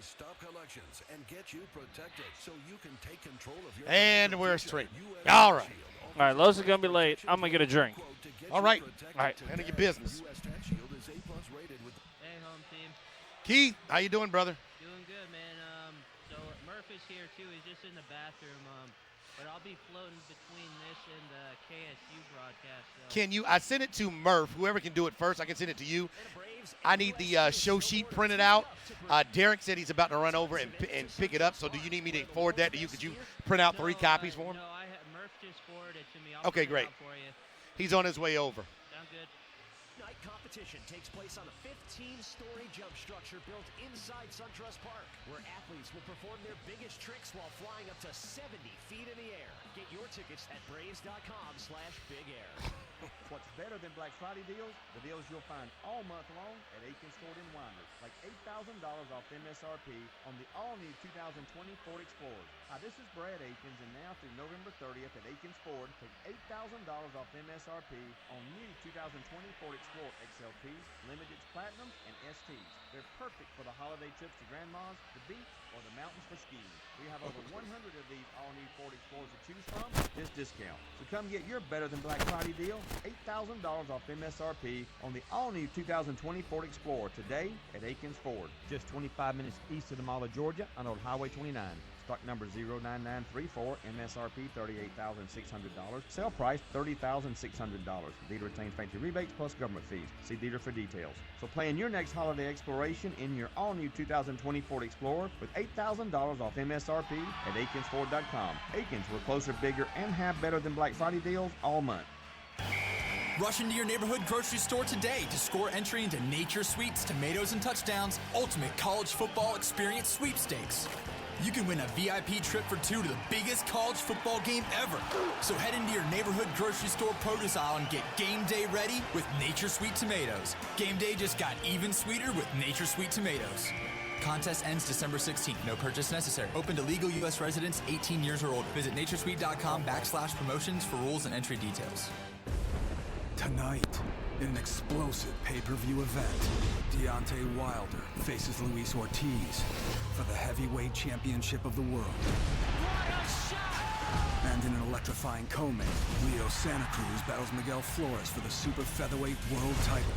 Stop collections and get you protected so you can take control of your. And we're straight. All right. All right, Lowe's is going to be late. I'm going to get a drink. All right. All right. Handle your business. Hey, home team. Keith, how you doing, brother? Doing good, man. So Murph is here, too. He's just in the bathroom. But I'll be floating between this and the KSU broadcast. So. Can you? I sent it to Murph. Whoever can do it first, I can send it to you. I need the show sheet printed out. Derek said he's about to run over and pick it up. So do you need me to forward that to you? Could you print out 3 copies for him? No, Murph just forwarded it to me. Okay, great. For you. He's on his way over. Sound good. Night competition takes place on a 15-story jump structure built inside SunTrust Park, where athletes will perform their biggest tricks while flying up to 70 feet in the air. Get your tickets at braves.com/bigair. What's better than Black Friday deals? The deals you'll find all month long at Aikens Ford and Winder, like $8,000 off MSRP on the all-new 2020 Ford Explorer. Hi, this is Brad Aikens, and now through November 30th at Aikens Ford, take $8,000 off MSRP on new 2020 Ford Explorer XLTs, Limiteds, Platinum, and STs. They're perfect for the holiday trips to grandma's, the beach, or the mountains for skiing. We have over 100 of these all-new Ford Explorers to choose from. This discount. So come get your better than Black Friday deal. $8,000 off MSRP on the all-new 2020 Ford Explorer today at Aikens Ford. Just 25 minutes east of the Mall of Georgia on Old Highway 29. Stock number 09934, MSRP $38,600. Sale price $30,600. Dealer retains fancy rebates plus government fees. See dealer for details. So plan your next holiday exploration in your all-new 2020 Ford Explorer with $8,000 off MSRP at AikensFord.com. Aikens, we're closer, bigger, and have better than Black Friday deals all month. Rush into your neighborhood grocery store today to score entry into Nature Suites Tomatoes and Touchdowns Ultimate College Football Experience Sweepstakes. You can win a VIP trip for 2 to the biggest college football game ever. So head into your neighborhood grocery store produce aisle and get game day ready with Nature Sweet Tomatoes. Game day just got even sweeter with Nature Sweet Tomatoes. Contest ends December 16th. No purchase necessary. Open to legal U.S. residents 18 years or older. Visit naturesweet.com/promotions for rules and entry details. Tonight, in an explosive pay-per-view event, Deontay Wilder faces Luis Ortiz for the heavyweight championship of the world. And in an electrifying co-main, Leo Santa Cruz battles Miguel Flores for the super featherweight world title.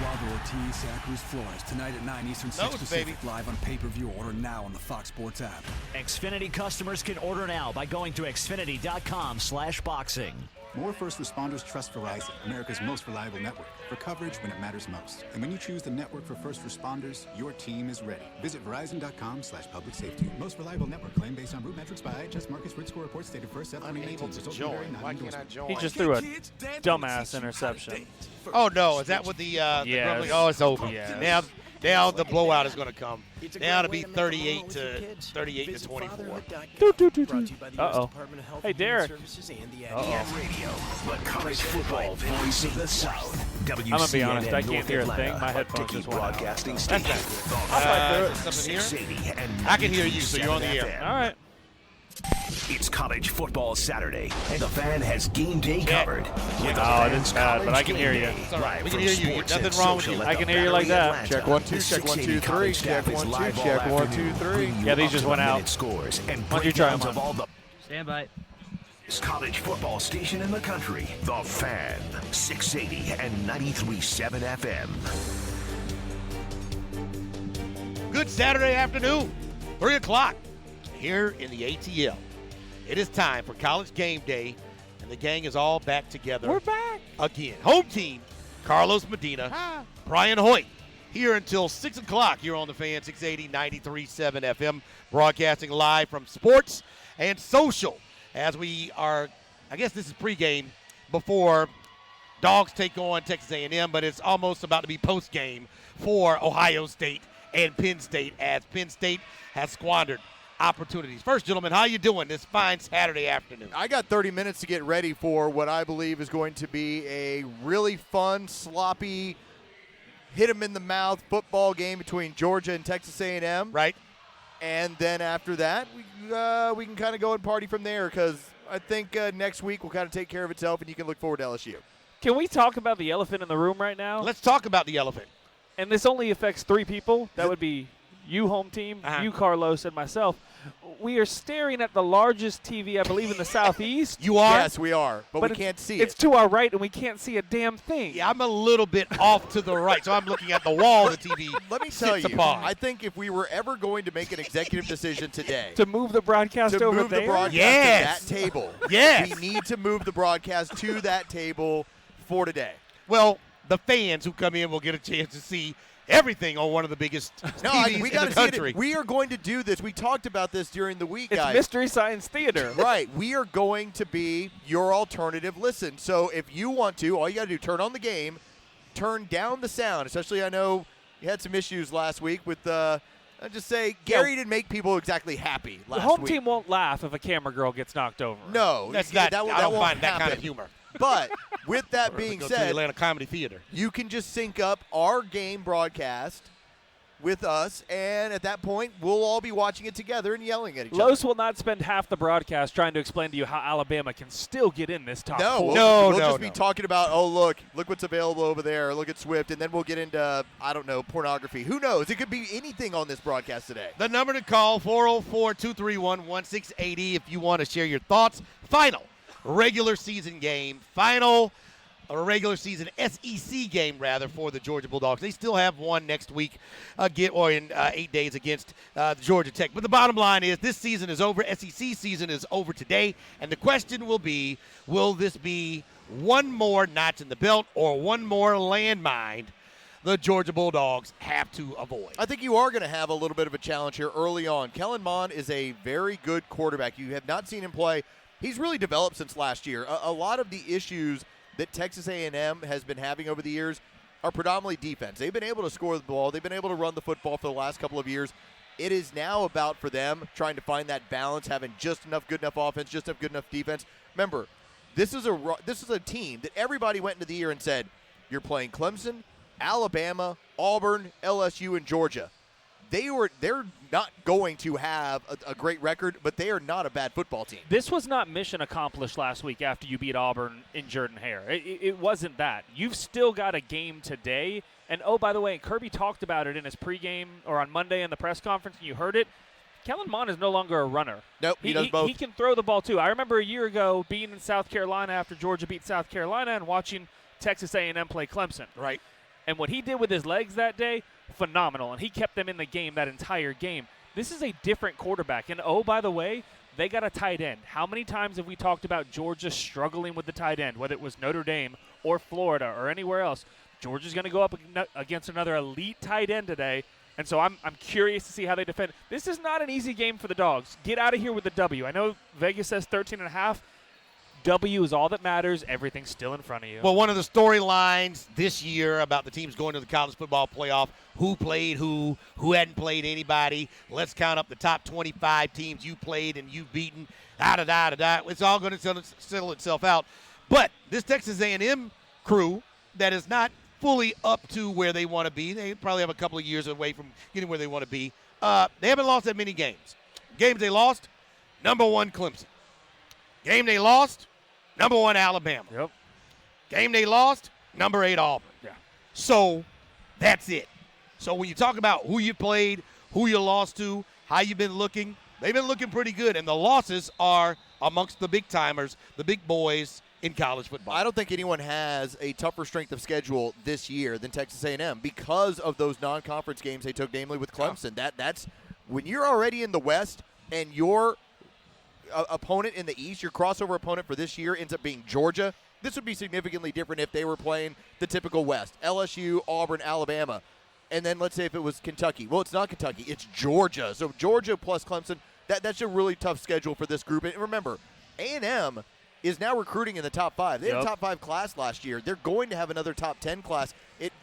Wilder Ortiz, Santa Cruz Flores, tonight at 9 Eastern, 6 Pacific, live on pay-per-view. Order now on the Fox Sports app. Xfinity customers can order now by going to xfinity.com/boxing. More first responders trust Verizon, America's most reliable network, for coverage when it matters most. And when you choose the network for first responders, your team is ready. Visit Verizon.com/public safety. Most reliable network claim based on root metrics by IHS Markit's Grid Score report stated first Unable to join. Why can't I join? He just threw a dumbass interception. Oh, no. Is that what the yes. Oh, it's over. Yes. Now the blowout is going to come. Now it'll be 38 to 24. Uh-oh. Hey, Derek. Radio, the college football voice of the South. I'm going to be honest. I can't hear a thing. My headphones just went out. That's not something here? I can hear you, so you're on the air. All right. It's College Football Saturday, and the Fan has game day covered. Oh, it's bad, but I can hear you. It's all right. We can hear you. Nothing wrong with you. I can hear you like that. Check 1 2, check 1 2 3, check 1 2, check 1 2 3. Yeah, these just went out. Scores and Why don't you try them of all the Stand by. college football station in the country, The Fan, 680 and 93.7 FM. Good Saturday afternoon, 3 o'clock, here in the ATL. It is time for College Game Day, and the gang is all back together. We're back. Again. Home team, Carlos Medina, Brian Hoyt, here until 6 o'clock here on The Fan, 680, 93.7 FM, broadcasting live from sports and social as we are, I guess this is pregame before Dogs take on Texas A&M, but it's almost about to be postgame for Ohio State and Penn State as Penn State has squandered opportunities. First, gentlemen, how you doing this fine Saturday afternoon? I got 30 minutes to get ready for what I believe is going to be a really fun, sloppy, hit-em-in-the-mouth football game between Georgia and Texas A&M. Right. And then after that, we can kind of go and party from there because I think next week will kind of take care of itself and you can look forward to LSU. Can we talk about the elephant in the room right now? Let's talk about the elephant. And this only affects 3 people. That would be you home team, you Carlos, and myself, we are staring at the largest TV, I believe, in the Southeast. You are? Yes, we are, but we can't see it. It's to our right, and we can't see a damn thing. Yeah, I'm a little bit off to the right, so I'm looking at the wall of the TV. Let me tell you, upon. I think if we were ever going to make an executive decision today to move the broadcast over move there? the broadcast to that table, we need to move the broadcast to that table for today. Well, the fans who come in will get a chance to see everything on one of the biggest TVs we in gotta the country. See it. We are going to do this. We talked about this during the week, guys. It's Mystery Science Theater. Right. We are going to be your alternative listen. So if you want to, all you got to do, turn on the game, turn down the sound. Especially, I know you had some issues last week with I just say Gary didn't make people exactly happy last week. The home team won't laugh if a camera girl gets knocked over. No. That's not, that I don't won't find that happen. kind of humor. But with that being Go to the said, Atlanta Comedy Theater. You can just sync up our game broadcast with us, and at that point, we'll all be watching it together and yelling at each other. Los will not spend half the broadcast trying to explain to you how Alabama can still get in this top four. We'll just be talking about, look what's available over there, look at Swift, and then we'll get into, I don't know, pornography. Who knows? It could be anything on this broadcast today. The number to call, 404-231-1680 if you want to share your thoughts. Final regular season game, a regular season SEC game, rather, for the Georgia Bulldogs. They still have one next week in 8 days against Georgia Tech. But the bottom line is this season is over. SEC season is over today. And the question will be, will this be one more notch in the belt or one more landmine the Georgia Bulldogs have to avoid? I think you are going to have a little bit of a challenge here early on. Kellen Mond is a very good quarterback. You have not seen him play. He's really developed since last year. A lot of the issues that Texas A&M has been having over the years are predominantly defense. They've been able to score the ball. They've been able to run the football for the last couple of years. It is now about, for them, trying to find that balance, having just enough good enough offense, just enough good enough defense. Remember, this is a team that everybody went into the year and said, you're playing Clemson, Alabama, Auburn, LSU, and Georgia. They're not going to have a great record, but they are not a bad football team. This was not mission accomplished last week after you beat Auburn in Jordan-Hare. It wasn't that. You've still got a game today. And, by the way, Kirby talked about it in his pregame or on Monday in the press conference, and you heard it. Kellen Mond is no longer a runner. Nope, he does both. He can throw the ball, too. I remember a year ago being in South Carolina after Georgia beat South Carolina and watching Texas A&M play Clemson. Right. And what he did with his legs that day, phenomenal. And he kept them in the game that entire game. This is a different quarterback. And, by the way, they got a tight end. How many times have we talked about Georgia struggling with the tight end, whether it was Notre Dame or Florida or anywhere else? Georgia's going to go up against another elite tight end today. And so I'm curious to see how they defend. This is not an easy game for the Dogs. Get out of here with the W. I know Vegas says 13.5. W is all that matters. Everything's still in front of you. Well, one of the storylines this year about the teams going to the college football playoff, who played who hadn't played anybody. Let's count up the top 25 teams you played and you've beaten. It's all going to settle itself out. But this Texas A&M crew that is not fully up to where they want to be, they probably have a couple of years away from getting where they want to be. They haven't lost that many games. Games they lost, number 1 Clemson. Game they lost, number 1 Alabama. Yep. Game they lost, number 8 Auburn. Yeah. So that's it. So when you talk about who you played, who you lost to, how you've been looking, they've been looking pretty good. And the losses are amongst the big timers, the big boys in college football. I don't think anyone has a tougher strength of schedule this year than Texas A&M because of those non-conference games they took, namely with Clemson. That's when you're already in the West and your opponent in the East, your crossover opponent for this year ends up being Georgia. This would be significantly different if they were playing the typical West, LSU, Auburn, Alabama. And then let's say if it was Kentucky. Well, it's not Kentucky. It's Georgia. So Georgia plus Clemson, that's a really tough schedule for this group. And remember, A&M is now recruiting in the top 5. They had a top 5 class last year. They're going to have another top 10 class.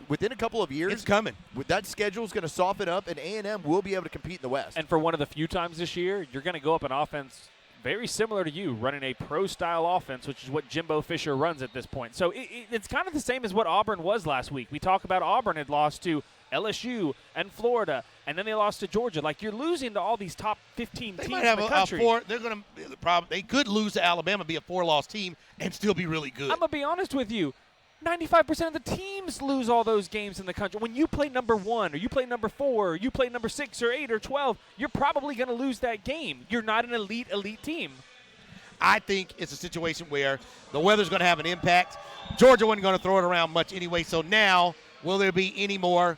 Within a couple of years. It's coming. That schedule is going to soften up, and A&M will be able to compete in the West. And for one of the few times this year, you're going to go up an offense very similar to you, running a pro-style offense, which is what Jimbo Fisher runs at this point. So it's kind of the same as what Auburn was last week. We talk about Auburn had lost to LSU and Florida, and then they lost to Georgia. Like, you're losing to all these top 15 they teams might have in the country. They could lose to Alabama, be a 4-loss team, and still be really good. I'm going to be honest with you. 95% of the teams lose all those games in the country. When you play number 1 or you play number 4 or you play number 6 or 8 or 12, you're probably going to lose that game. You're not an elite team. I think it's a situation where the weather's going to have an impact. Georgia wasn't going to throw it around much anyway, so now will there be any more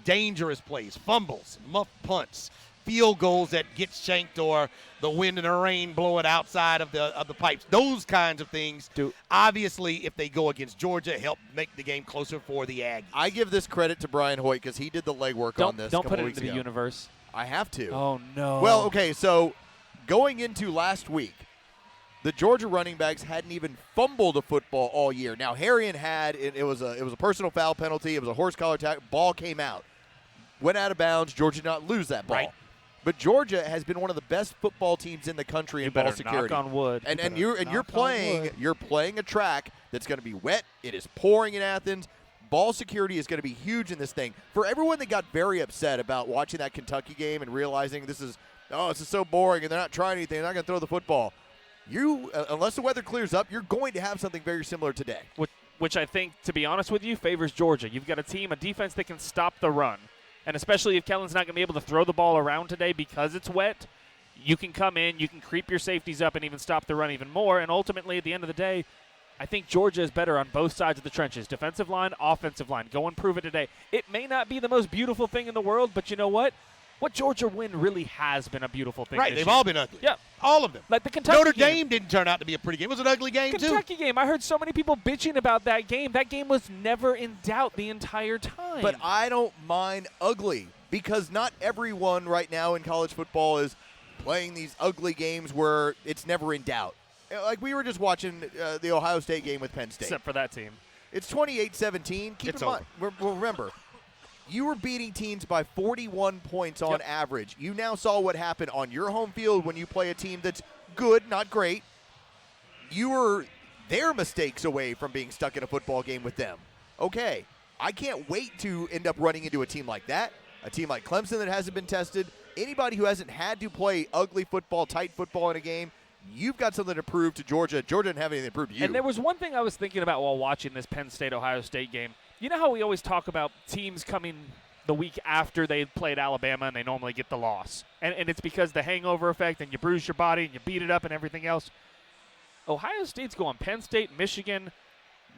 dangerous plays, fumbles, muff punts, field goals that get shanked, or the wind and the rain blow it outside of the pipes? Those kinds of things, obviously, if they go against Georgia, help make the game closer for the Aggies. I give this credit to Brian Hoyt because he did the legwork on this. Don't put it weeks into the ago. universe. I have to. Oh, no. Well, okay, so going into last week, the Georgia running backs hadn't even fumbled a football all year. Now, Harrion had it was a personal foul penalty. It was a horse collar tackle. Ball came out, went out of bounds. Georgia did not lose that ball. Right. But Georgia has been one of the best football teams in the country in ball security. Knock on wood. And you're playing a track that's going to be wet. It is pouring in Athens. Ball security is going to be huge in this thing. For everyone that got very upset about watching that Kentucky game and realizing this is so boring and they're not trying anything, they're not going to throw the football. Unless the weather clears up, you're going to have something very similar today. Which I think, to be honest with you, favors Georgia. You've got a defense that can stop the run. And especially if Kellen's not going to be able to throw the ball around today because it's wet, you can come in, you can creep your safeties up and even stop the run even more. And ultimately, at the end of the day, I think Georgia is better on both sides of the trenches, defensive line, offensive line. Go and prove it today. It may not be the most beautiful thing in the world, but you know what? What Georgia win really has been a beautiful thing. Right, they've all been ugly. Yeah. All of them. Like the Kentucky Notre game. Dame didn't turn out to be a pretty game. It was an ugly game, Kentucky game. I heard so many people bitching about that game. That game was never in doubt the entire time. But I don't mind ugly because not everyone right now in college football is playing these ugly games where it's never in doubt. Like we were just watching the Ohio State game with Penn State. Except for that team. It's 28-17. Keep in mind, remember, you were beating teams by 41 points on average. You now saw what happened on your home field when you play a team that's good, not great. You were their mistakes away from being stuck in a football game with them. Okay, I can't wait to end up running into a team like that, a team like Clemson that hasn't been tested. Anybody who hasn't had to play ugly football, tight football in a game, you've got something to prove to Georgia. Georgia didn't have anything to prove to you. And there was one thing I was thinking about while watching this Penn State-Ohio State game. You know how we always talk about teams coming the week after they played Alabama and they normally get the loss? And it's because the hangover effect and you bruise your body and you beat it up and everything else. Ohio State's going Penn State, Michigan,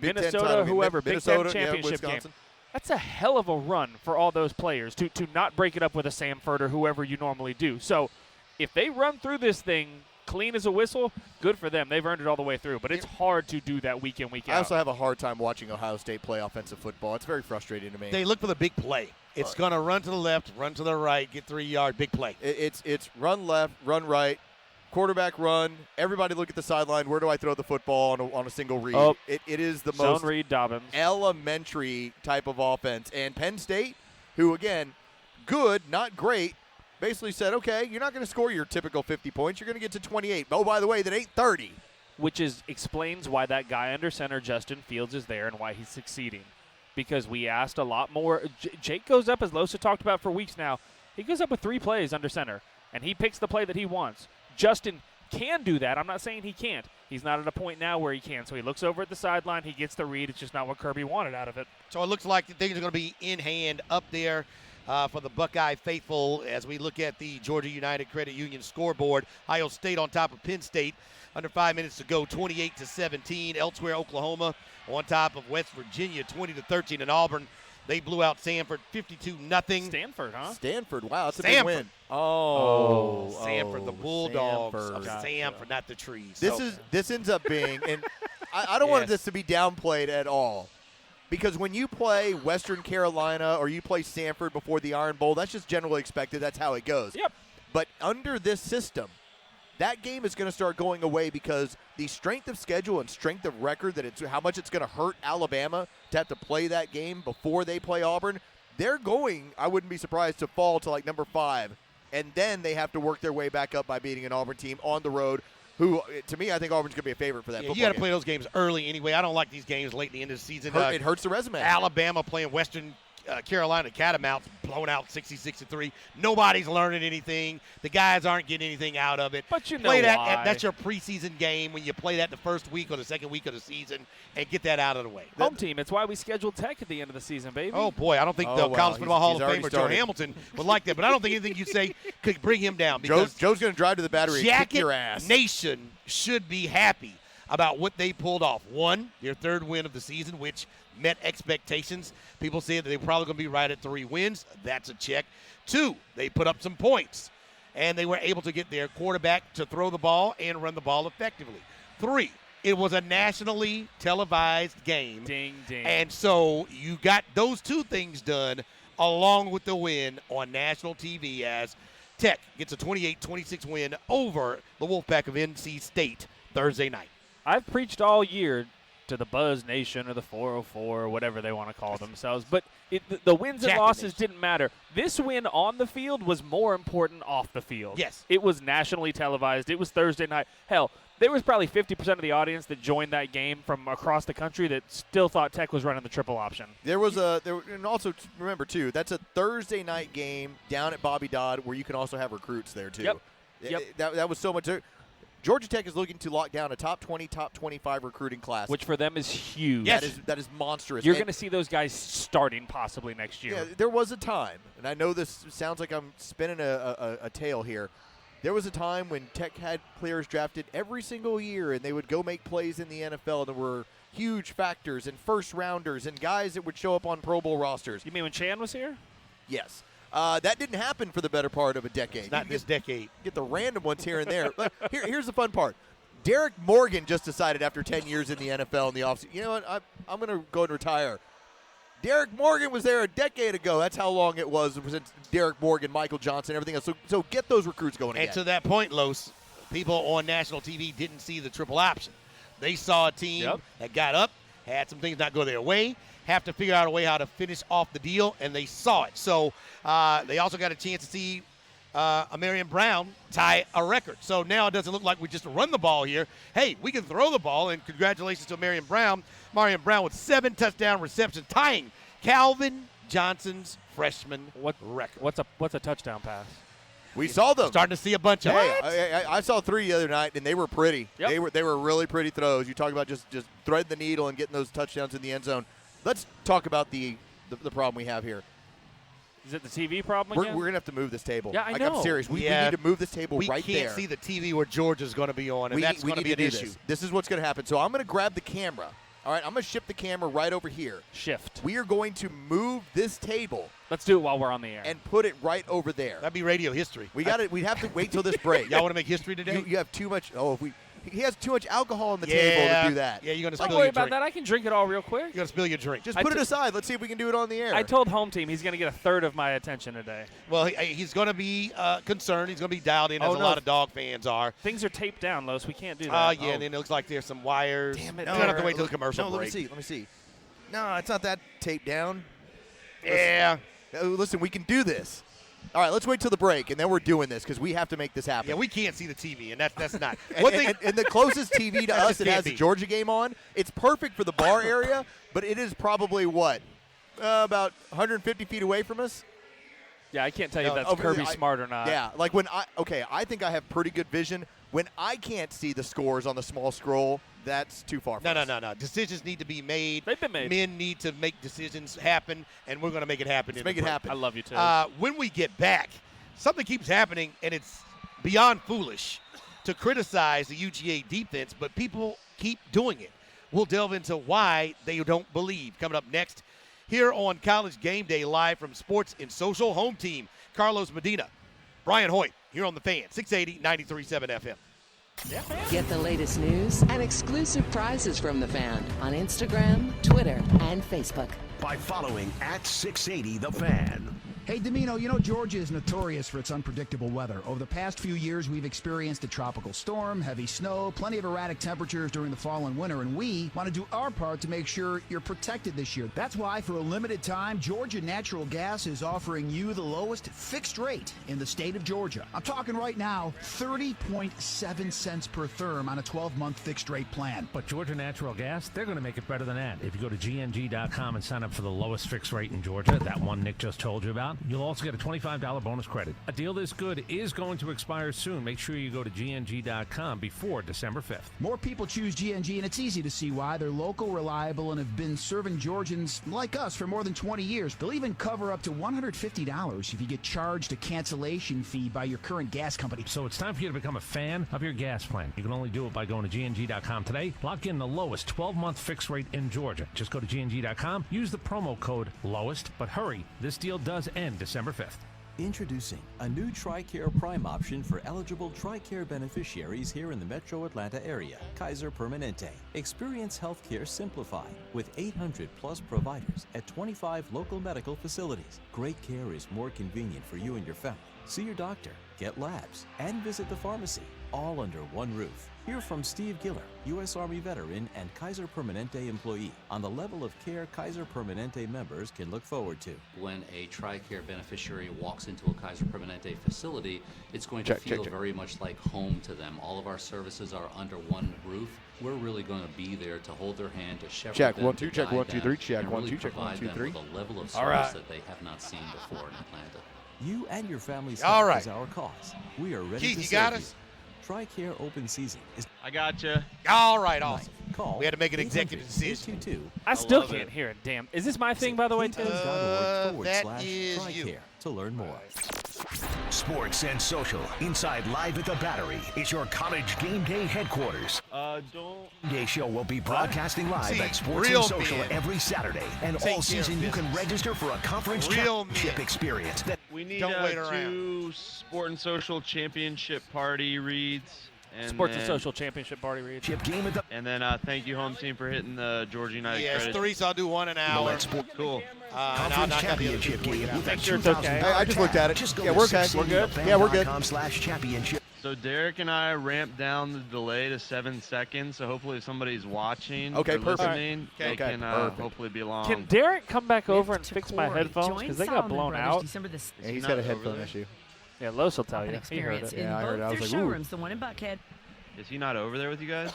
Minnesota, whoever, Minnesota, Big Ten championship game. Wisconsin. That's a hell of a run for all those players to not break it up with a Samford or whoever you normally do. So if they run through this thing clean as a whistle, good for them. They've earned it all the way through. But it's hard to do that week in, week out. I also have a hard time watching Ohio State play offensive football. It's very frustrating to me. They look for the big play. It's going to run to the left, run to the right, get 3 yard, big play. It's run left, run right, quarterback run. Everybody look at the sideline. Where do I throw the football on a single read? Oh, it is the zone most read Dobbins. elementary type of offense. And Penn State, who, again, good, not great, basically said, okay, you're not going to score your typical 50 points. You're going to get to 28. Oh, by the way, that ain't 30. Which explains why that guy under center, Justin Fields, is there and why he's succeeding. Because we asked a lot more. Jake goes up, as Losa talked about for weeks now, he goes up with 3 plays under center, and he picks the play that he wants. Justin can do that. I'm not saying he can't. He's not at a point now where he can. So he looks over at the sideline. He gets the read. It's just not what Kirby wanted out of it. So it looks like things are going to be in hand up there for the Buckeye faithful as we look at the Georgia United Credit Union scoreboard. Ohio State on top of Penn State. Under 5 minutes to go, 28-17. Elsewhere, Oklahoma on top of West Virginia, 20-13. And Auburn, they blew out Samford 52-0. Stanford, huh? Stanford, wow, that's a Stanford. big win. Sanford, the Bulldogs of Sanford. Samford, not the trees. This ends up being, and I don't want this to be downplayed at all, because when you play Western Carolina or you play Sanford before the Iron Bowl, that's just generally expected. That's how it goes. Yep. But under this system, that game is going to start going away because the strength of schedule and strength of record, that it's how much it's going to hurt Alabama to have to play that game before they play Auburn. They're going, I wouldn't be surprised, to fall to like number 5. And then they have to work their way back up by beating an Auburn team on the road, who, to me, I think Auburn's going to be a favorite for that football you got to game. play those games early anyway. I don't like these games late in the end of the season. It hurts the resume. Alabama playing Western Carolina Catamounts blown out 66-3. Nobody's learning anything. The guys aren't getting anything out of it. But you know play that. why. That's your preseason game when you play that the first week or the second week of the season and get that out of the way. Home team. It's why we scheduled Tech at the end of the season, baby. Oh, boy. I don't think the College Football Hall of Famer Joe Hamilton would like that. But I don't think anything you say could bring him down. Because Joe's going to drive to the battery and kick your ass. Nation should be happy about what they pulled off. One, their third win of the season, which met expectations. People said that they were probably going to be right at 3 wins. That's a check. 2, they put up some points, and they were able to get their quarterback to throw the ball and run the ball effectively. 3, it was a nationally televised game. Ding, ding. And so you got those 2 things done along with the win on national TV as Tech gets a 28-26 win over the Wolfpack of NC State Thursday night. I've preached all year to the Buzz Nation or the 404 or whatever they want to call themselves, but the wins and losses didn't matter. This win on the field was more important off the field. Yes. It was nationally televised. It was Thursday night. Hell, there was probably 50% of the audience that joined that game from across the country that still thought Tech was running the triple option. And also remember too, that's a Thursday night game down at Bobby Dodd where you can also have recruits there too. Yep. That was so much. Georgia Tech is looking to lock down a top 20, top 25 recruiting class. Which for them is huge. Yes. That is monstrous. You're going to see those guys starting possibly next year. Yeah, there was a time, and I know this sounds like I'm spinning a tale here. There was a time when Tech had players drafted every single year, and they would go make plays in the NFL, and there were huge factors and first-rounders and guys that would show up on Pro Bowl rosters. You mean when Chan was here? Yes. That didn't happen for the better part of a decade. Not this decade. Get the random ones here and there. Here's the fun part. Derek Morgan just decided after 10 years in the NFL in the offseason, you know what, I'm going to go and retire. Derek Morgan was there a decade ago. That's how long it was since Derek Morgan, Michael Johnson, everything else. So get those recruits going again. And to that point, Los, people on national TV didn't see the triple option. They saw a team that got up, had some things not go their way, have to figure out a way how to finish off the deal, and they saw it. So they also got a chance to see Marion Brown tie a record. So now it doesn't look like we just run the ball here. Hey, we can throw the ball, and congratulations to Marion Brown. Marion Brown with 7 touchdown receptions, tying Calvin Johnson's freshman record. What's a touchdown pass? We saw them. Starting to see a bunch of them. I saw 3 the other night, and they were pretty. Yep. They were really pretty throws. You talk about just threading the needle and getting those touchdowns in the end zone. Let's talk about the problem we have here. Is it the TV problem We're again? going to have to move this table. Yeah, I know. I'm serious. We need to move this table right there. We can't see the TV where Georgia's going to be on, and that's going to be an issue. This is what's going to happen. So I'm going to grab the camera. All right, I'm going to shift the camera right over here. Shift. We are going to move this table. Let's do it while we're on the air. And put it right over there. That'd be radio history. We have to wait till this break. Y'all want to make history today? You have too much. He has too much alcohol on the table to do that. Yeah, you're going to Don't spill worry your about drink. that. I can drink it all real quick. You're going to spill your drink. Just put it aside. Let's see if we can do it on the air. I told home team he's going to get a third of my attention today. Well, he's going to be concerned. He's going to be dialed in, as a lot of dog fans are. Things are taped down, Los. We can't do that. Yeah, and then it looks like there's some wires. Damn it. We're going to have to wait till the commercial break. Let me see. No, it's not that taped down. Yeah. Listen, we can do this. All right, let's wait till the break, and then we're doing this because we have to make this happen. Yeah, we can't see the TV, and that's not. and the closest TV to us that has the be. Georgia game on, it's perfect for the bar area, but it is probably, about 150 feet away from us? Yeah, I can't tell you if that's Kirby Smart or not. Yeah, like I think I have pretty good vision. When I can't see the scores on the small scroll, that's too far from us. No. Decisions need to be made. They've been made. Men need to make decisions happen, and we're going to make it happen. Let's make it happen. I love you, too. When we get back, something keeps happening, and it's beyond foolish to criticize the UGA defense, but people keep doing it. We'll delve into why they don't believe. Coming up next here on College Game Day, live from Sports and Social Home Team, Carlos Medina, Brian Hoyt, here on The Fan, 680, 93.7 FM. Get the latest news and exclusive prizes from The Fan on Instagram, Twitter, and Facebook. By following @680TheFan. Hey, Domino, you know Georgia is notorious for its unpredictable weather. Over the past few years, we've experienced a tropical storm, heavy snow, plenty of erratic temperatures during the fall and winter, and we want to do our part to make sure you're protected this year. That's why, for a limited time, Georgia Natural Gas is offering you the lowest fixed rate in the state of Georgia. I'm talking right now, 30.7 cents per therm on a 12-month fixed rate plan. But Georgia Natural Gas, they're going to make it better than that. If you go to GNG.com and sign up for the lowest fixed rate in Georgia, that one Nick just told you about, you'll also get a $25 bonus credit. A deal this good is going to expire soon. Make sure you go to GNG.com before December 5th. More people choose GNG, and it's easy to see why. They're local, reliable, and have been serving Georgians like us for more than 20 years. They'll even cover up to $150 if you get charged a cancellation fee by your current gas company. So it's time for you to become a fan of your gas plan. You can only do it by going to GNG.com today. Lock in the lowest 12-month fixed rate in Georgia. Just go to GNG.com, use the promo code LOWEST, but hurry, this deal does end December 5th. Introducing a new TRICARE Prime option for eligible TRICARE beneficiaries here in the metro Atlanta area, Kaiser Permanente. Experience healthcare simplified with 800 plus providers at 25 local medical facilities. Great care is more convenient for you and your family. See your doctor, get labs, and visit the pharmacy, all under one roof. Hear from Steve Giller, U.S. Army veteran and Kaiser Permanente employee, on the level of care Kaiser Permanente members can look forward to. When a TRICARE beneficiary walks into a Kaiser Permanente facility, it's going to feel very much like home to them. All of our services are under one roof. We're really going to be there to hold their hand, to shepherd check them, 1 2 to check guide 1 2 3 them, check and 1 really 2 check 1 provide 2 them 3. with a level of All service right. that they have not seen before in Atlanta. You and your family's All health right. is our cause. We are ready Keith, to you serve got you. us? TRICARE open season is. I got you. All right, awesome. Call We had to make an executive decision. 822. I still can't hear it. Damn. Is this my thing, by the way, Tim? That is TRICARE to learn more. Sports and social. Inside Live at the Battery is your college game day headquarters. Don't. Day show will be broadcasting live See, at Sports real and Social men every Saturday. And take all season care you of can business. register for a conference Real championship men. experience. We need Don't wait 2 Sport and Social Championship party reads. And Sports and then- Social Championship party read. Game of the And then thank you, home team, for hitting the Georgia United Yes, credit. 3, so I'll do 1 an hour. Cool. And I'll Conference knock out the other championship 2 for you. game with a Make sure it's okay. $2,000 Hey, I just looked at it. Just go Yeah, to we're okay. 680thefan.com Yeah, we're good. /championship. So Derek and I ramped down the delay to 7 seconds. So hopefully, if somebody's watching Okay, or perfect. listening, Okay, they can perfect. hopefully be along. Can Derek come back over and fix my headphones? Because they got blown out. Yeah, he's got a headphone issue. Yeah, Los will tell you. He heard it. Yeah, I heard it. I was like, ooh. the one in Buckhead. Is he not over there with you guys?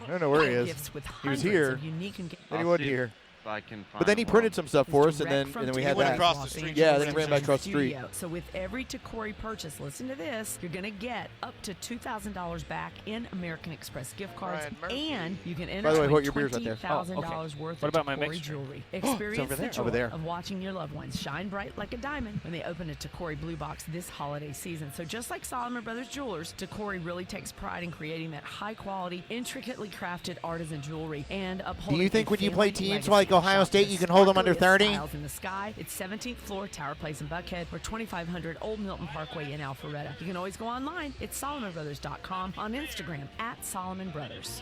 I don't know where he is. Gifts with He was hundreds here. of unique and Then he I'll wasn't see here. If I can find But then he one. printed some stuff for us, and direct then from we He had went that. across the Los street. Yeah, then he Angeles ran back across the street. studio. So with every Takori purchase, listen to this, you're going to get up to $2,000 back in American Express gift cards, Brian Murphy. and you can enter By the way, to what win your beer's right there? $20,000 worth What of about my Takori mixture? jewelry. over Experience the there. joy Over there. of watching your loved ones shine bright like a diamond when they open a Takori Blue Box this holiday season. So just like Solomon Brothers Jewelers, Takori really takes pride in creating that high-quality, intricately crafted artisan jewelry and upholding. Do you think a when you play family teams legacy. like Ohio Shop State, the you can hold them under sparkliest 30? styles in the sky. It's 17th floor Tower Place in Buckhead or 2500 Old Milton Parkway in Alpharetta. You can always go online. It's SolomonBrothers.com, on Instagram at Solomon Brothers.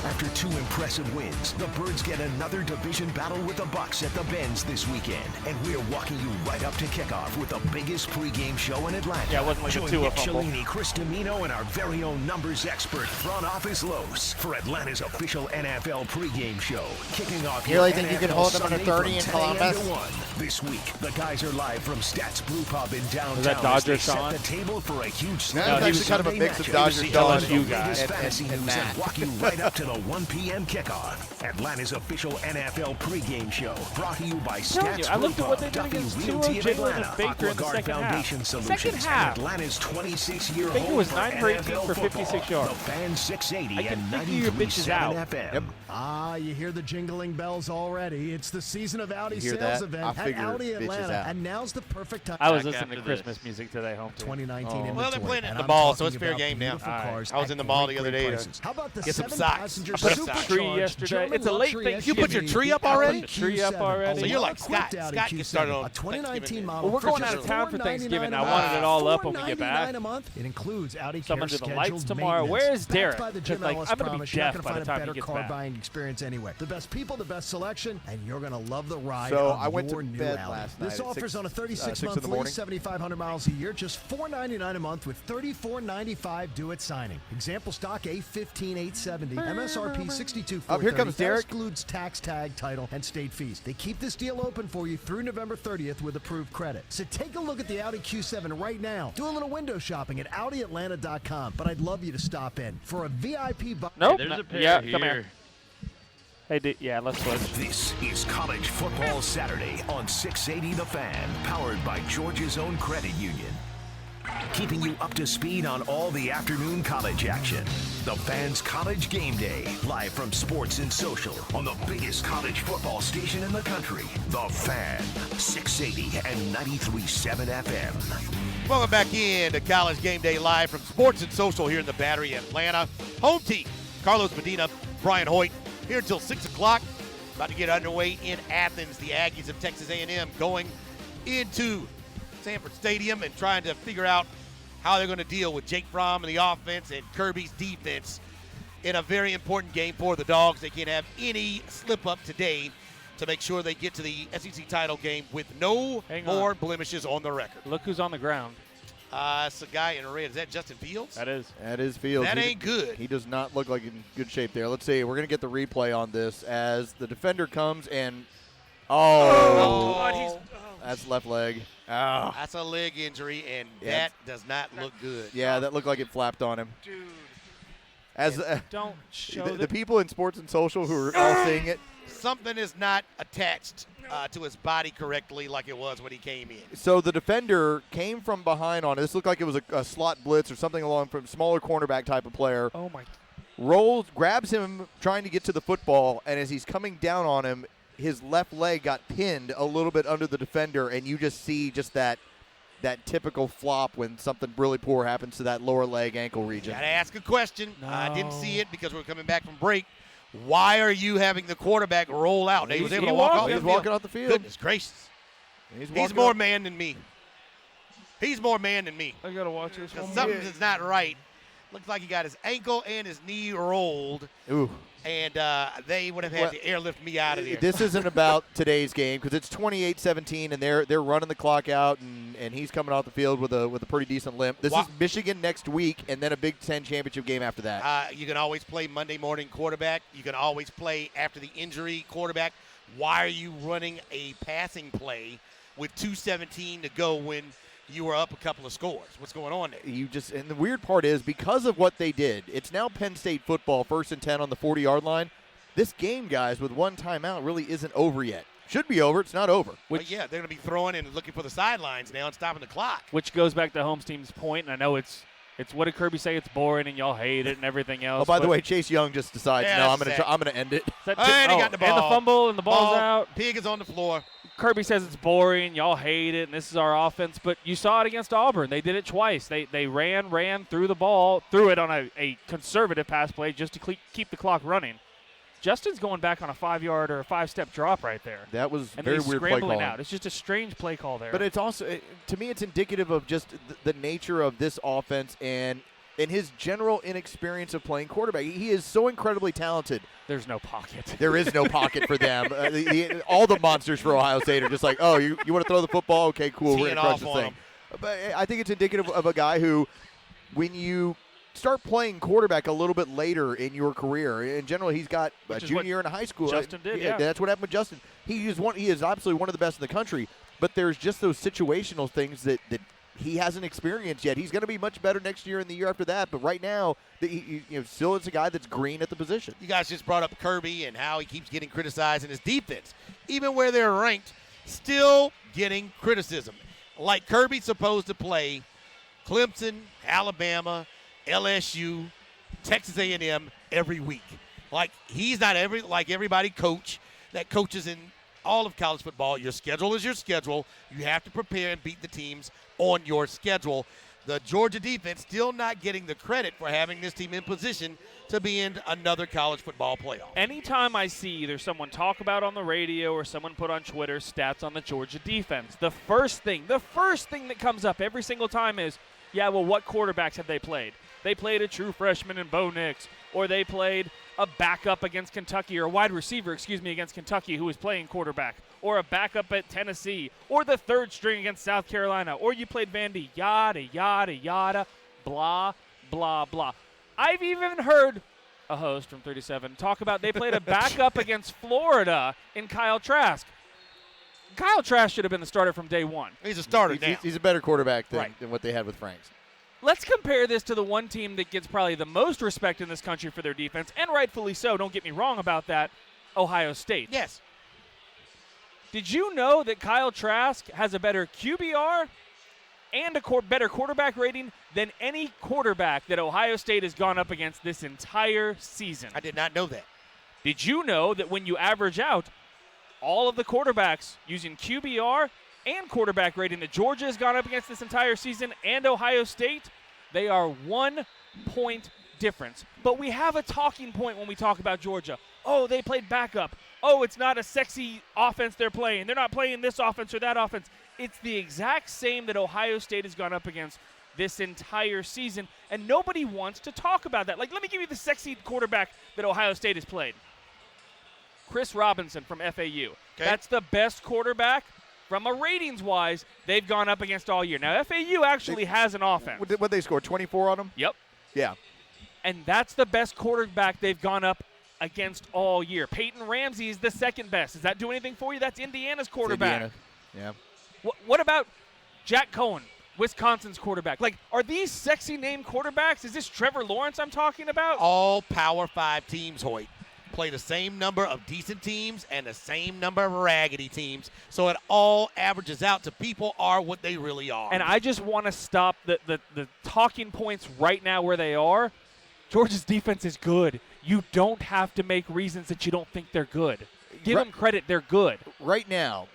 After 2 impressive wins, the Birds get another division battle with the Bucks at the Benz this weekend. And we're walking you right up to kickoff with the biggest pregame show in Atlanta. Yeah, it wasn't like a Join Tua Nick fumble. Cellini, Chris Domino, and our very own numbers expert, front office Los, for Atlanta's official NFL pregame show. Kicking off You your really think you can NFL hold them under Sunday 30 in from 10 a.m. Columbus? to 1. This week, the guys are live from Stats Brew Pub in downtown. Was that Dodger as they Sean? set the table for a huge No, Sunday he was kind of a mix of matchup. Dodger See Sean LSU and- guys. and- Fantasy and news Matt. and walk you right up to the 1 p.m. kickoff. Atlanta's official NFL pregame show, brought to you by telling you, Stats I looked Brew at what Pub, they did Duffy against Realty Tua, of Jalen, and Atlanta, Baker in the AquaGuard second half. Foundation Second Solutions, half. and Atlanta's 26-year Baker home was for 9 for 18 NFL for football. 56 yards. The Fan 680 I can and figure your 93.7 bitches out. FM. Yep. Ah, you hear the jingling bells already. It's the season of Audi You hear sales that? event I at figure Audi bitches Atlanta, out. and now's the perfect time. I was Back listening to after Christmas this. music today, home team. 2019 Oh. inventory. Well, they're playing it in and the I'm mall, so talking it's fair about game now. beautiful All right. cars I was at in the mall great, the other great day to prices. How about the get some 7 socks. passenger I put up socks. Tree supercharged yesterday. it's a late thing. You put your tree up already? Tree up already. So you're like Scott. Scott gets started on a 2019 model. Well, we're going out of town for Thanksgiving. I wanted it all up when we get back. A month. It includes Audi So I'm Care gonna do the scheduled lights tomorrow. maintenance. Where is Derek? Backed by the 'Cause, Jim like, Ellis I'm gonna be promise, you're not deaf gonna by the find a time he better gets car back. buying experience anywhere. The best people, the best selection, and you're gonna love the ride. So of I went your to new bed Audi. last night This at offers 6 on a 36 in month the lease, morning. 7,500 miles a year, just $499 a month with $34.95 due at signing. Example stock A15 870, MSRP 62,430. Here comes That Derek. excludes tax, tag, title, and state fees. They keep this deal open for you through November 30th with approved credit. So take a look at the Audi Q7 right now. Do a little window shopping at AudiAtlanta.com. But I'd love you to stop in for a VIP. Nope. There's a pair yeah, here. come here. Hey, yeah, let's switch. This is College Football Saturday on 680 The Fan, powered by Georgia's own credit union. Keeping you up to speed on all the afternoon college action. The Fan's College Game Day, live from Sports and Social on the biggest college football station in the country. The Fan, 680 and 93.7 FM. Welcome back in to College Game Day live from Sports and Social here in the Battery, Atlanta. Home team, Carlos Medina, Brian Hoyt, here until 6 o'clock. About to get underway in Athens. The Aggies of Texas A&M going into Sanford Stadium and trying to figure out how they're going to deal with Jake Fromm and the offense and Kirby's defense in a very important game for the Dogs. They can't have any slip-up today to make sure they get to the SEC title game with no more blemishes on the record. Look who's on the ground. It's a guy in red. Is that Justin Fields? That is. That is Fields. That ain't good. He does not look like in good shape there. Let's see. We're going to get the replay on this as the defender comes and that's left leg. Oh. That's a leg injury, and Yeah. that does not look good. Yeah, that looked like it flapped on him. Dude. As Don't show the people in Sports and Social who are all seeing it. Something is not attached to his body correctly like it was when he came in. So the defender came from behind on it. This looked like it was a slot blitz or something along from smaller cornerback type of player. Oh, my. Rolls, grabs him trying to get to the football, and as he's coming down on him, his left leg got pinned a little bit under the defender, and you just see just that typical flop when something really poor happens to that lower leg ankle region. Got to ask a question. I didn't see it because we're coming back from break. Why are you having the quarterback roll out? He was able to walk off the field. He's walking off the field. Goodness gracious. He's more man than me. He's more man than me. I got to watch this one. Something is not right. Looks like he got his ankle and his knee rolled. Ooh. And they would have had to airlift me out of there. This isn't about today's game because it's 28-17, and they're running the clock out, and he's coming off the field with a pretty decent limp. This is Michigan next week, and then a Big Ten championship game after that. You can always play Monday morning quarterback. You can always play after the injury quarterback. Why are you running a passing play with 2:17 to go when you were up a couple of scores? What's going on there? And the weird part is, because of what they did, it's now Penn State football, 1st and 10 on the 40-yard line. This game, guys, with one timeout really isn't over yet. Should be over. It's not over. But yeah, they're going to be throwing and looking for the sidelines now and stopping the clock. Which goes back to home team's point, and I know it's what did Kirby say? It's boring and y'all hate it and everything else. Oh, by the way, Chase Young just decides, I'm going to end it. And he got the ball. And the fumble, and the ball's out. Pig is on the floor. Kirby says it's boring, y'all hate it, and this is our offense. But you saw it against Auburn. They did it twice. They ran, threw the ball, threw it on a conservative pass play just to keep the clock running. Justin's going back on a 5-yard or a 5-step drop right there. That was and very he's weird play scrambling calling. out. It's just a strange play call there. But it's also, to me, it's indicative of just the nature of this offense and his general inexperience of playing quarterback. He is so incredibly talented. There's no pocket. There is no pocket for them. All the monsters for Ohio State are just like, oh, you want to throw the football? Okay, cool. We're going to crush this thing. But I think it's indicative of a guy who, when you start playing quarterback a little bit later in your career, in general, he's got a junior year in high school. Justin did, yeah. That's what happened with Justin. He is absolutely one of the best in the country, but there's just those situational things that he hasn't experienced yet. He's going to be much better next year and the year after that, but right now, he still is a guy that's green at the position. You guys just brought up Kirby and how he keeps getting criticized in his defense. Even where they're ranked, still getting criticism. Like Kirby's supposed to play Clemson, Alabama, LSU, Texas A&M every week. Like he's not like everybody coach that coaches in all of college football. Your schedule is your schedule. You have to prepare and beat the teams on your schedule. the Georgia defense still not getting the credit for having this team in position to be in another college football playoff. Anytime I see either someone talk about on the radio or someone put on Twitter stats on the Georgia defense, the first thing that comes up every single time is, yeah, well, what quarterbacks have they played? They played a true freshman in Bo Nix, or they played a backup against Kentucky, or a wide receiver, against Kentucky who was playing quarterback, or a backup at Tennessee, or the third string against South Carolina, or you played Vandy, yada, yada, yada, blah, blah, blah. I've even heard a host from 37 talk about they played a backup against Florida in Kyle Trask. Kyle Trask should have been the starter from day one. He's a starter now. He's a better quarterback than what they had with Franks. Let's compare this to the one team that gets probably the most respect in this country for their defense, and rightfully so, don't get me wrong about that, Ohio State. Yes. Did you know that Kyle Trask has a better QBR and a better quarterback rating than any quarterback that Ohio State has gone up against this entire season? I did not know that. Did you know that when you average out all of the quarterbacks using QBR and quarterback rating that Georgia has gone up against this entire season and Ohio State, they are 1 point difference. But we have a talking point when we talk about Georgia. Oh, they played backup. Oh, it's not a sexy offense they're playing. They're not playing this offense or that offense. It's the exact same that Ohio State has gone up against this entire season, and nobody wants to talk about that. Like, let me give you the sexy quarterback that Ohio State has played. Chris Robinson from FAU. Okay. That's the best quarterback from a ratings-wise they've gone up against all year. Now, FAU actually has an offense. What they score, 24 on them? Yep. Yeah. And that's the best quarterback they've gone up against all year. Peyton Ramsey is the second best. Does that do anything for you? That's Indiana's quarterback. Indiana. Yeah. What about Jack Cohen, Wisconsin's quarterback? Like, are these sexy name quarterbacks? Is this Trevor Lawrence I'm talking about? All Power 5 teams, Hoyt, play the same number of decent teams and the same number of raggedy teams, so it all averages out to people are what they really are. And I just want to stop the talking points right now where they are. Georgia's defense is good. You don't have to make reasons that you don't think they're good. Give them credit, they're good. Right now,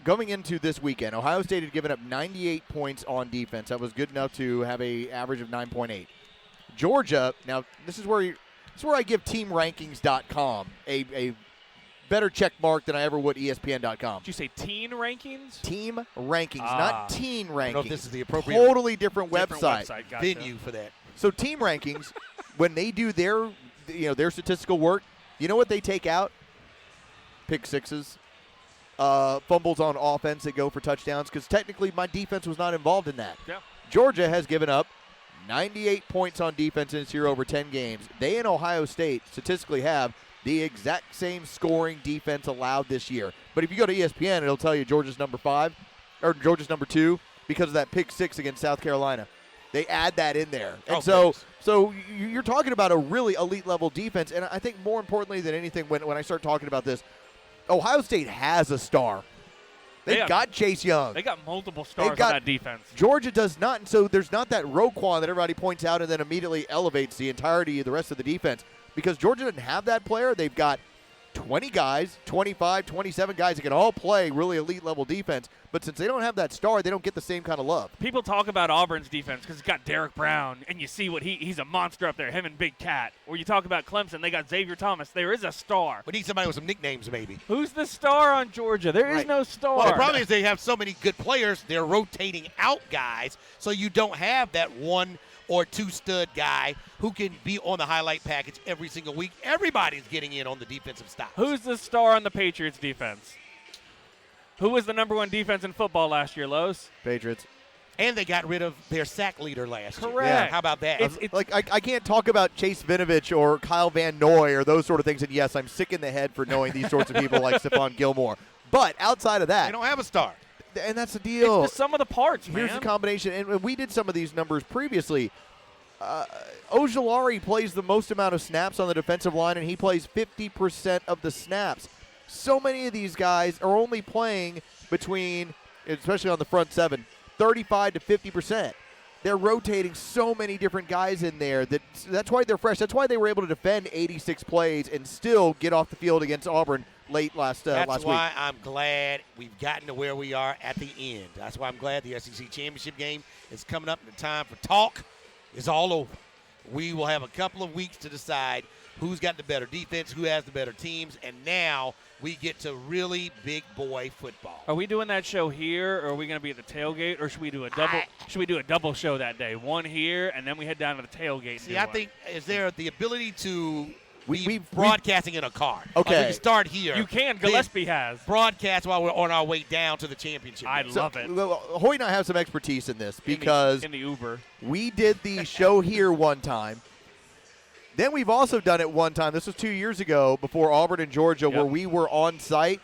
going into this weekend, Ohio State had given up 98 points on defense. That was good enough to have an average of 9.8. Georgia, now this is where I give TeamRankings.com a better check mark than I ever would ESPN.com. Did you say teen rankings? Team Rankings, not teen rankings. I don't know if this is the appropriate totally different website. Gotcha. Venue for that. So Team Rankings, when they do their statistical work, you know what they take out? Pick sixes, fumbles on offense that go for touchdowns, because technically my defense was not involved in that. Yeah. Georgia has given up 98 points on defense this year over 10 games. They and Ohio State statistically have the exact same scoring defense allowed this year. But if you go to ESPN, it'll tell you Georgia's number 5 or Georgia's number 2 because of that pick 6 against South Carolina. They add that in there. And so you're talking about a really elite level defense. And I think more importantly than anything, when I start talking about this, Ohio State has a star. They've got Chase Young. They got multiple stars on that defense. Georgia does not, and so there's not that Roquan that everybody points out and then immediately elevates the entirety of the rest of the defense. Because Georgia doesn't have that player. They've got 20 guys, 25, 27 guys that can all play really elite level defense. But since they don't have that star, they don't get the same kind of love. People talk about Auburn's defense because it's got Derek Brown, and you see what he's a monster up there, him and Big Cat. Or you talk about Clemson, they got Xavier Thomas. There is a star. We need somebody with some nicknames, maybe. Who's the star on Georgia? There is no star. Well, the problem is they have so many good players, they're rotating out guys, so you don't have that 1 or 2 stud guy who can be on the highlight package every single week. Everybody's getting in on the defensive style. Who's the star on the Patriots defense? Who was the number 1 defense in football last year, Lowe's? Patriots. And they got rid of their sack leader last year. Correct. Yeah, how about that? I can't talk about Chase Vinovich or Kyle Van Noy or those sort of things. And, yes, I'm sick in the head for knowing these sorts of people like Stephon Gilmore. But outside of that. They don't have a star. And that's the deal. It's the sum of the parts, man. Here's the combination. And we did some of these numbers previously. Ojulari plays the most amount of snaps on the defensive line, and he plays 50% of the snaps. So many of these guys are only playing between, especially on the front 7, 35 to 50%. They're rotating so many different guys in there. That's why they're fresh. That's why they were able to defend 86 plays and still get off the field against Auburn late last week. That's why I'm glad we've gotten to where we are at the end. That's why I'm glad the SEC championship game is coming up, and the time for talk is all over. We will have a couple of weeks to decide who's got the better defense, who has the better teams, and now we get to really big boy football. Are we doing that show here, or are we going to be at the tailgate, or should we do a double? Should we do a double show that day? One here, and then we head down to the tailgate. See, I think is there the ability to we broadcasting in a car? Okay, like we can start here. You can. Gillespie has broadcast while we're on our way down to the championship. I love it. Hoy and I have some expertise in this because in the Uber, we did the show here one time. Then we've also done it one time. This was 2 years ago before Auburn and Georgia, where we were on site.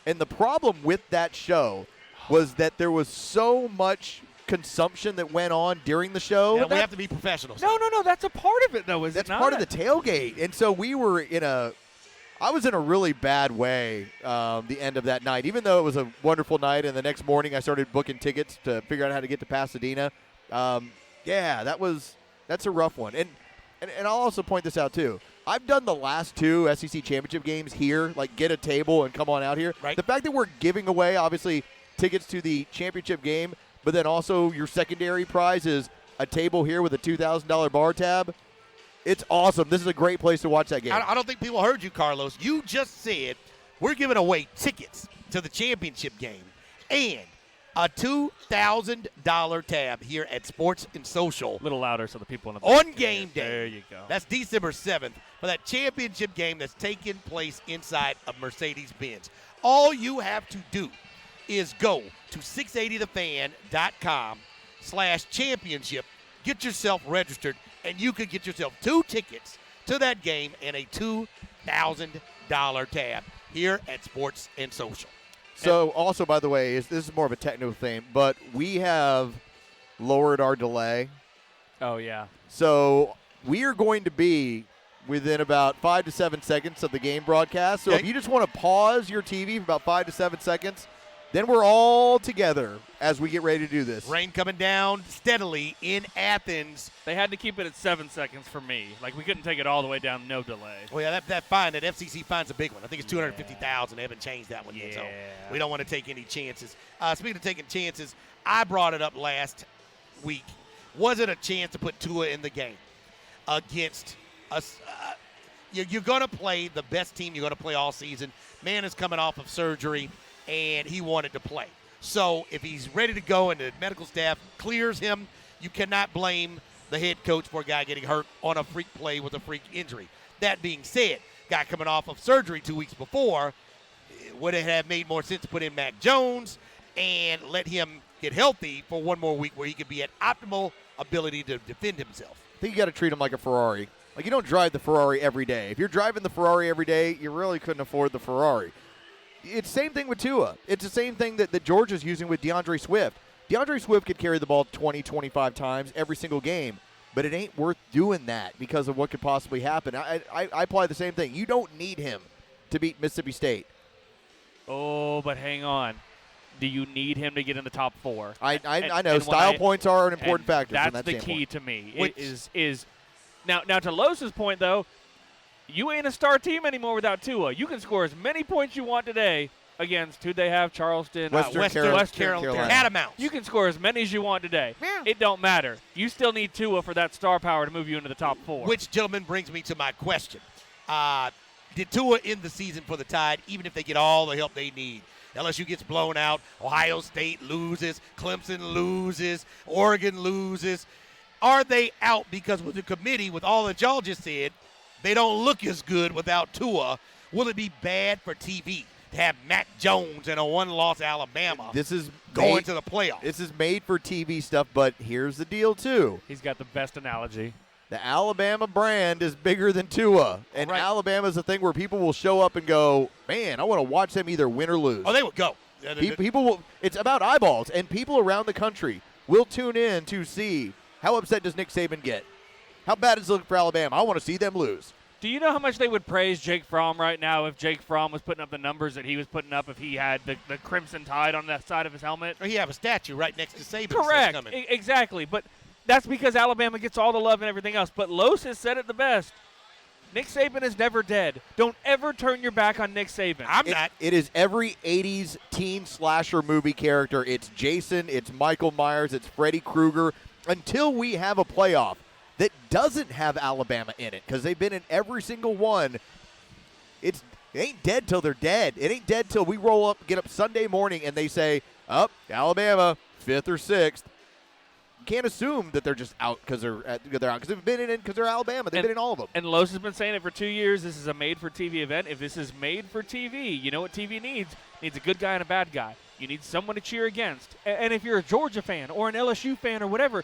And the problem with that show was that there was so much consumption that went on during the show. Yeah, we have to be professionals. No. That's a part of it, though, is it not? That's part of the tailgate. And so we were I was in a really bad way the end of that night. Even though it was a wonderful night, and the next morning I started booking tickets to figure out how to get to Pasadena. That's a rough one. And I'll also point this out, too. I've done the last two SEC championship games here, like get a table and come on out here. Right. The fact that we're giving away, obviously, tickets to the championship game, but then also your secondary prize is a table here with a $2,000 bar tab. It's awesome. This is a great place to watch that game. I don't think people heard you, Carlos. You just said we're giving away tickets to the championship game and a $2,000 tab here at Sports and Social. A little louder so the people in the on game day. There you go. That's December 7th for that championship game that's taking place inside of Mercedes-Benz. All you have to do is go to 680thefan.com/championship, get yourself registered, and you could get yourself 2 tickets to that game and a $2,000 tab here at Sports and Social. So, also, by the way, this is more of a technical thing, but we have lowered our delay. Oh, yeah. So, we are going to be within about 5 to 7 seconds of the game broadcast. So, if you just want to pause your TV for about 5 to 7 seconds, then we're all together as we get ready to do this. Rain coming down steadily in Athens. They had to keep it at 7 seconds for me. Like, we couldn't take it all the way down, no delay. Well, yeah, that fine. That FCC fine's a big one. I think it's $250,000. They haven't changed that one yet, so we don't want to take any chances. Speaking of taking chances, I brought it up last week. Was it a chance to put Tua in the game against us? You're going to play the best team you're going to play all season. Man is coming off of surgery, and he wanted to play. So if he's ready to go and the medical staff clears him, you cannot blame the head coach for a guy getting hurt on a freak play with a freak injury. That being said, guy coming off of surgery 2 weeks before, would it have made more sense to put in Mac Jones and let him get healthy for one more week where he could be at optimal ability to defend himself? I think you got to treat him like a Ferrari. Like, you don't drive the Ferrari every day. If you're driving the Ferrari every day, you really couldn't afford the Ferrari. It's the same thing with Tua. It's the same thing that Georgia's using with DeAndre Swift. DeAndre Swift could carry the ball 20, 25 times every single game, but it ain't worth doing that because of what could possibly happen. I apply the same thing. You don't need him to beat Mississippi State. Oh, but hang on. Do you need him to get in the top 4? I know. Style points are an important factor. That's from that the standpoint. key to me. Now to Los's point, though, you ain't a star team anymore without Tua. You can score as many points you want today against who they have, Charleston, Western Carolina. Catamounts. You can score as many as you want today. Yeah. It don't matter. You still need Tua for that star power to move you into the top 4. Which, gentlemen, brings me to my question. Did Tua end the season for the Tide, even if they get all the help they need? LSU gets blown out. Ohio State loses. Clemson loses. Oregon loses. Are they out because with the committee, with all that y'all just said, they don't look as good without Tua? Will it be bad for TV to have Mac Jones and a one-loss Alabama going to the playoffs? This is made for TV stuff, but here's the deal, too. He's got the best analogy. The Alabama brand is bigger than Tua. And Alabama's a thing where people will show up and go, man, I want to watch them either win or lose. Oh, they will go. People will. It's about eyeballs, and people around the country will tune in to see how upset does Nick Saban get. How bad is it looking for Alabama? I want to see them lose. Do you know how much they would praise Jake Fromm right now if Jake Fromm was putting up the numbers that he was putting up if he had the Crimson Tide on that side of his helmet? Or he have a statue right next to Saban. Correct. Exactly. But that's because Alabama gets all the love and everything else. But Los has said it the best. Nick Saban is never dead. Don't ever turn your back on Nick Saban. It is every 80s teen slasher movie character. It's Jason, it's Michael Myers, it's Freddy Krueger. Until we have a playoff that doesn't have Alabama in it, because they've been in every single one, it ain't dead till they're dead. It ain't dead till we roll up, get up Sunday morning, and they say, Alabama, 5th or 6th. You can't assume that they're just out because they're out, because they've been in because they're Alabama. They've been in all of them. And Los has been saying it for 2 years. This is a made-for-TV event. If this is made for TV, you know what TV needs? It needs a good guy and a bad guy. You need someone to cheer against. And if you're a Georgia fan or an LSU fan or whatever,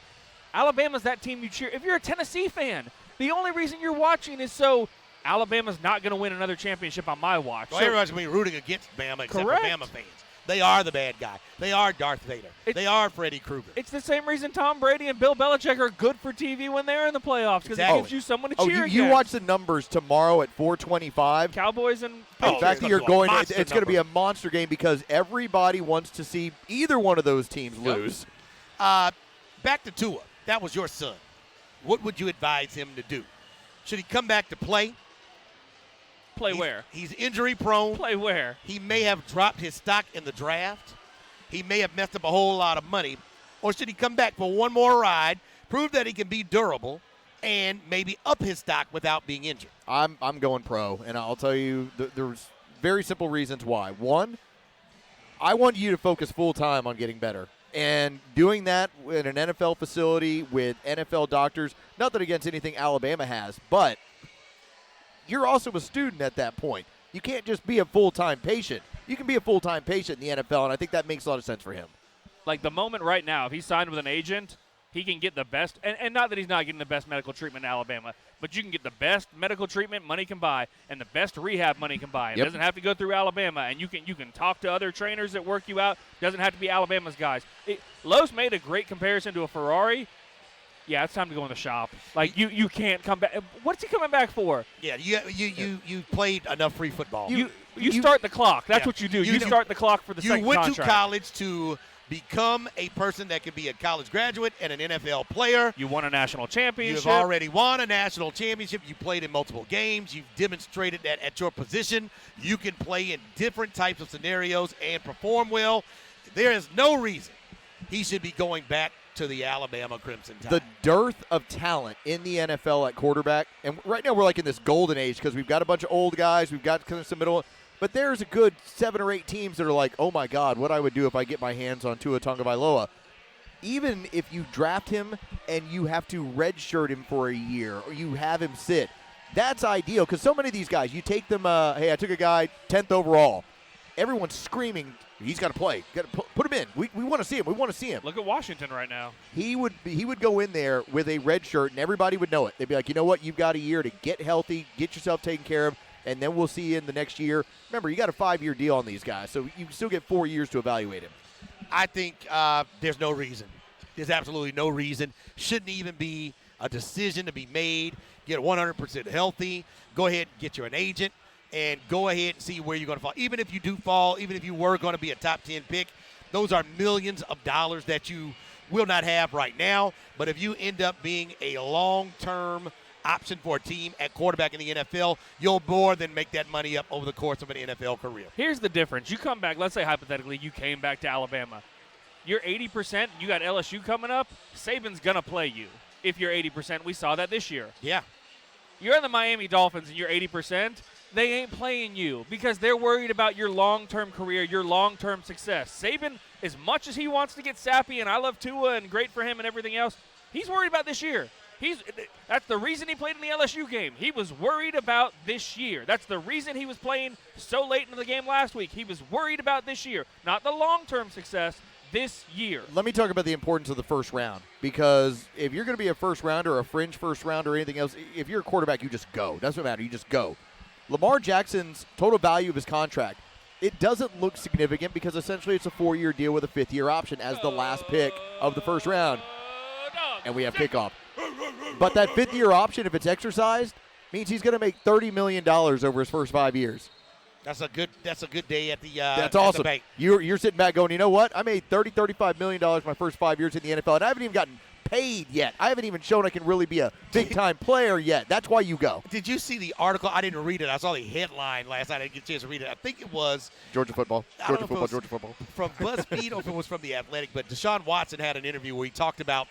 Alabama's that team you cheer. If you're a Tennessee fan, the only reason you're watching is so Alabama's not going to win another championship on my watch. Well, so everyone's going to be rooting against Bama except Correct. for Bama fans. They are the bad guy. They are Darth Vader. They are Freddy Krueger. It's the same reason Tom Brady and Bill Belichick are good for TV when they're in the playoffs, because it gives you someone to cheer against. You watch the numbers tomorrow at 4:25. Cowboys and In fact, you're going. It's going to be a monster game because everybody wants to see either one of those teams lose. Back to Tua. That was your son. What would you advise him to do? Should he come back to play? Where? He's injury prone. Play where? He may have dropped his stock in the draft. He may have messed up a whole lot of money. Or should he come back for one more ride, prove that he can be durable, and maybe up his stock without being injured? I'm going pro, and I'll tell you there's very simple reasons why. One, I want you to focus full time on getting better. And doing that in an NFL facility with NFL doctors, nothing against anything Alabama has, but you're also a student at that point. You can't just be a full-time patient. You can be a full-time patient in the NFL, and I think that makes a lot of sense for him. Like the moment right now, if he's signed with an agent, he can get the best, and not that he's not getting the best medical treatment in Alabama, but you can get the best medical treatment money can buy and the best rehab money can buy. It doesn't have to go through Alabama, and you can talk to other trainers that work you out. It doesn't have to be Alabama's guys. Los made a great comparison to a Ferrari. Yeah, it's time to go in the shop. Like, you can't come back. What's he coming back for? Yeah, you played enough free football. You start the clock. That's what you do. You start the clock for the second contract. You went contract. to college to become a person that could be a college graduate and an NFL player. You won a national championship. You've already won a national championship. You played in multiple games. You've demonstrated that at your position you can play in different types of scenarios and perform well. There is no reason he should be going back to the Alabama Crimson Tide. The dearth of talent in the NFL at quarterback, and right now we're like in this golden age because we've got a bunch of old guys, we've got kind of some middle, but there's a good 7 or 8 teams that are like, oh my God, what I would do if I get my hands on Tua Tagovailoa. Even if you draft him and you have to redshirt him for a year or you have him sit, that's ideal because so many of these guys, you take them, hey, I took a guy 10th overall. Everyone's screaming, he's got to play. Got to put him in. We want to see him. We want to see him. Look at Washington right now. He would go in there with a red shirt, and everybody would know it. They'd be like, you know what? You've got a year to get healthy, get yourself taken care of, and then we'll see you in the next year. Remember, you got a 5-year deal on these guys, so you still get 4 years to evaluate him. I think there's no reason. There's absolutely no reason. Shouldn't even be a decision to be made. Get 100% healthy. Go ahead and get you an agent. And go ahead and see where you're going to fall. Even if you do fall, even if you were going to be a top 10 pick, those are millions of dollars that you will not have right now. But if you end up being a long-term option for a team at quarterback in the NFL, you'll more than make that money up over the course of an NFL career. Here's the difference. You come back, let's say hypothetically you came back to Alabama. You're 80%, you got LSU coming up, Saban's going to play you if you're 80%. We saw that this year. Yeah. You're in the Miami Dolphins and you're 80%. They ain't playing you because they're worried about your long-term career, your long-term success. Saban, as much as he wants to get sappy, and I love Tua and great for him and everything else, he's worried about this year. That's the reason he played in the LSU game. He was worried about this year. That's the reason he was playing so late into the game last week. He was worried about this year, not the long-term success, this year. Let me talk about the importance of the first round because if you're going to be a first rounder or a fringe first round or anything else, if you're a quarterback, you just go. Doesn't matter. You just go. Lamar Jackson's total value of his contract, it doesn't look significant because essentially it's a 4-year deal with a 5th-year option as the last pick of the first round. And we have kickoff. But that 5th-year option, if it's exercised, means he's going to make $30 million over his first 5 years. That's a good day at the That's awesome. At the bank. You're sitting back going, you know what? I made $35 million my first 5 years in the NFL, and I haven't even gotten paid yet. I haven't even shown I can really be a big-time player yet. That's why you go. Did you see the article? I didn't read it. I saw the headline last night. I didn't get a chance to read it. I think it was Georgia football. Georgia football. From BuzzFeed or if it was from The Athletic. But Deshaun Watson had an interview where he talked about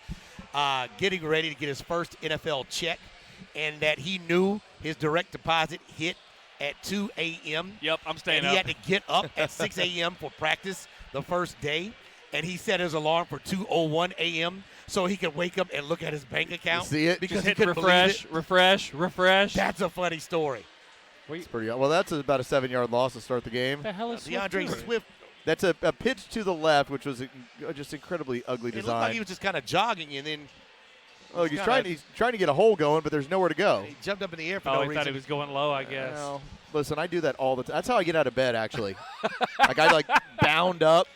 getting ready to get his first NFL check and that he knew his direct deposit hit at 2 a.m. Yep, I'm staying and up. He had to get up at 6 a.m. for practice the first day. And he set his alarm for 2:01 a.m. so he could wake up and look at his bank account. See it? Because Just he hit couldn't believe it. refresh. That's a funny story. It's pretty. Well, that's about a 7-yard loss to start the game. The hell is DeAndre Swift. That's a pitch to the left, which was just incredibly ugly It design. looked like he was just kind of jogging and then. Oh, he's trying to get a hole going, but there's nowhere to go. He jumped up in the air for Oh, no he reason. thought he was going low, I guess. Well, listen, I do that all the time. That's how I get out of bed, actually. Like I bound up.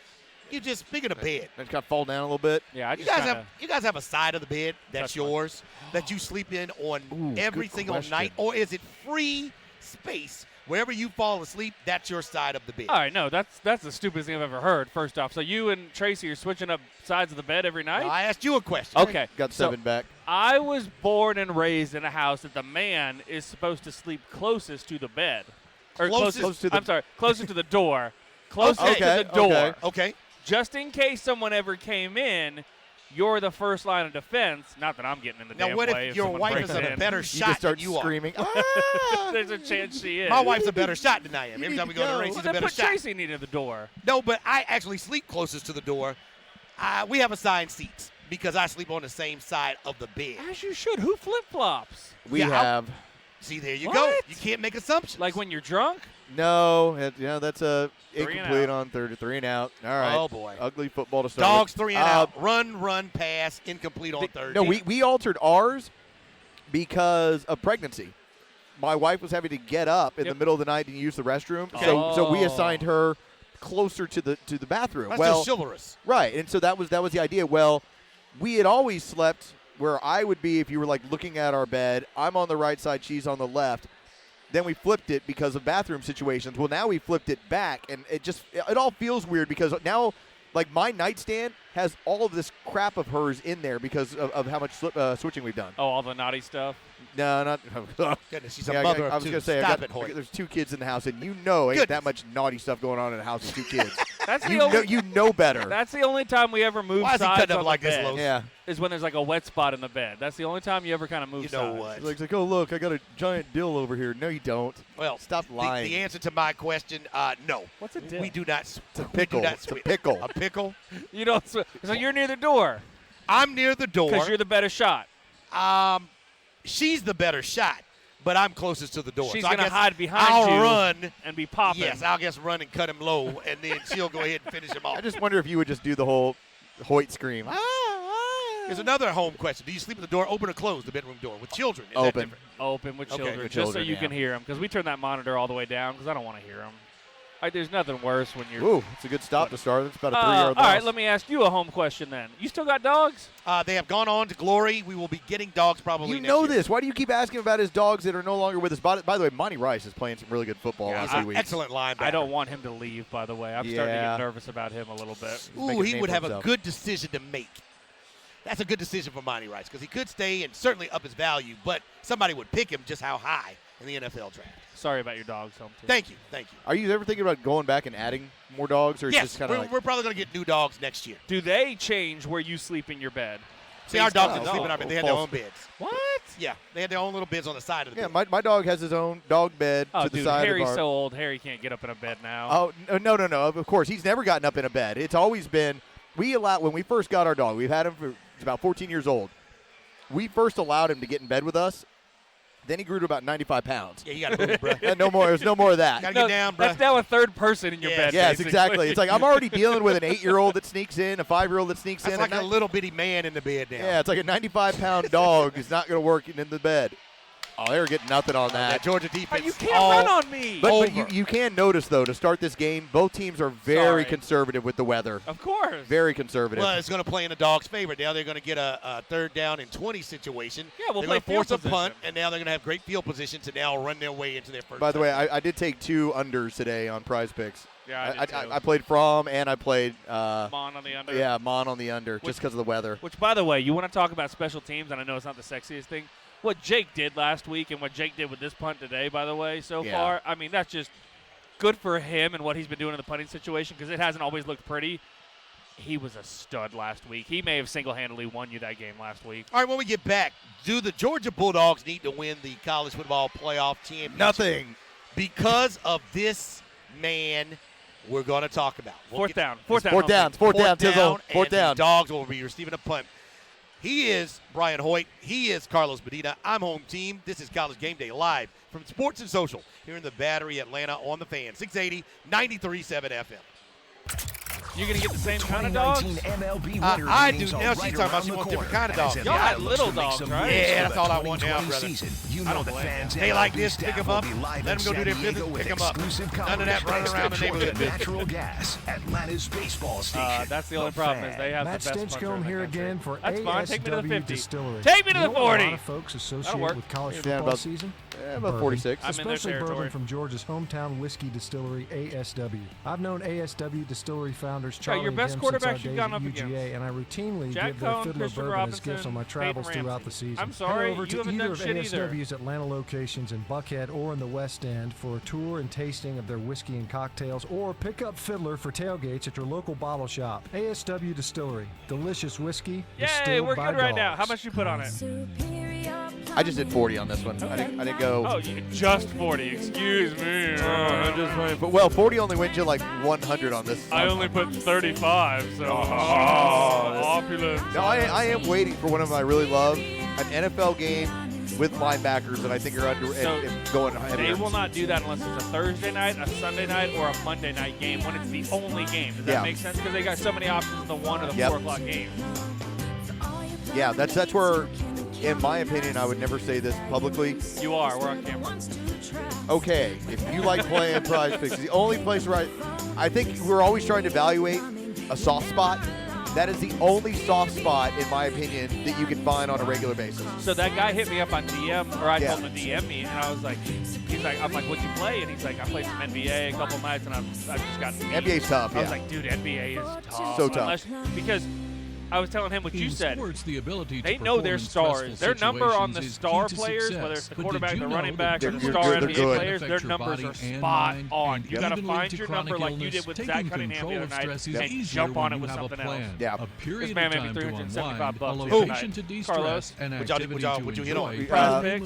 You just speaking of bed. I just kind of fall down a little bit. Yeah, I You just guys have a side of the bed that's yours that you sleep in on every good single question. night, or is it free space wherever you fall asleep? That's your side of the bed. All right, no, that's the stupidest thing I've ever heard. First off, so you and Tracy are switching up sides of the bed every night? Now, I asked you a question. Okay, Got 7 back. I was born and raised in a house that the man is supposed to sleep closest to the bed, or Closest to the- I'm sorry, closest to the door, closest Okay, to the door. Okay. Just in case someone ever came in, you're the first line of defense. Not that I'm getting in the Now, damn what way if if your someone wife breaks is a in. better You shot just start than you screaming. There's a chance she is. My wife's a better shot than I am. Every need time we to go to go. the race, Well, she's a then better put shot. Tracy near the door. No, but I actually sleep closest to the door. We have assigned seats because I sleep on the same side of the bed. As you should. Who flip-flops? We Yeah, have. See, there you go. What? You can't make assumptions. Like when you're drunk? No, that's a 3 and incomplete out. on 3 and out. All right. Oh, boy. Ugly football to start. Dogs with. 3 and out. Run, pass, incomplete on third. No, we altered ours because of pregnancy. My wife was having to get up in the middle of the night and use the restroom, so we assigned her closer to the bathroom. That's well, just chivalrous. right, and so that was the idea. Well, we had always slept where I would be if you were like looking at our bed. I'm on the right side, she's on the left. Then we flipped it because of bathroom situations. Well, now we flipped it back, and it all feels weird because now, like, my nightstand has all of this crap of hers in there because of how much switching we've done. Oh, all the naughty stuff? No, not. Goodness, she's a mother of I was two. going to say, Stop it, Hoyt. there's 2 kids in the house, and ain't Goodness. that much naughty stuff going on in a house with 2 kids. That's the you only. know, you know better. That's the only time we ever move Why is he sides cutting up on like the this, bed. Los? Yeah. Is when there's like a wet spot in the bed. That's the only time you ever kind of move You know sides. what? It's like, oh, look, I got a giant dill over here. No, you don't. Well, Stop lying. The answer to my question, no. What's a dill? We do not. It's a pickle. It's a pickle. A pickle? You don't. So you're near the door I'm near the door. because you're the better shot. She's the better shot, but I'm closest to the door. She's so I gonna guess hide behind I'll you run and be popping. Yes, I'll just run and cut him low, and then she'll go ahead and finish him off. I just wonder if you would just do the whole Hoyt scream. Here's another home question. Do you sleep at the door open or closed, the bedroom door? With children? Is that Open. different? Open with Okay, children, with just so children, you yeah. can hear them. Because we turn that monitor all the way down because I don't want to hear them. There's nothing worse when you're. Ooh, it's a good stop to start. It's about a 3-yard loss. All right, let me ask you a home question then. You still got dogs? They have gone on to glory. We will be getting dogs probably You next know year. this. Why do you keep asking about his dogs that are no longer with us? By the way, Monty Rice is playing some really good football last 2 weeks. Excellent linebacker. I don't want him to leave, by the way. I'm starting to Yeah. get nervous about him a little bit. Ooh, he would have a himself. good decision to make. That's a good decision for Monty Rice because he could stay and certainly up his value, but somebody would pick him just how high in the NFL draft. Sorry about your dogs, home team. Thank you. Are you ever thinking about going back and adding more dogs, or Yes, just kind of like we're probably going to get new dogs next year. Do they change where you sleep in your bed? See, our dogs Oh, didn't sleep in our bed. They had their own beds. What? Yeah, they had their own little beds on the side of the bed. my dog has his own dog bed Oh, to the dude, side Harry's of our. so old. Harry can't get up in a bed now. Oh no. Of course, he's never gotten up in a bed. It's always been when we first got our dog. We've had him for he's about 14 years old. We first allowed him to get in bed with us. Then he grew to about 95 pounds. Yeah, you got to move, bro. No more. There's no more of that. Got to get down, bro. That's now a third person in your bed. Yes, basically. exactly. It's like I'm already dealing with an 8-year-old that sneaks in, a 5-year-old that sneaks That's in. like and a little bitty man in the bed now. Yeah, it's like a 95-pound dog is not going to work in the bed. Oh, they were getting nothing on that. That Georgia defense. You can't all run on me. But you can notice, though, to start this game, both teams are very conservative with the weather. Of course. Very conservative. Well, it's going to play in the dog's favor. Now they're going to get a 3rd down and 20 situation. Yeah, we'll they're play going to force field a punt, position. and now they're going to have great field position to now run their way into their first. By the way, touchdown. I did take 2 unders today on Prize Picks. Yeah, I did too. I played Fromm and I played Mon on the under. Yeah, Mon on the under, just because of the weather. Which, by the way, you want to talk about special teams, and I know it's not the sexiest thing. What Jake did last week and what Jake did with this punt today, by the way, so far, I mean, that's just good for him and what he's been doing in the punting situation because it hasn't always looked pretty. He was a stud last week. He may have single-handedly won you that game last week. All right, when we get back, do the Georgia Bulldogs need to win the college football playoff championship? Nothing. Because of this man we're going to talk about. Fourth down. Fourth down. And the Dogs will be receiving a punt. He is Brian Hoyt. He is Carlos Medina. I'm home team. This is College Game Day live from Sports and Social here in the Battery, Atlanta on the Fan. 680, 93.7 FM. You're going to get the same kind of dogs? MLB I do. Now she's talking about she wants different kind of dogs. Y'all got little dogs, right? Yeah, that's all I want now, brother. You know the fans. They like this, pick them up. Let them go do their business, pick them up. None of that running around the neighborhood. Natural gas, Atlanta's baseball station. That's the only problem is they have Matt the best Stinchcomb here again for ASW Take me to the 50. Distillery. Take me to the You know 40. A lot of folks associate with college football about, season. About 46. Especially bourbon from Georgia's hometown whiskey distillery, ASW. I've known ASW distillery founders Charlie your best and Jim since our quarterbacks you've days gone at up UGA, against. and I routinely Jack give their Cohn, Fiddler Christian bourbon as Robinson, gifts on my Peyton travels throughout Ramsey. the season. I'm sorry, Head over you to haven't either done of shit either. ASW's Atlanta locations in Buckhead or in the West End for a tour and tasting of their whiskey and cocktails, or pick up Fiddler for tailgates at your local bottle shop. ASW Distillery, delicious whiskey. Yay, distilled we're by good right now. dogs. How much you put on it? I just did 40 on this one. I didn't go. Oh, just 40. Excuse me. Well, 40 only wins you like 100 on this. I only put 35, so opulent. No, I am waiting for one of them I really love, an NFL game with linebackers that I think are under and going heavier. They will not do that unless it's a Thursday night, a Sunday night, or a Monday night game when it's the only game. Does that make sense? Because they got so many options in the 1 or the 4 o'clock game. Yeah, that's where, in my opinion, I would never say this publicly. You are. We're on camera. Okay, if you like playing Prize Picks, the only place where I think we're always trying to evaluate a soft spot. That is the only soft spot, in my opinion, that you can find on a regular basis. So that guy hit me up on DM, or I told him to DM me, and I was like, I'm like, what'd you play? And he's like, I played some NBA a couple nights, and I've just gotten beat. NBA's tough, I was like, dude, NBA is tough. So tough. Because I was telling him what you said. The ability they to know their perform in stars. stressful Their number on the situations is star key to players, success. whether it's the But quarterback, did the you running know back, or that the they're star good? NBA players, Affect their your numbers body are and spot mind, on. and You got to even find lead to your chronic number like you illness. did with Taking Zach Cunningham the control other of night stress is and easier jump on when it you with have a something else. plan. Yeah. A period This man of made me time to $375 unwind, a tonight. location to de-stress, Carlos. an Would y'all- activity would y'all- to would you hit on enjoy. it?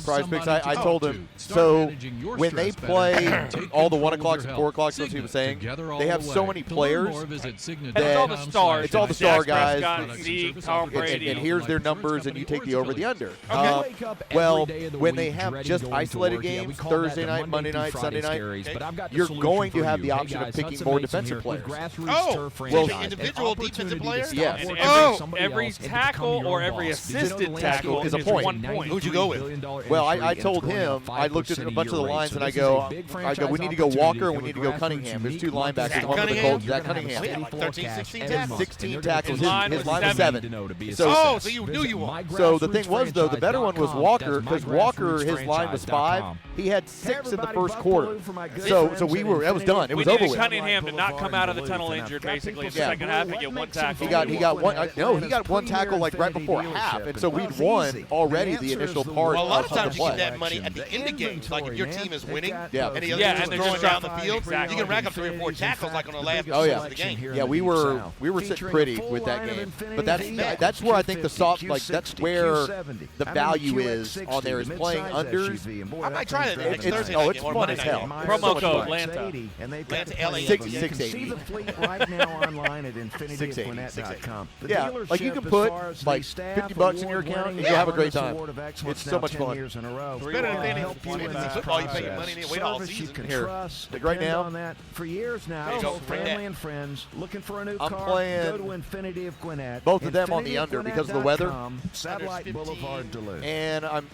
Prize Picks, I told him. So when they play all the 1 o'clocks and 4 o'clocks, as he was saying, they have so many players And it's all the stars. It's all the star Dak guys. Prescott, Zeke, Tom Brady. And here's their numbers, and you take the over the under. Okay. Well, when they have just isolated games, Thursday night, Monday night, Sunday night, you're going to have the option of picking more defensive players. Oh, well, individual defensive players? Yes. And every tackle or every assisted tackle is a point. 1 point. Who'd you go with? Well, I told him, I looked at a bunch of the lines, and I go, we need to go Walker, and we need to go Cunningham. There's 2 linebackers, one for the Colts, Zach Cunningham. We had like 13, 16 tackles. 16 tackles. His line His was line was 7. So you knew you won. So the thing was, though, the better one was Walker, because Walker, his line was 5. He had 6 in the first quarter. So that was done. It was over with. Cunningham to not come out of the tunnel injured, basically. In the second half, and get 1 tackle. He got one. No, he got 1 tackle like right before half, and so we'd won already the initial part. Well, a lot of the times you play. get that money at the end of games. Like if your team is winning, and the other team and is they're throwing just down the dropping- field, exactly. you can rack up 3 or 4 tackles like on the last Oh yeah, of the game. yeah. We were sitting pretty with that game, but that's where I think the soft that's where the value is on there is playing unders. I might try that next Thursday. It's fun as hell. Promo code Atlanta. Atlanta, LA. 680. See the fleet right now online at InfinityGwinnett.com. Yeah, like you can put like $50 in your account and you'll have a great time. It's so much fun. It's better than any football. You pay your money and wait all season. Here, like right now, on that for years now. There you go. So family and friends looking for a new I'm car. playing Go to Infinity of Gwinnett. both of them on the under because of the weather. Satellite Boulevard, Duluth. And I'm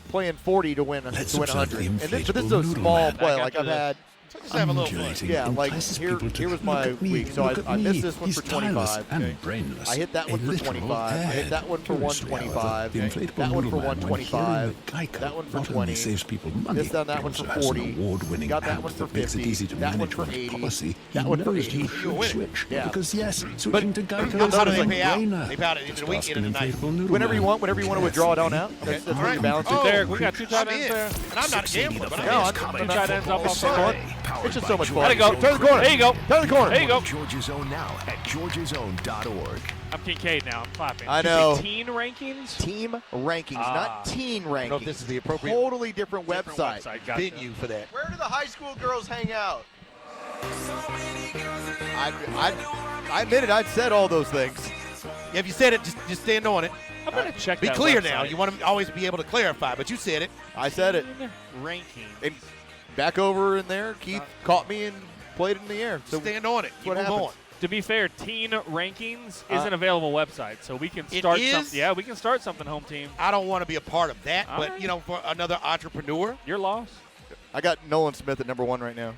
playing 40 to win 100. But this is a small play. Like I've had So just have a little fun. Undulating, Yeah, like entices here people to was look my at me, week. So look at I missed me. this one He's for 25. tireless and brainless. I hit that one A for literal 25. I hit that one for Curiously, 125. however, the inflatable That one for middleman, when 125. carrying the Geico, That one for not 20. only saves people money, This down that but one for also has an 40. award-winning Got that app one for that makes it 50. easy to That one manage for one's 80. policy. That He one for knows 80. he should switch. Yeah. Because yes, switching to Geico How is do a they pay out? no-brainer. They pay out at the end of the week, Just end of the ask an night. inflatable noodle Whenever you man. want, whenever you want to withdraw it on out. That's All what right. you balance Oh, it. Derek, we got two tight I'm ends in. there. And I'm not a gambler, but I'm No, in. I'm Two tight ends up off the fun. side. It's just so much fun. Let it go. Turn the corner. There you go. Turn the corner. There you go. Georgia's Own now at georgiasown.org. I'm Kincaid now. I'm clapping. I Did you say know. Teen rankings? Team rankings, not teen rankings. I don't know if this is the appropriate Totally different website. Gotcha. venue for that. Where do the high school girls hang out? I admit it. I'd said all those things. Yeah, if you said it, just stand on it. I'm going to check Be that clear website. now. You want to always be able to clarify, but you said it. I said it. Teen rankings. And back over in there, Keith caught me and played it in the air. So Stand on it. Keep what on happens. going. To be fair, Teen Rankings is an available website, so we can start is? something. Yeah, we can start something, home team. I don't want to be a part of that, All but, right. you know, for another entrepreneur, You're lost. I got Nolan Smith at number 1 right now.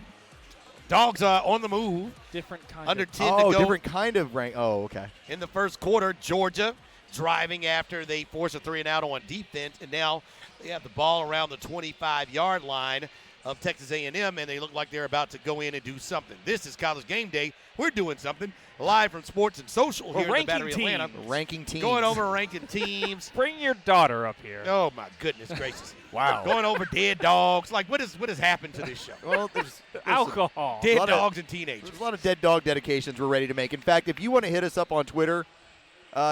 Dogs are on the move. Different kind Under of 10 Oh, to go different kind of rank. Oh, okay. in the first quarter. Georgia driving after they force a 3-and-out on defense, and now they have the ball around the 25-yard line of Texas A&M, and they look like they're about to go in and do something. This is College Game Day. We're doing something live from Sports and Social We're here in the ranking Battery teams. Atlanta. Ranking teams. Going over ranking teams. Bring your daughter up here. Oh my goodness gracious! Wow. Going over dead dogs. Like what has happened to this show? Well, there's Alcohol. Dead lot of- dogs and teenagers. There's a lot of dead dog dedications we're ready to make. In fact, if you want to hit us up on Twitter,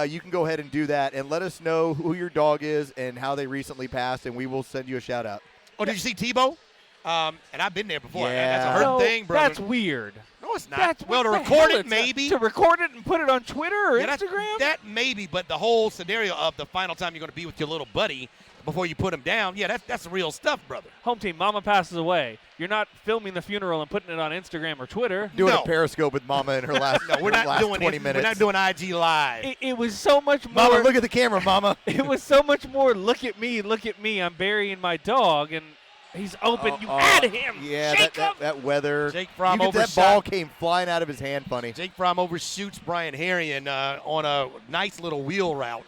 you can go ahead and do that and let us know who your dog is and how they recently passed, and we will send you a shout out. Oh, did you see Tebow? And I've been there before. Yeah. That's a hurt No, thing, brother. That's weird. No, it's not. That's, well, to what the record hell? it, maybe. To record it and put it on Twitter or Yeah, Instagram? That maybe, but the whole scenario of the final time you're going to be with your little buddy before you put him down, yeah, that's real stuff, brother. Home team, mama passes away. You're not filming the funeral and putting it on Instagram or Twitter. Doing No. a Periscope with Mama in her last, No, we're not last doing 20 it. minutes. We're not doing IG Live. It was so much more. Mama, look at the camera, Mama. It was so much more. Look at me. I'm burying my dog, and he's open. You had him. Yeah, Shake that weather. Jake Fromm that overshot. ball came flying out of his hand funny. Jake Fromm overshoots Brian Harrion on a nice little wheel route.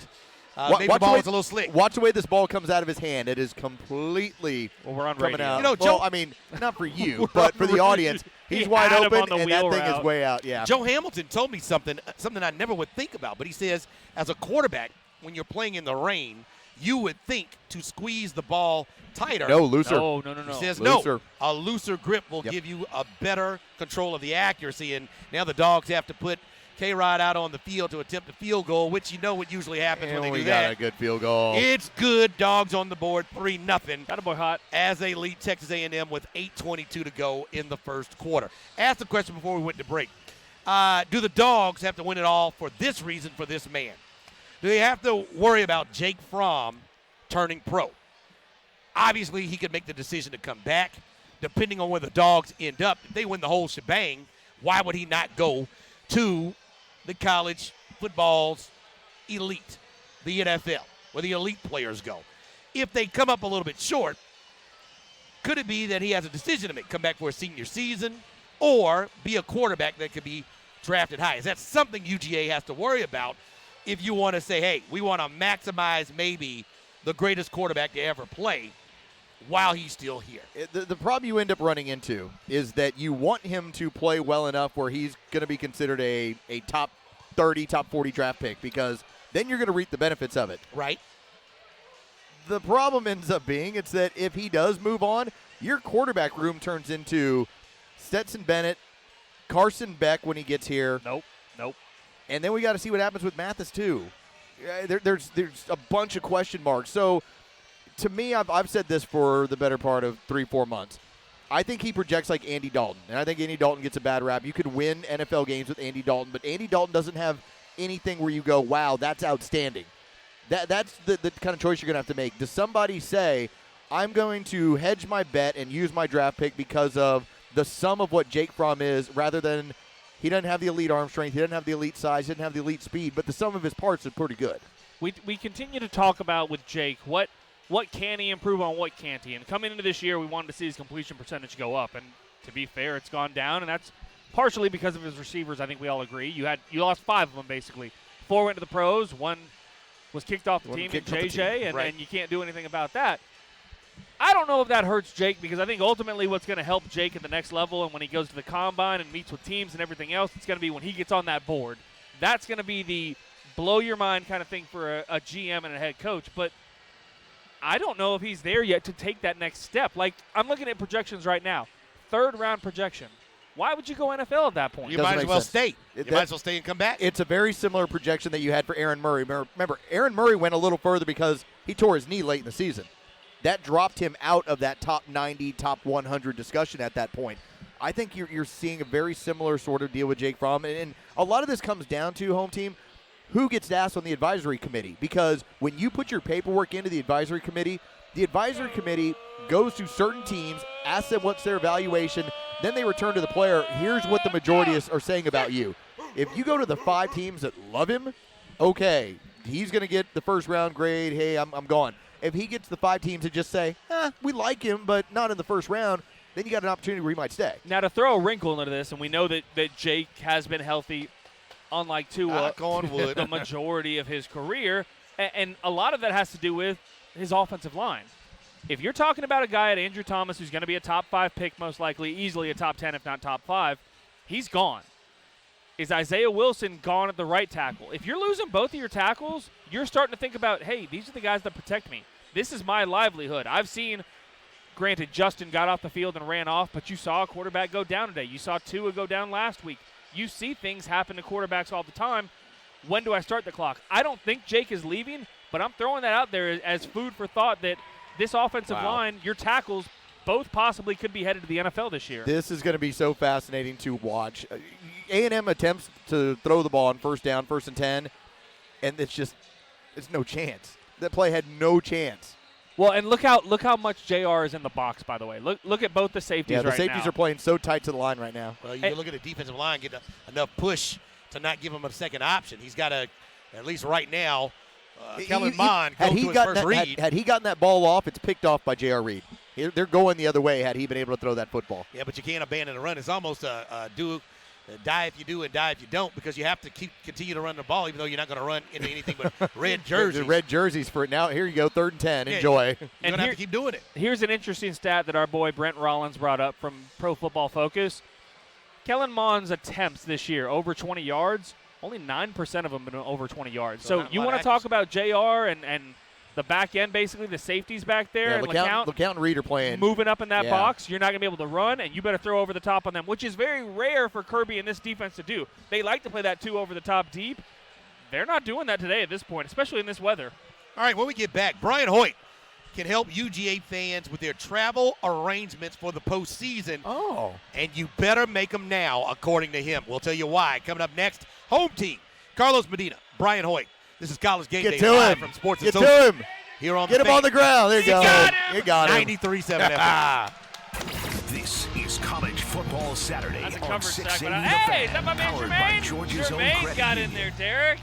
Maybe the Watch ball the way- was a little slick. Watch the way this ball comes out of his hand. It is completely we're on coming radio. out. You know, well, Joe- I mean, not for you, We're but on for the radio. audience. He's He wide had him open, on the and that wheel thing is route. way out. Yeah. Joe Hamilton told me something I never would think about, but he says as a quarterback, when you're playing in the rain, you would think to squeeze the ball tighter. No, looser. No. He says Looser. no. A looser grip will Yep. give you a better control of the accuracy, and now the Dogs have to put K-Rod out on the field to attempt a field goal, which you know what usually happens And when they we do got that. a good field goal. It's good. Dogs on the board, 3-0. Got a boy hot. As they lead Texas A&M with 8:22 to go in the first quarter. Asked the question before we went to break. Do the Dogs have to win it all for this reason, for this man? Do they have to worry about Jake Fromm turning pro? Obviously, he could make the decision to come back. Depending on where the Dogs end up, if they win the whole shebang, why would he not go to the college football's elite, the NFL, where the elite players go? If they come up a little bit short, could it be that he has a decision to make, come back for a senior season, or be a quarterback that could be drafted high? Is that something UGA has to worry about if you want to say, hey, we want to maximize maybe the greatest quarterback to ever play while he's still here? The problem you end up running into is that you want him to play well enough where he's going to be considered a top 30, top 40 draft pick, because then you're going to reap the benefits of it. Right. The problem ends up being it's that if he does move on, your quarterback room turns into Stetson Bennett, Carson Beck when he gets here. Nope. And then we got to see what happens with Mathis too. There's a bunch of question marks. So to me, I've said this for the better part of 3-4 months. I think he projects like Andy Dalton, and I think Andy Dalton gets a bad rap. You could win NFL games with Andy Dalton, but Andy Dalton doesn't have anything where you go, wow, that's outstanding. That's the kind of choice you're going to have to make. Does somebody say, I'm going to hedge my bet and use my draft pick because of the sum of what Jake Fromm is, rather than he doesn't have the elite arm strength, he doesn't have the elite size, he doesn't have the elite speed, but the sum of his parts is pretty good. We continue to talk about with Jake what can he improve on, what can't he? And coming into this year, we wanted to see his completion percentage go up. And to be fair, it's gone down, and that's partially because of his receivers. I think we all agree. You lost 5 of them, basically. 4 went to the pros. 1 was kicked off the team in JJ, and you can't do anything about that. I don't know if that hurts Jake, because I think ultimately what's going to help Jake at the next level and when he goes to the combine and meets with teams and everything else, it's going to be when he gets on that board. That's going to be the blow-your-mind kind of thing for a GM and a head coach. But I don't know if he's there yet to take that next step. Like, I'm looking at projections right now. 3rd-round projection. Why would you go NFL at that point? You might as well stay. You might as well stay and come back. It's a very similar projection that you had for Aaron Murray. Remember, Aaron Murray went a little further because he tore his knee late in the season. That dropped him out of that top 90, top 100 discussion at that point. I think you're seeing a very similar sort of deal with Jake Fromm. And a lot of this comes down to, home team, who gets asked on the advisory committee. Because when you put your paperwork into the advisory committee goes to certain teams, asks them what's their evaluation, then they return to the player. Here's what the majority are saying about you. If you go to the 5 teams that love him, okay, he's going to get the first-round grade. Hey, I'm gone. If he gets the 5 teams that just say, we like him, but not in the first round, then you got an opportunity where he might stay. Now, to throw a wrinkle into this, and we know that Jake has been healthy, unlike Tua, the majority of his career, and a lot of that has to do with his offensive line. If you're talking about a guy at Andrew Thomas who's going to be a top 5 pick most likely, easily a top 10 if not top 5, he's gone. Is Isaiah Wilson gone at the right tackle? If you're losing both of your tackles, you're starting to think about, hey, these are the guys that protect me. This is my livelihood. I've seen, granted, Justin got off the field and ran off, but you saw a quarterback go down today. You saw Tua go down last week. You see things happen to quarterbacks all the time. When do I start the clock? I don't think Jake is leaving, but I'm throwing that out there as food for thought that this offensive line, your tackles, both possibly could be headed to the NFL this year. This is going to be so fascinating to watch. A&M attempts to throw the ball on first down, 1st and 10, and it's no chance. That play had no chance. Well, and look how much JR is in the box, by the way. Look at both the safeties right now. Yeah, the safeties are playing so tight to the line right now. Well, you look at the defensive line, get enough push to not give him a second option. He's got to, at least right now, Kellen Mond go to his first read. Had he gotten that ball off, it's picked off by J.R. Reed. They're going the other way had he been able to throw that football. Yeah, but you can't abandon the run. It's almost a die if you do and die if you don't, because you have to continue to run the ball even though you're not going to run into anything but red jerseys. The red jerseys for it now. Here you go, 3rd and 10. Enjoy. You're going to have to keep doing it. Here's an interesting stat that our boy Brent Rollins brought up from Pro Football Focus. Kellen Mond's attempts this year, over 20 yards, only 9% of them have been over 20 yards. So you want to talk about JR and the back end, basically, the safeties back there. Yeah, and LeCount and Reed are playing. Moving up in that box, you're not going to be able to run, and you better throw over the top on them, which is very rare for Kirby and this defense to do. They like to play that 2 over the top deep. They're not doing that today at this point, especially in this weather. All right, when we get back, Brian Hoyt can help UGA fans with their travel arrangements for the postseason. Oh. And you better make them now, according to him. We'll tell you why. Coming up next, home team, Carlos Medina, Brian Hoyt. This is College Game Day live from Sports Get Associates. to him. Here on Get him on the ground. There you go. You got him. 93.7 FM. This is College Football Saturday That's a on coverage 680 stack. The Hey, Fan, is that my man powered by Jermaine? Georgia's own Jermaine credit got in union. there, Derek.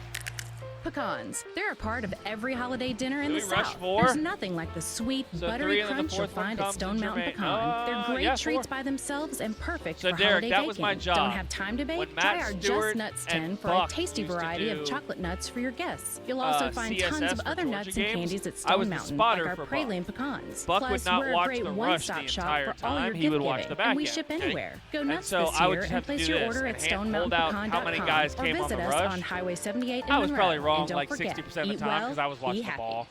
Pecans. They're a part of every holiday dinner in Do the we rush South. 4? There's nothing like the sweet, So buttery 3 and then the crunch you'll 4th one find at comes Stone to Mountain Jermaine. Pecan. They're great Yeah, treats 4. by themselves and perfect So for Derek, holiday that baking. was my job. Don't have time to bake? When Try Matt our Stewart Just Nuts and 10 for Buck a tasty used to variety of do, chocolate nuts for your guests. You'll also find tons CSS of for other Georgia nuts and games. candies at I Stone was the Mountain, spotter like our for Buck. praline pecans. Buck Plus, would not we're a watch great the rush one-stop the shop entire for all your time. He gift would watch giving, the back and we end. ship anywhere. Go And nuts so this I would year just and have to place do your this order and at hand hold out how many guys StoneMountainPecan.com came or on the visit us rush. on Highway 78 in I was Monroe. probably wrong And don't like forget, 60% of the eat time well, because I was be watching the happy. ball.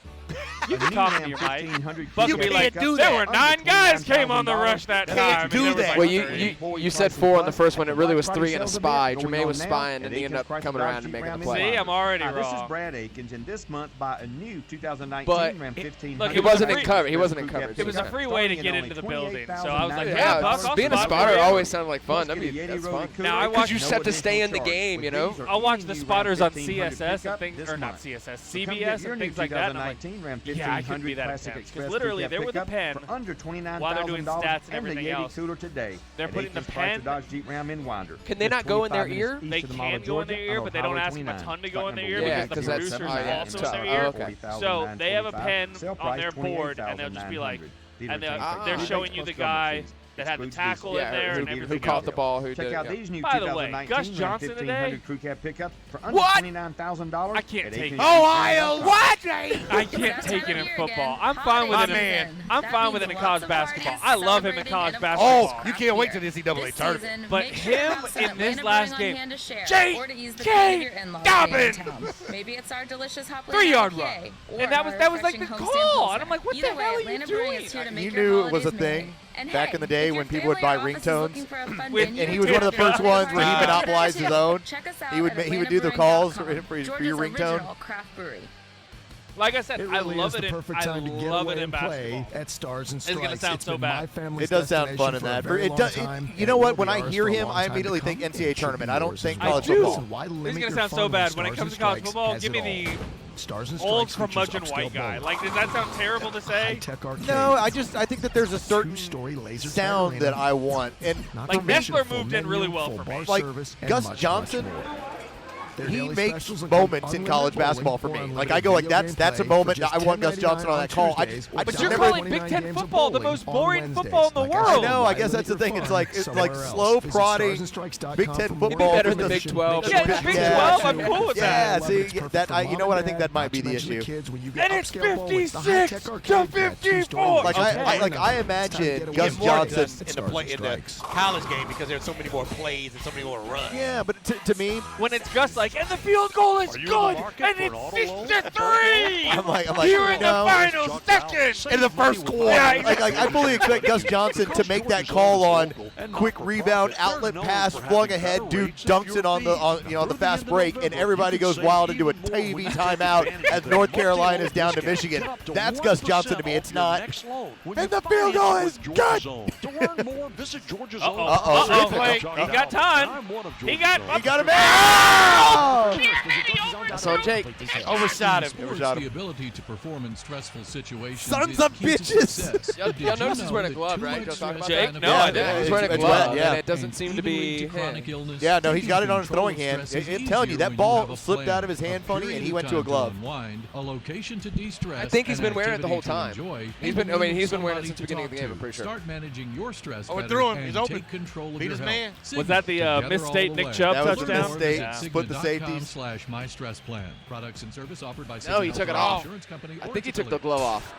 You can talk to your mic. Buck You would be like, can't do there that. were 9 guys came on the rush that time. do that. Well, you said 4 on the first one. It really was 3 and a spy. Jermaine was spying, and he ended up coming around and making the play. See, I'm already This is wrong. Brad Akins, and this month buy a new 2019 But Ram 1500. look, he wasn't in cover. He wasn't in coverage. It was a free way to get into the building. So I was like, yeah, Yeah, Buck, I'll being a spot spotter for you. always sounded like fun. That's fun. Now, I Because watch you set to stay in the game, you know? I'll watch the spotters on CSS and things, or not CSS, CBS and things like that. And I'm like, yeah, I could be that intense. Because literally, they're with a pen under $29,000 while they're doing stats and and the everything Yeti else. cooler today. They're at putting the Akins Chrysler pen. Dodge Jeep Ram in Winder. Can they Just not go in their 25 ear? minutes They east of the Mall can of go in their Georgia ear, on but they don't Highway ask them a 29. ton to go in their Stock ear number Yeah, because the 'cause that's- producers oh, yeah, also it's in their tough. ear. Oh, okay. So they have a pen Sale on price their board, and they'll just be like, and they're showing you the guy that had the Excludes tackle diesel. in there and who everything caught else. the ball, who Check did out it, these new By the way, 2019 Gus Ram Johnson today. 1500 crew cab pickup for under What? $29,000. I can't take it. Ohio, what? I can't take it in football. I'm fine with it. I'm fine with it in college basketball. I love him in college basketball. Oh, you can't wait to the NCAA tournament. But him in this last game, J.K. Dobbins, Maybe it's our delicious hot 3-yard run, and that was like the call. And I'm like, what the hell are you doing? You knew it was a thing back in the day when people would buy ringtones, and he was one of the first ones where he monopolized his own. He would do the calls for your ringtone. Like I said, It I really love is it. the perfect time to get away and play at Stars and It's gonna Stripes. sound It's so been bad. my family's It does sound fun destination in for a that. very It long does. time, You and know it what? will When be I ours hear for a him, long I time to immediately come. think It NCAA should tournament. be I don't yours think as well. college do. football. Listen, why This is limit gonna your sound fun so when bad when it Stars comes and to college Stripes football. has Give me it all? the Stars and old Stripes curmudgeon features white upscale guy. boat, Like, does that sound terrible to say? high-tech arcades, No, I think that there's a certain two-story laser sound arena, that I want, and not Like, to mention a Nestler full moved in really menu, well full for bar me. like service, and Gus much, Johnson. much more. Their He daily makes specials moments in include college unlimited basketball for bowling me. or Like I go like unlimited that's a video game moment play that I for want Gus $10.99 Johnson on that call. Tuesdays, I or just But you're never. calling Big Ten football the most boring football in the I world. know. I guess that's the thing. It's like slow prodding Big Ten football. better than the Big 12. Yeah, the Big 12, I'm cool with Yeah, that. see that. You know what? I think that might be the issue. And it's 56 to 54. Like I imagine Gus Johnson in the college game because there's so many more plays and so many more runs. Yeah, but to me, when it's Gus like, and the field goal is good, and it's 63. I'm like, You're in no. the final second. In the first quarter. Like I fully expect Gus Johnson to make that call on quick rebound, outlet pass, flung ahead, dude dunks it on the fast break, and everybody goes wild into a TV timeout as North Carolina is down to Michigan. That's Gus Johnson to me. It's not. And the field goal is good. He got time. He got him That's on Jake. Overshot him. The ability to perform in stressful situations. Sons is of key to bitches. success. Y'all Did you notice he's know wearing a that glove, too right? much Y'all talk about Jake? that? No, I didn't. He's wearing a It's glove, wet, yeah. and it doesn't seem to Even be lead to chronic him. illness. Yeah, no, he's got it Taking on his control throwing of hand. stress is It's telling you easier that when ball have a slipped plan, out of his hand funny, period and he of went to a time glove. Unwind, a location to de-stress, I think he's and been wearing it the whole activity to time. enjoy, He's been. and I mean, he's been somebody wearing it since to the beginning of the talk game. I'm to. pretty sure. Start managing your stress Oh, it better threw him. and He's open. take control of Beat your his health. man. Was that the Together misstate all Nick the Chubb way. That was a touchdown? mistake. Yeah. Split the safeties. Sigma.com/MyStressPlan. Products and service offered by No, he Sigma took it Health off. Insurance Company I or think he its took the affiliates. glove off.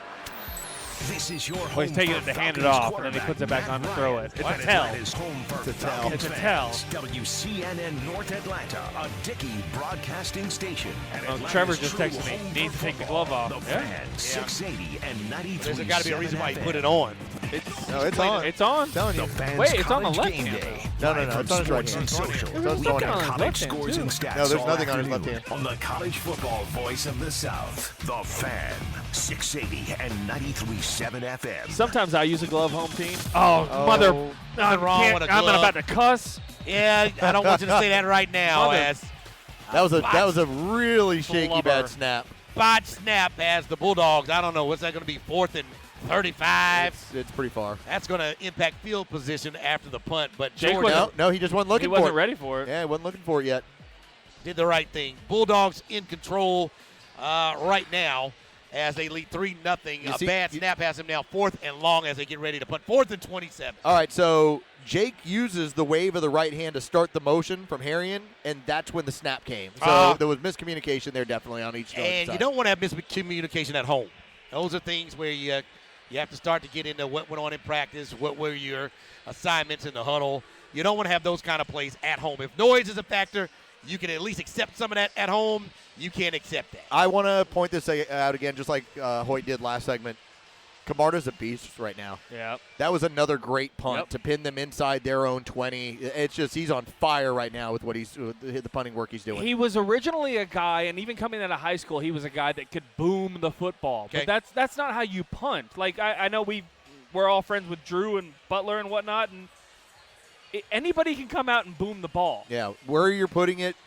This is your Well, home he's taking for it to hand it Falcons off, and then he puts it back on to quarterback throw Matt it. It's a Ryan. tell. It is home for It's a tell. Falcons It's a tell. fans. WCNN North Atlanta, a Dickey broadcasting station. And Oh, Atlanta's Trevor just true texted me. home Needs for to take the football. glove off. The Yeah. Fan, 680 and 93. There's got to be a reason why he put it on. No, it's on. It's on. Telling you. The Fans Wait, it's on the College left game hand. day. No, Live it's from on his right sports hand. and social. It's on his Look right on hand. his College left hand, scores too. and stats. No, there's all nothing on his left afternoon hand. On the college football voice of the South, the Fan, 680 and 93.7 FM. Sometimes I use a glove home team. Oh, mother. Nothing wrong with a I'm glove. about to cuss. Yeah, I don't want you to say that right now, Mother. as That was a really shaky Flubber. bad snap. bot snap as the Bulldogs. I don't know. What's that going to be? 4th and 35? It's pretty far. That's going to impact field position after the punt. But Jake Georgia No, he just wasn't looking for it. He wasn't ready for it. Yeah, he wasn't looking for it yet. did the right thing. Bulldogs in control right now as they lead 3-0. A bad snap has them now 4th and long as they get ready to punt. 4th and 27. All right, so Jake uses the wave of the right hand to start the motion from Harrion, and that's when the snap came. So there was miscommunication there definitely on each side. And you don't want to have miscommunication at home. Those are things where you have to start to get into what went on in practice, what were your assignments in the huddle. You don't want to have those kind of plays at home. If noise is a factor, you can at least accept some of that at home. You can't accept that. I want to point this out again, just like Hoyt did last segment. Camarda's a beast right now. Yeah. That was another great punt to pin them inside their own 20. It's just he's on fire right now with the punting work he's doing. He was originally a guy, and even coming out of high school, he was a guy that could boom the football. Okay. But that's not how you punt. Like I know we're all friends with Drew and Butler and whatnot, and anybody can come out and boom the ball. Yeah, where you're putting it,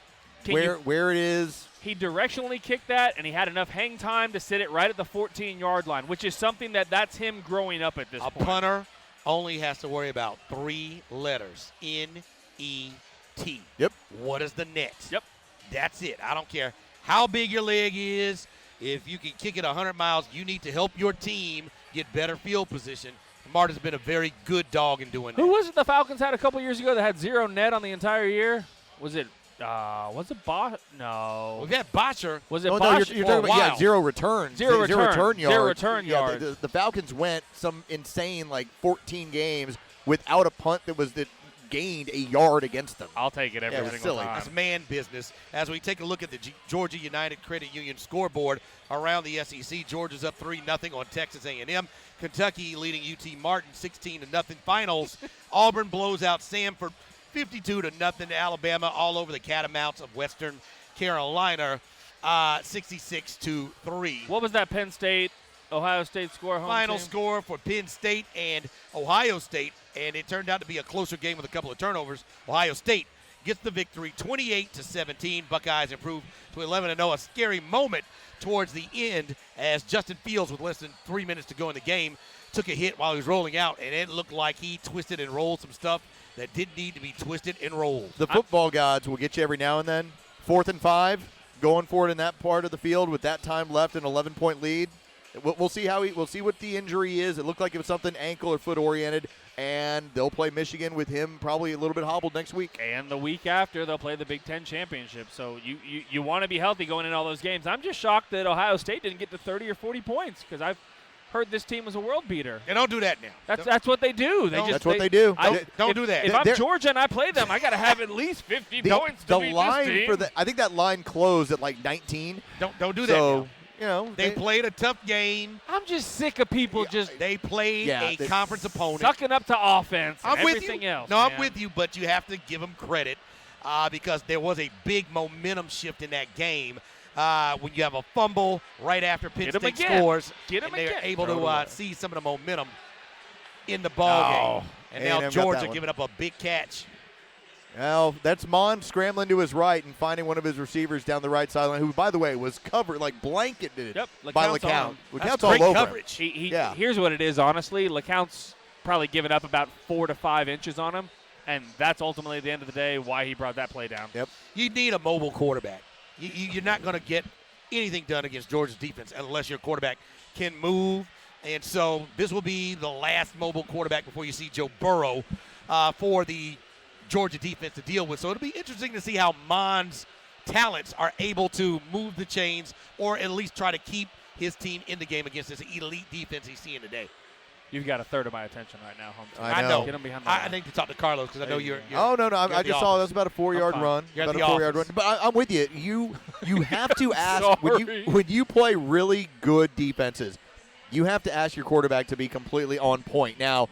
where it is. He directionally kicked that, and he had enough hang time to sit it right at the 14-yard line, which is something that's him growing up at this point. A punter only has to worry about 3 letters. N-E-T. Yep. What is the next? Yep. That's it. I don't care how big your leg is. If you can kick it 100 miles, you need to help your team get better field position. Martin's been a very good dog in doing that. Who was it the Falcons had a couple years ago that had 0 net on the entire year? Was it Bosch? No. We've had Botcher. Was it Oh, Bosch? no, you're talking about zero returns. Zero return yards. Zero return yards. Yeah, the Falcons went some insane, 14 games without a punt that gained a yard against them. I'll take it every single silly. time. That's man business. As we take a look at the Georgia United Credit Union scoreboard around the SEC, Georgia's up 3-0 on Texas A&M. Kentucky leading UT Martin 16-0 finals. Auburn blows out Samford 52-0. Alabama all over the Catamounts of Western Carolina 66-3. What was that Penn State, Ohio State score? Final score for Penn State and Ohio State, and it turned out to be a closer game with a couple of turnovers. Ohio State gets the victory 28-17. Buckeyes improve to 11-0. A scary moment towards the end as Justin Fields, with less than 3 minutes to go in the game, took a hit while he was rolling out, and it looked like he twisted and rolled some stuff that didn't need to be twisted and rolled. The football gods will get you every now and then. 4th and 5, going for it in that part of the field with that time left, an 11-point lead. We'll see we'll see what the injury is. It looked like it was something ankle or foot oriented, and they'll play Michigan with him probably a little bit hobbled next week. And the week after, they'll play the Big Ten Championship. So you want to be healthy going in all those games. I'm just shocked that Ohio State didn't get to 30 or 40 points because I've heard this team was a world beater. And don't do that now. That's what they do. That's what they do. Don't do that. If I'm Georgia and I play them, I got to have at least 50 points to beat line this team. for I think that line closed at 19. Don't do that. Now. You know, they played a tough game. I'm just sick of people They played a conference opponent. Sucking up to offense and I'm with everything you. else. No, man. I'm with you, but you have to give them credit because there was a big momentum shift in that game. When you have a fumble right after Penn State scores, and they're able to see some of the momentum in the ball game. And now Georgia giving up a big catch. Well, that's Mon scrambling to his right and finding one of his receivers down the right sideline, who, by the way, was covered, blanketed by LeCount. LeCount's all over coverage. Here's what it is, honestly. LeCount's probably given up about 4 to 5 inches on him, and that's ultimately, at the end of the day, why he brought that play down. Yep. You need a mobile quarterback. You're not going to get anything done against Georgia's defense unless your quarterback can move. And so this will be the last mobile quarterback before you see Joe Burrow for the Georgia defense to deal with. So it'll be interesting to see how Mon's talents are able to move the chains or at least try to keep his team in the game against this elite defense he's seeing today. You've got a third of my attention right now, home team. I know. Get him behind the I need to talk to Carlos because I know you're Oh, no. I just saw that was about a 4-yard run. You're about at a the 4-yard run. office. But I'm with you. You have to ask when you play really good defenses, you have to ask your quarterback to be completely on point. Now,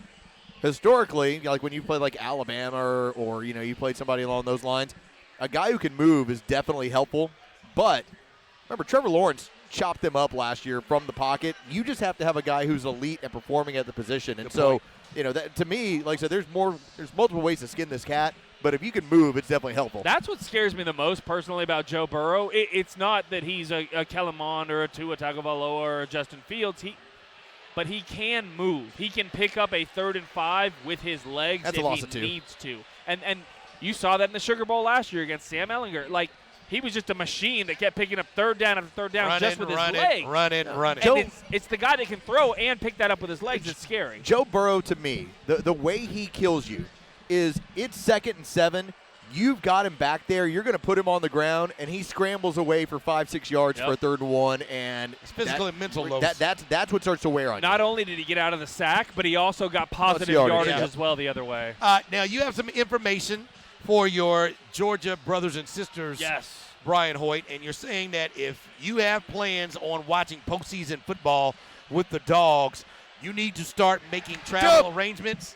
historically, like when you play like Alabama or you played somebody along those lines, a guy who can move is definitely helpful. But remember, Trevor Lawrence chopped them up last year from the pocket. You just have to have a guy who's elite at performing at the position. And so, that, to me, like I said, there's multiple ways to skin this cat. But if you can move, it's definitely helpful. That's what scares me the most personally about Joe Burrow. It's not that he's a Kellen Mond or a Tua Tagovailoa or a Justin Fields. But he can move. He can pick up a 3rd and 5 with his legs if he needs to. And you saw that in the Sugar Bowl last year against Sam Ehlinger. Like, he was just a machine that kept picking up 3rd down after 3rd down just with his legs. Running. And it's the guy that can throw and pick that up with his legs that's scary. Joe Burrow, to me, the way he kills you is it's 2nd and 7. You've got him back there. You're going to put him on the ground, and he scrambles away for 5-6 yards for a 3rd and 1. And it's physical and mental load. That's what starts to wear on you. Not only did he get out of the sack, but he also got positive yardage as well the other way. Now, you have some information for your Georgia brothers and sisters, Brian Hoyt, and you're saying that if you have plans on watching postseason football with the Dogs, you need to start making travel arrangements,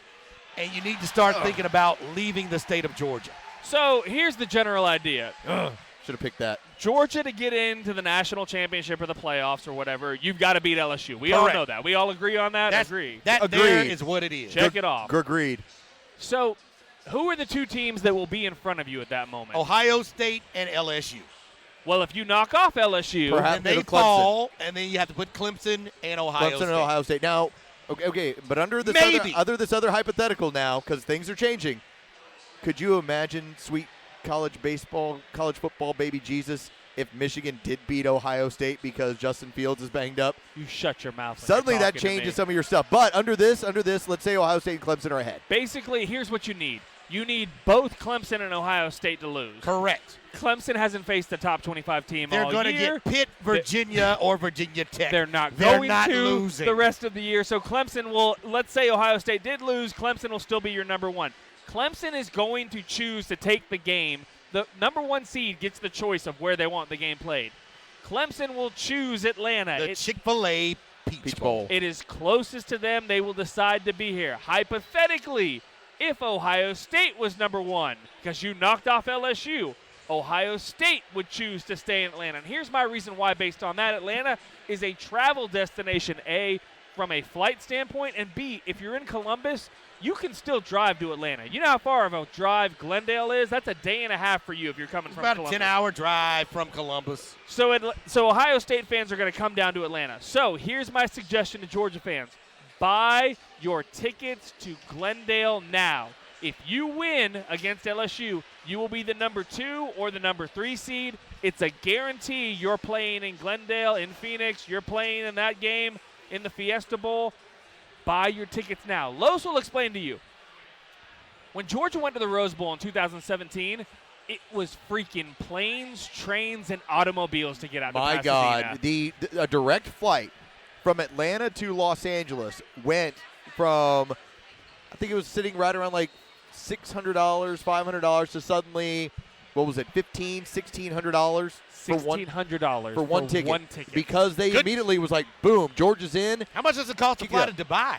and you need to start thinking about leaving the state of Georgia. So here's the general idea. Should have picked that. Georgia to get into the national championship or the playoffs or whatever, you've got to beat LSU. We all know that. We all agree on that? Agree. That there is what it is. Check it off. Agreed. So who are the two teams that will be in front of you at that moment? Ohio State and LSU. Well, if you knock off LSU, then they fall, and then you have to put Clemson and Ohio State. Clemson and Ohio State. Now, okay, but under this other hypothetical now, because things are changing, could you imagine sweet college football baby Jesus if Michigan did beat Ohio State because Justin Fields is banged up. You shut your mouth. Suddenly that changes some of your stuff. But under this, let's say Ohio State and Clemson are ahead. Basically, here's what you need. You need both Clemson and Ohio State to lose. Correct. Clemson hasn't faced the top 25 team all year. They're going to get Pitt, Virginia, or Virginia Tech. They're not They're going not to losing the rest of the year. So Clemson will, let's say Ohio State did lose, Clemson will still be your number one. Clemson is going to choose to take the game. The number one seed gets the choice of where they want the game played. Clemson will choose Atlanta. The Chick-fil-A Peach Bowl. It is closest to them. They will decide to be here. Hypothetically, if Ohio State was number one, because you knocked off LSU, Ohio State would choose to stay in Atlanta. And here's my reason why based on that. Atlanta is a travel destination, A, from a flight standpoint, and B, if you're in Columbus, you can still drive to Atlanta. You know how far of a drive Glendale is? That's a day and a half for you if you're coming from About Columbus. a 10-hour drive from Columbus. So Ohio State fans are going to come down to Atlanta. So here's my suggestion to Georgia fans. Buy your tickets to Glendale now. If you win against LSU, you will be the number 2 or the number 3 seed. It's a guarantee you're playing in Glendale, in Phoenix. You're playing in that game in the Fiesta Bowl. Buy your tickets now. Los will explain to you. When Georgia went to the Rose Bowl in 2017, it was freaking planes, trains, and automobiles to get out to Pasadena. My God, a direct flight from Atlanta to Los Angeles went from, I think it was sitting right around like $600, $500 to suddenly, what was it, $1,500, $1,600 for one ticket. Because they immediately was like, boom, Georgia's in. How much does it cost to fly to Dubai?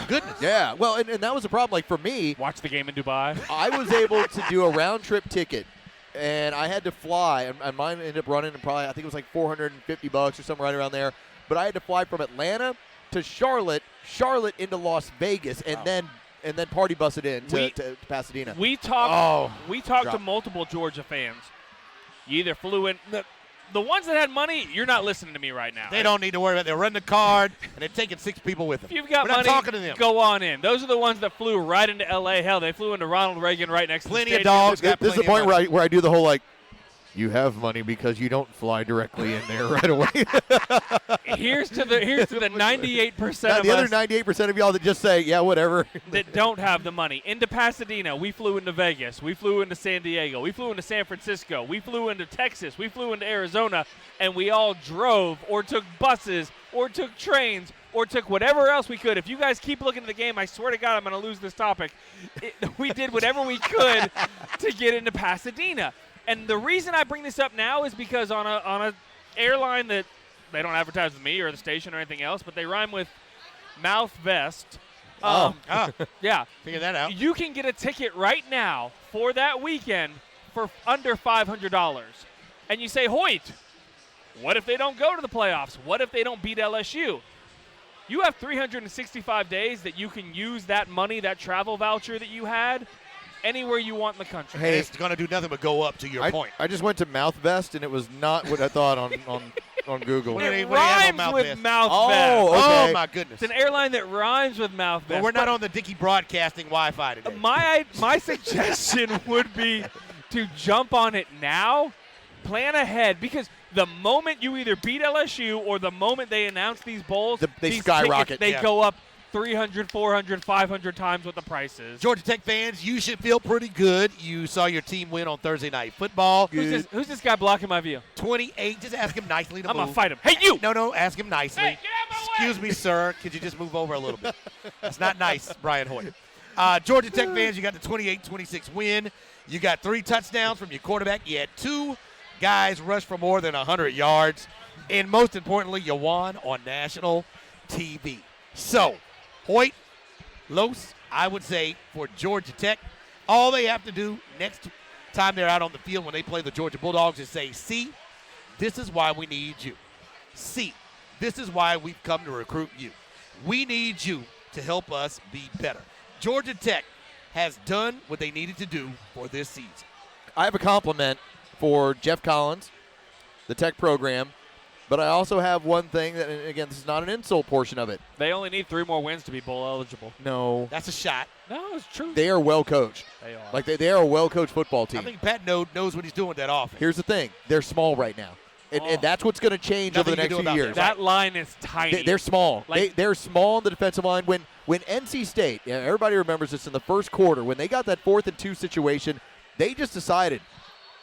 Goodness. Yeah, well, and that was the problem. Like for me, watch the game in Dubai. I was able to do a round trip ticket, and I had to fly, and mine ended up running probably, I think it was like $450 or somewhere right around there. But I had to fly from Atlanta to Charlotte into Las Vegas, and then party bus it in to Pasadena. We talked to multiple Georgia fans. You either flew in. The ones that had money, you're not listening to me right now. They don't need to worry about it. They're running the card, and they're taking 6 people with them. If you've got We're not money, talking to them. go on in. Those are the ones that flew right into L.A. Hell, they flew into Ronald Reagan right next Plenty to the of dogs. This is the point where I do the whole like, you have money because you don't fly directly in there right away. Here's to the 98% now, of the other us 98% of y'all that just say, yeah, whatever. that don't have the money. Into Pasadena, we flew into Vegas, we flew into San Diego, we flew into San Francisco, we flew into Texas, we flew into Arizona, and we all drove or took buses or took trains or took whatever else we could. If you guys keep looking at the game, I swear to God I'm going to lose this topic. We did whatever we could to get into Pasadena. And the reason I bring this up now is because on a airline that they don't advertise with me or the station or anything else, but they rhyme with Mouth Vest. Yeah. Figure that out. You can get a ticket right now for that weekend for under $500. And you say, Hoyt, what if they don't go to the playoffs? What if they don't beat LSU? You have 365 days that you can use that money, that travel voucher that you had, anywhere you want in the country. Hey, it's going to do nothing but go up to your point. I just went to Mouth Vest, and it was not what I thought on Google. It rhymes with Mouth Vest. Okay. Oh, my goodness. It's an airline that rhymes with Mouth Vest. Well, we're not on the Dickey Broadcasting Wi-Fi today. My suggestion would be to jump on it now, plan ahead, because the moment you either beat LSU or the moment they announce these bowls, they these skyrocket. Tickets, they go up 300, 400, 500 times what the price is. Georgia Tech fans, you should feel pretty good. You saw your team win on Thursday Night Football. Who's this guy blocking my view? 28. Just ask him nicely to I'm move. going to fight him. Hey, you! No, ask him nicely. Hey, get out of my way! Excuse me, sir. Could you just move over a little bit? That's not nice, Brian Hoyt. Georgia Tech fans, you got the 28-26 win. You got 3 touchdowns from your quarterback. You had 2 guys rush for more than 100 yards. And most importantly, you won on national TV. So, Hoyt, Los, I would say for Georgia Tech, all they have to do next time they're out on the field when they play the Georgia Bulldogs is say, see, this is why we need you. See, this is why we've come to recruit you. We need you to help us be better. Georgia Tech has done what they needed to do for this season. I have a compliment for Jeff Collins, the Tech program, but I also have one thing that, and again, this is not an insult portion of it. They only need 3 more wins to be bowl eligible. No. That's a shot. No, it's true. They are well coached. They are. Like they are a well coached football team. I think Pat knows what he's doing with that offense. Here's the thing. They're small right now. And that's what's going to change over the next few years. That line is tiny. They're small. They're small on the defensive line. When NC State, everybody remembers this in the first quarter, when they got that 4th and 2 situation, they just decided,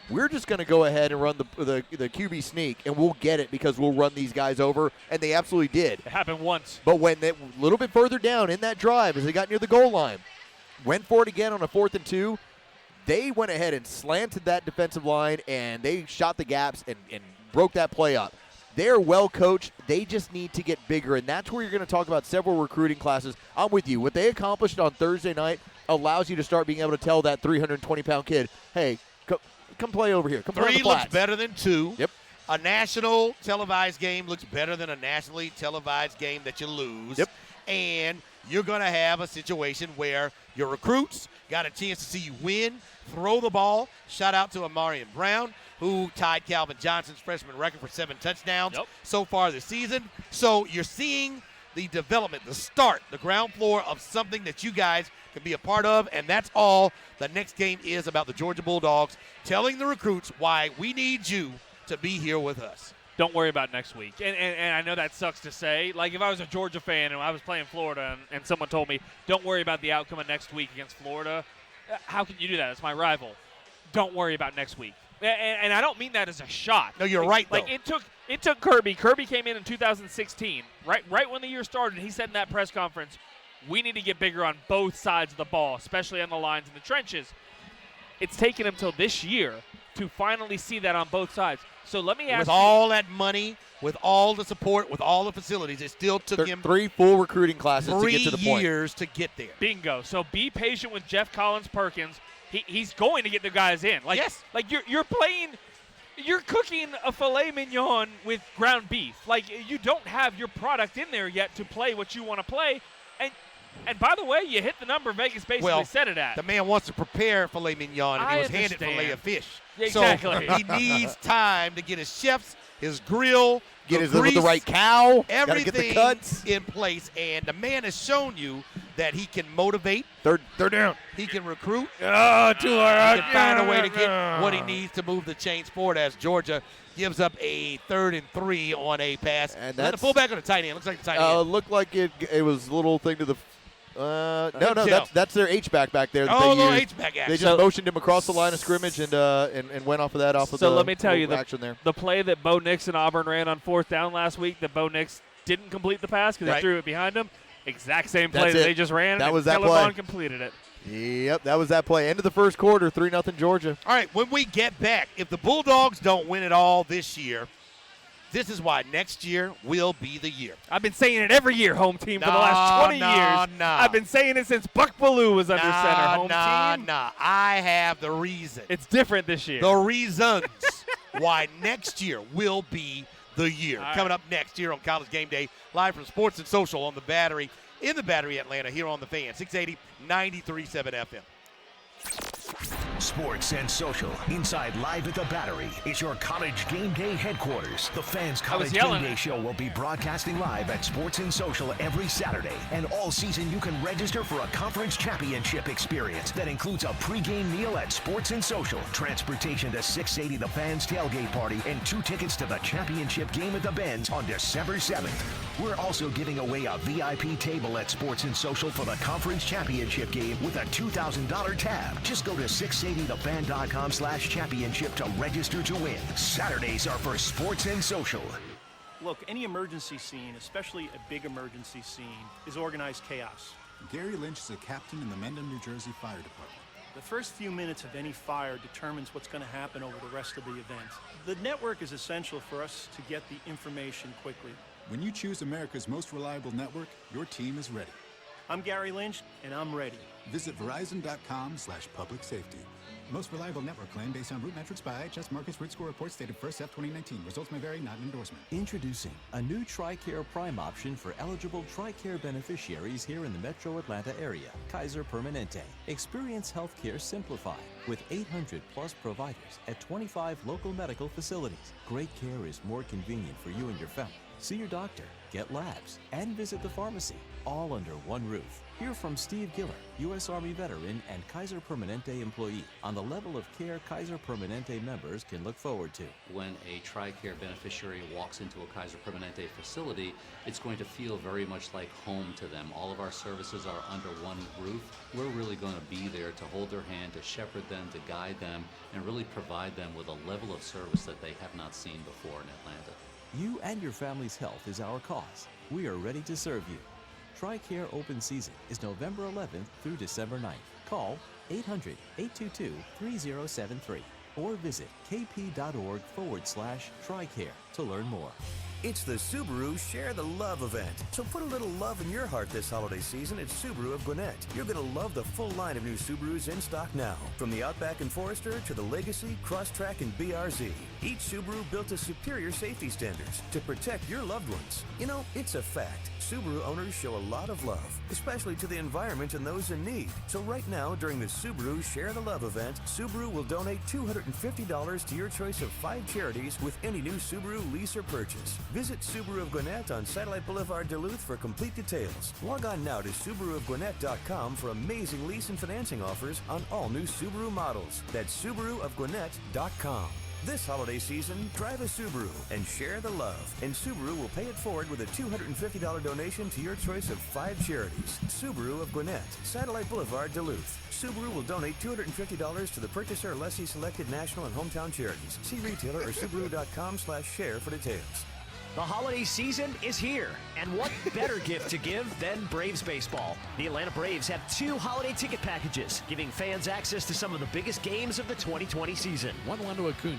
we're just going to go ahead and run the QB sneak, and we'll get it because we'll run these guys over, and they absolutely did. It happened once. But when they, a little bit further down in that drive, as they got near the goal line, went for it again on a 4th and 2, they went ahead and slanted that defensive line, and they shot the gaps and broke that play up. They're well coached. They just need to get bigger, and that's where you're going to talk about several recruiting classes. I'm with you. What they accomplished on Thursday night allows you to start being able to tell that 320-pound kid, hey, come play over here. Come play on the 3 flats. looks better than 2. Yep. A national televised game looks better than a nationally televised game that you lose. Yep. And you're going to have a situation where your recruits got a chance to see you win, throw the ball. Shout out to Amarian Brown, who tied Calvin Johnson's freshman record for 7 touchdowns so far this season. So you're seeing the development, the start, the ground floor of something that you guys can be a part of, and that's all the next game is about. The Georgia Bulldogs telling the recruits why we need you to be here with us. Don't worry about next week. And I know that sucks to say. Like, if I was a Georgia fan and I was playing Florida and someone told me, don't worry about the outcome of next week against Florida, how can you do that? It's my rival. Don't worry about next week. And I don't mean that as a shot. No, you're right, though. Like, it took Kirby. Kirby came in 2016, right when the year started. He said in that press conference, we need to get bigger on both sides of the ball, especially on the lines and the trenches. It's taken him till this year to finally see that on both sides. So let me ask with you. all that money, with all the support, with all the facilities, it still took him 3 full recruiting classes to get to the point. 3 years to get there. Bingo. So be patient with Jeff Collins Perkins. He's going to get the guys in. Like, yes. Like you're cooking a filet mignon with ground beef. Like, you don't have your product in there yet to play what you want to play. And by the way, you hit the number Vegas basically set it at. The man wants to prepare filet mignon, and he was handed understand. filet of fish. Exactly. So he needs time to get his chefs, his grill, get the the right cow, everything get the cuts in place. And the man has shown you that he can motivate. Third down. He can recruit. Too hard. He can find a way to get what he needs to move the chains forward as Georgia gives up a 3rd and 3 on a pass. And that's the fullback on the tight end. Looks like the tight end. Looked like it was a little thing to the no, tell. that's their H-back back there. That Oh, they little used. H-back action. They just motioned him across the line of scrimmage and went off of that. So let me tell you, action there. the play that Bo Nix and Auburn ran on 4th down last week, that Bo Nix didn't complete the pass because they threw it behind him. Exact same play that they just ran. That and was that Kellen play. Mond completed it. Yep, that was that play. End of the first quarter, 3-0 Georgia. All right, when we get back, if the Bulldogs don't win it all this year, this is why next year will be the year. I've been saying it every year, home team, for the last 20 years. I've been saying it since Buck Ballou was under center, home team. I have the reason. It's different this year. The reasons why next year will be the year. All Coming up next year on College Game Day, live from Sports and Social on the Battery, in the Battery Atlanta, here on the Fan, 680, 93.7 FM. Sports and Social, inside Live at the Battery, is your College Game Day headquarters. The Fans College Game Day Show will be broadcasting live at Sports and Social every Saturday. And all season, you can register for a conference championship experience that includes a pregame meal at Sports and Social, transportation to 680 The Fans tailgate party, and 2 tickets to the championship game at the Benz on December 7th. We're also giving away a VIP table at Sports and Social for the conference championship game with a $2,000 tab. Just go to 680thefan.com/championship to register to win. Saturdays are for Sports and Social. Look, any emergency scene, especially a big emergency scene, is organized chaos. Gary Lynch is a captain in the Mendham, New Jersey Fire Department. The first few minutes of any fire determines what's going to happen over the rest of the event. The network is essential for us to get the information quickly. When you choose America's most reliable network, your team is ready. I'm Gary Lynch, and I'm ready. Visit Verizon.com/public safety. Most reliable network claim based on root metrics by IHS Market's Root Score report dated 1st F 2019. Results may vary, not an endorsement. Introducing a new TRICARE Prime option for eligible TRICARE beneficiaries here in the Metro Atlanta area. Kaiser Permanente. Experience healthcare simplified with 800 plus providers at 25 local medical facilities. Great care is more convenient for you and your family. See your doctor, get labs, and visit the pharmacy, all under one roof. Hear from Steve Giller, U.S. Army veteran and Kaiser Permanente employee, on the level of care Kaiser Permanente members can look forward to. When a TRICARE beneficiary walks into a Kaiser Permanente facility, it's going to feel very much like home to them. All of our services are under one roof. We're really going to be there to hold their hand, to shepherd them, to guide them, and really provide them with a level of service that they have not seen before in Atlanta. You and your family's health is our cause. We are ready to serve you. TRICARE open season is November 11th through December 9th. Call 800-822-3073 or visit kp.org/TRICARE to learn more. It's the Subaru Share the Love event. So put a little love in your heart this holiday season at Subaru of Gwinnett. You're going to love the full line of new Subarus in stock now. From the Outback and Forester to the Legacy, Crosstrek, and BRZ. Each Subaru built to superior safety standards to protect your loved ones. You know, it's a fact. Subaru owners show a lot of love, especially to the environment and those in need. So right now, during the Subaru Share the Love event, Subaru will donate $250 to your choice of 5 charities with any new Subaru lease or purchase. Visit Subaru of Gwinnett on Satellite Boulevard, Duluth for complete details. Log on now to SubaruofGwinnett.com for amazing lease and financing offers on all new Subaru models. That's SubaruofGwinnett.com. This holiday season, drive a Subaru and share the love. And Subaru will pay it forward with a $250 donation to your choice of 5 charities. Subaru of Gwinnett, Satellite Boulevard, Duluth. Subaru will donate $250 to the purchaser or lessee selected national and hometown charities. See retailer or Subaru.com/share for details. The holiday season is here, and what better gift to give than Braves baseball? The Atlanta Braves have 2 holiday ticket packages, giving fans access to some of the biggest games of the 2020 season. 1-1 to Acuna.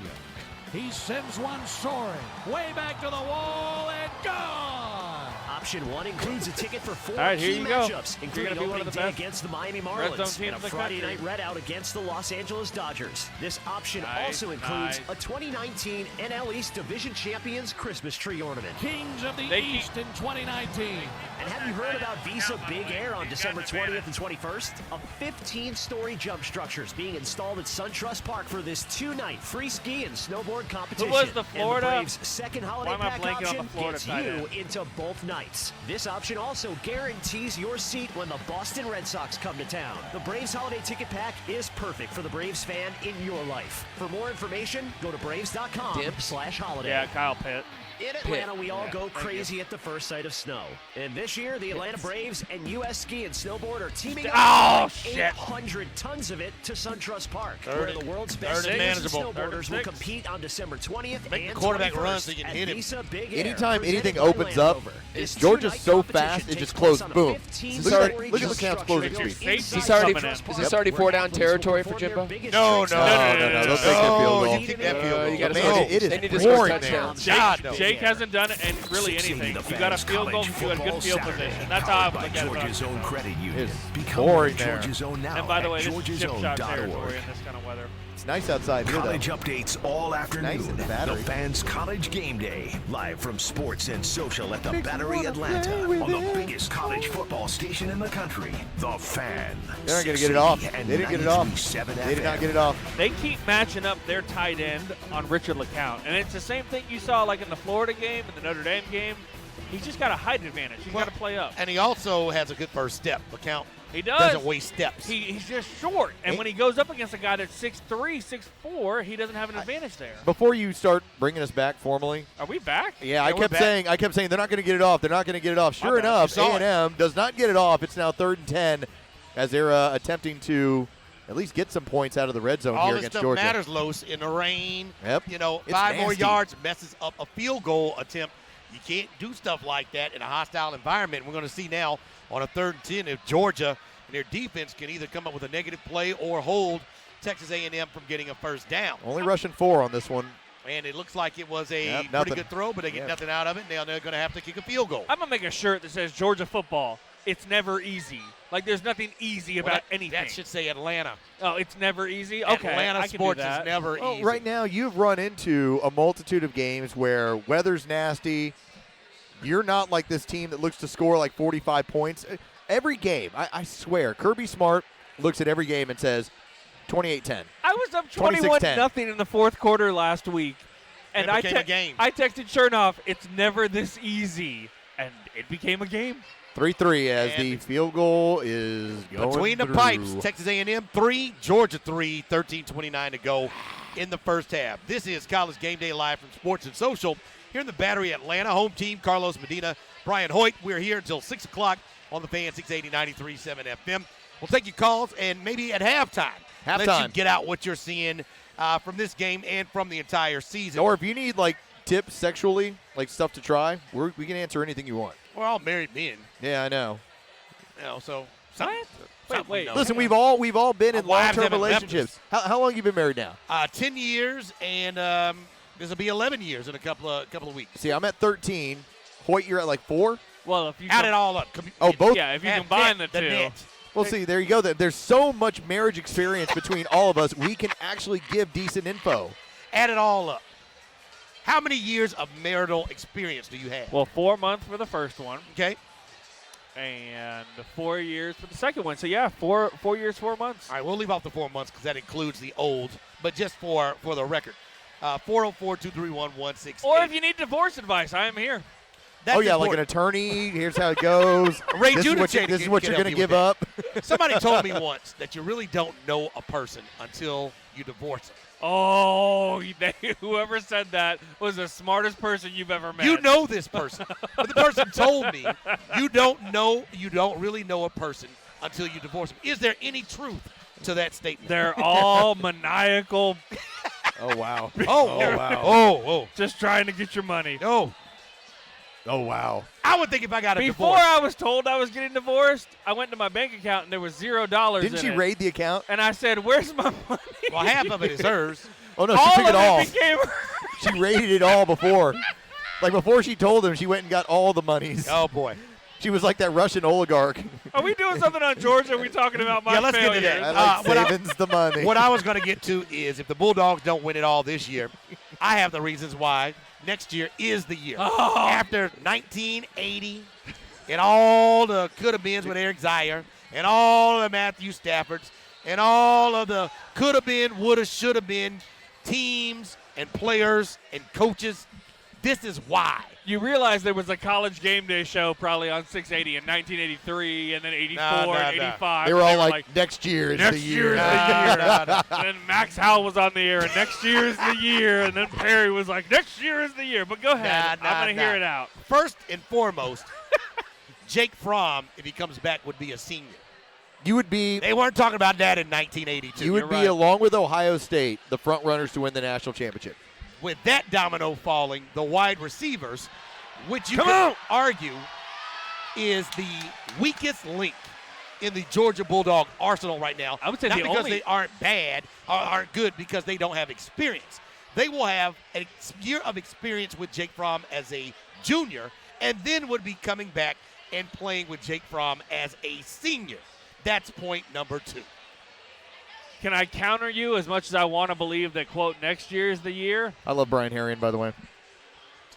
He sends one soaring, way back to the wall, and gone! Option 1 includes a ticket for 4 right, key here you go. matchups, You're including gonna be one opening of the day best against the Miami red zone Marlins teams and a in the Friday country. night readout against the Los Angeles Dodgers. This option also includes a 2019 NL East Division Champions Christmas tree ornament. Kings of the East in 2019. And have you heard about Visa Big Air on December 20th and 21st? A 15-story jump structure is being installed at SunTrust Park for this 2-night free ski and snowboard competition. Who was the Florida? And the Braves' second holiday Why am I pack blanking on option the Florida gets tight you end? into both nights. This option also guarantees your seat when the Boston Red Sox come to town. The Braves holiday ticket pack is perfect for the Braves fan in your life. For more information, go to braves.com/holiday. Yeah, Kyle Pitt. In Atlanta, we all go crazy at the first sight of snow. And this year, the Atlanta Braves and U.S. Ski and Snowboard are teaming up to bring 800 tons of it to SunTrust Park, where the world's best skiers and snowboarders will compete on December 20th Make and the quarterback 21st run so you can at hit him. Visa Big Air, Anytime presented anything by opens Land up, Rover. This Georgia's two-night so competition fast, it takes just place closed. on a Boom. 15 Look at story the jump Camps structure closing built speed. inside Is this SunTrust already Park, 4 where down athletes will territory for perform their Jimbo? biggest No, tricks no, on no, the no, no. They'll take that field goal. You kick that field goal. You gotta Man, score. it is They need to score pouring touchdowns. there. God, no. Jake hasn't done it, and really anything. You got a field goal, you got a good field position. That's how I would look at it. Georgia's Own Credit Union. It's Become pouring one of there. Georgia's Own now And by the way, at this is chip shot territory georgiasown.org. in this kind of weather. It's nice outside here, though. College updates all afternoon. Nice in the Battery. Fans College Game Day, live from Sports and Social at the Battery Atlanta on the biggest college football station in the country, The Fan. They're not going to get it off. They And didn't get it off. 93.7 They did not FM. get it off. They keep matching up their tight end on Richard LeCount. And it's the same thing you saw like in the Florida game and the Notre Dame game. He's just got a height advantage. He's got to play up. And he also has a good first step. LeCount He does. doesn't waste steps. He's just short. And when he goes up against a guy that's 6'3", 6'4", he doesn't have an advantage there. Before you start bringing us back formally, Are we back? yeah, I we're kept back. saying they're not going to get it off. They're not going to get it off. Sure My bad. enough, You saw it. A&M does not get it off. It's now 3rd and 10 as they're attempting to at least get some points out of the red zone All here this against stuff Georgia. matters, Los, in the rain. Yep. You know, It's 5 more nasty. yards messes up a field goal attempt. You can't do stuff like that in a hostile environment. We're going to see now on a 3rd and 10 if Georgia and their defense can either come up with a negative play or hold Texas A&M from getting a first down. Only rushing 4 on this one. And it looks like it was a Yep, pretty nothing. good throw, but they get Yep. nothing out of it. Now they're going to have to kick a field goal. I'm going to make a shirt that says Georgia football. It's never easy. Like, there's nothing easy about anything. That should say Atlanta. Oh, it's never easy? Okay, Atlanta I can sports do that. is never Well, easy. right now you've run into a multitude of games where weather's nasty. You're not like this team that looks to score like 45 points. Every game, I swear, Kirby Smart looks at every game and says 28-10. I was up 26-10. 21-0 in the fourth quarter last week, And it became a game. I texted Chernoff, it's never this easy. And it became a game. 3-3 as the field goal is going between the through. pipes. Texas A&M 3, Georgia 3, 13:29 to go in the first half. This is College Game Day live from Sports and Social here in the Battery, Atlanta. Home team, Carlos Medina, Brian Hoyt. We're here until 6 o'clock on the Fan 680-93.7 FM. We'll take your calls and maybe at halftime. Let you get out what you're seeing from this game and from the entire season. Or if you need, like, tips sexually, like stuff to try, we can answer anything you want. We're all married men. Yeah, I know. You know, so wait. Listen, we've all been in wives long-term haven't left relationships. How long have you been married now? 10 years, and this will be 11 years in a couple of weeks. See, I'm at 13. Hoyt, you're at like 4? Well, if you add it all up. Both? Yeah, if you combine the two. net. Well, see, there you go. There's so much marriage experience between all of us, we can actually give decent info. Add it all up. How many years of marital experience do you have? Well, 4 months for the first one. Okay. And 4 years for the second one. So, yeah, 4 years, 4 months. All right, we'll leave off the 4 months because that includes the old, but just for the record. 404-231-1680. Or if you need divorce advice, I am here. That's like important. an attorney. Here's how it goes. Ray This is what you're going to give up. Somebody told me once that you really don't know a person until you divorce them. Oh, whoever said that was the smartest person you've ever met. You know this person. But the person told me you don't really know a person until you divorce them. Is there any truth to that statement? They're all maniacal. Oh, wow. Oh, wow. Oh. Just trying to get your money. No. Oh, wow. I would think if I got a Before divorce. I was told I was getting divorced, I went to my bank account and there was $0 Didn't she raid the account? And I said, where's my money? Well, half of it is hers. Oh, no, she took it all. Became She raided it all before. Like, before she told him, she went and got all the monies. Oh, boy. She was like that Russian oligarch. Are we doing something on Georgia? Are we talking about my let's failures? get to that. I like savings the money. What I was going to get to is if the Bulldogs don't win it all this year, I have the reasons why next year is the year. Oh. After 1980 and all the could-have-beens with Eric Zier and all the Matthew Staffords and all of the could-have-been, would-have, should-have-been teams and players and coaches, this is why. You realize there was a college game day show probably on 680 in 1983 and then 84 and 85. They were all like, next year is the year. And then Max Howell was on the air, and next year is the year. And then Perry was like, next year is the year. But go ahead. I'm going to hear it out. First and foremost, Jake Fromm, if he comes back, would be a senior. You would be. They weren't talking about that in 1982. You would be, along with Ohio State, the front runners to win the national championship. With that domino falling, the wide receivers, which you can argue is the weakest link in the Georgia Bulldog arsenal right now. I would say not the because only they aren't bad or aren't good, because they don't have experience. They will have a year of experience with Jake Fromm as a junior, and then would be coming back and playing with Jake Fromm as a senior. That's point number 2. Can I counter you as much as I want to believe that, quote, next year is the year? I love Brian Herrion, by the way.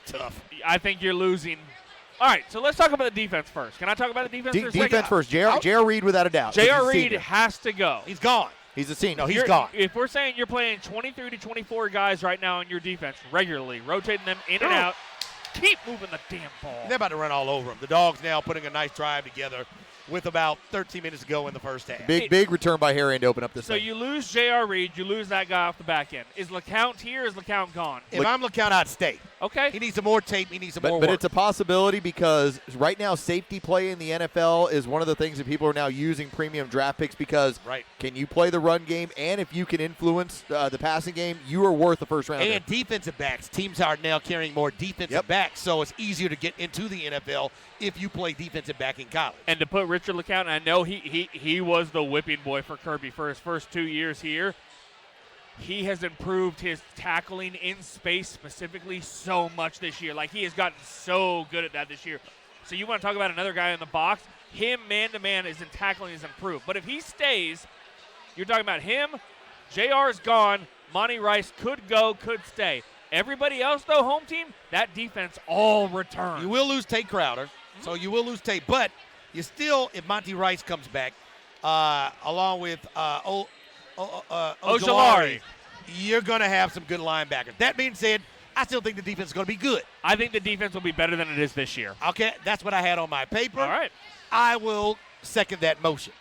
Tough. I think you're losing. All right, so let's talk about the defense first. Can I talk about the defense for a second? Defense first. J.R. Reed, without a doubt. J.R. Reed has to go. He's gone. He's a senior. No, he's gone. If we're saying you're playing 23 to 24 guys right now in your defense regularly, rotating them in and out, keep moving the damn ball. They're about to run all over them. The Dogs now putting a nice drive together with about 13 minutes to go in the first half. Big return by Herrion to open up this So thing. you lose J.R. Reed, you lose that guy off the back end. Is LeCount here? Is LeCount gone? If I'm LeCount, I'd stay. Okay. He needs some more tape. He needs some more But work. it's a possibility because right now safety play in the NFL is one of the things that people are now using premium draft picks because can you play the run game, and if you can influence the passing game, you are worth the first round. And defensive backs. Teams are now carrying more defensive backs, so it's easier to get into the NFL if you play defensive back in college. And to put Richard LeCount, I know he was the whipping boy for Kirby for his first 2 years here. He has improved his tackling in space specifically so much this year. Like, he has gotten so good at that this year. So you want to talk about another guy in the box? Him man-to-man is in tackling is improved. But if he stays, you're talking about him. JR is gone. Monty Rice could go, could stay. Everybody else, though, home team, that defense all return. You will lose Tate Crowder, so you will lose Tate. But you still, if Monty Rice comes back, along with Ojulari, you're going to have some good linebackers. That being said, I still think the defense is going to be good. I think the defense will be better than it is this year. Okay, that's what I had on my paper. All right. I will second that motion.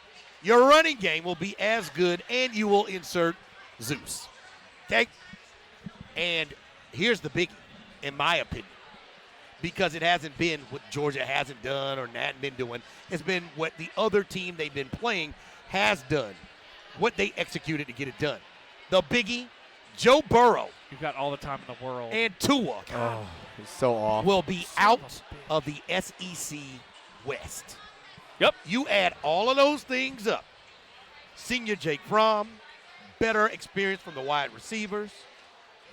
Your running game will be as good, and you will insert Zeus. Okay? And here's the biggie, in my opinion, because it hasn't been what Georgia hasn't done or hasn't been doing. It's been what the other team they've been playing has done, what they executed to get it done. The biggie, Joe Burrow. You've got all the time in the world. And Tua He's so off. will be out of the SEC West. Yep. You add all of those things up. Senior Jake Fromm, better experience from the wide receivers,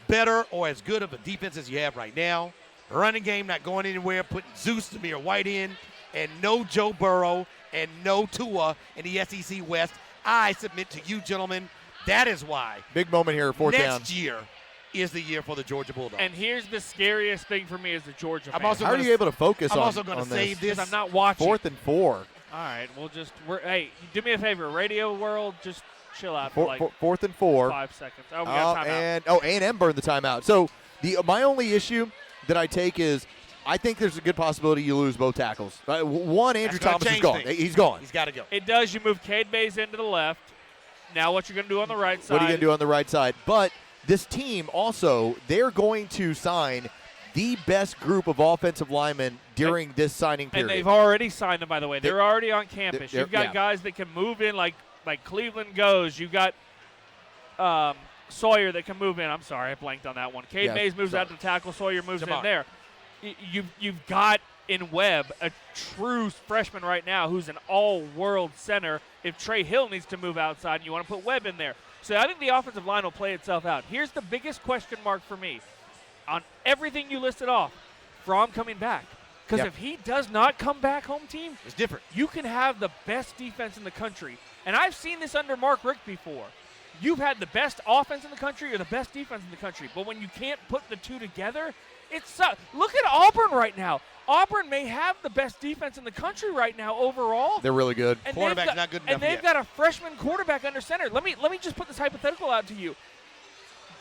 better or as good of a defense as you have right now. Running game not going anywhere, putting Zeus Zamir White in, and no Joe Burrow and no Tua in the SEC West. I submit to you, gentlemen, that is why. Big moment here, fourth down. Next year is the year for the Georgia Bulldogs. And here's the scariest thing for me as a Georgia fan. How are you able to focus on I'm also going to save this. I'm not watching. 4th and 4. All right, hey, do me a favor, Radio World, just chill out for like 4th and 4. 5 seconds. Oh, we got timeout. A&M burned the timeout. So my only issue that I take is I think there's a good possibility you lose both tackles. One, Andrew Thomas is gone. Things. He's gone. He's got to go. It does. You move Cade Mays into the left. Now what you're going to do on the right side. What are you going to do on the right side? But this team also, they're going to sign the best group of offensive linemen during this signing period. And they've already signed them, by the way. They're already on campus. You've got guys that can move in like Cleveland goes. You've got Sawyer that can move in. I'm sorry, I blanked on that one. Cade Mays moves out to tackle. Sawyer moves in there. You've got in Webb a true freshman right now who's an all-world center. If Trey Hill needs to move outside, and you want to put Webb in there. So I think the offensive line will play itself out. Here's the biggest question mark for me. On everything you listed off, Fromm coming back. Because if he does not come back, home team, it's different. You can have the best defense in the country. And I've seen this under Mark Richt before. You've had the best offense in the country or the best defense in the country. But when you can't put the two together, it sucks. Look at Auburn right now. Auburn may have the best defense in the country right now overall. They're really good. And Quarterback's not good enough And they've got a freshman quarterback under center. Let me just put this hypothetical out to you.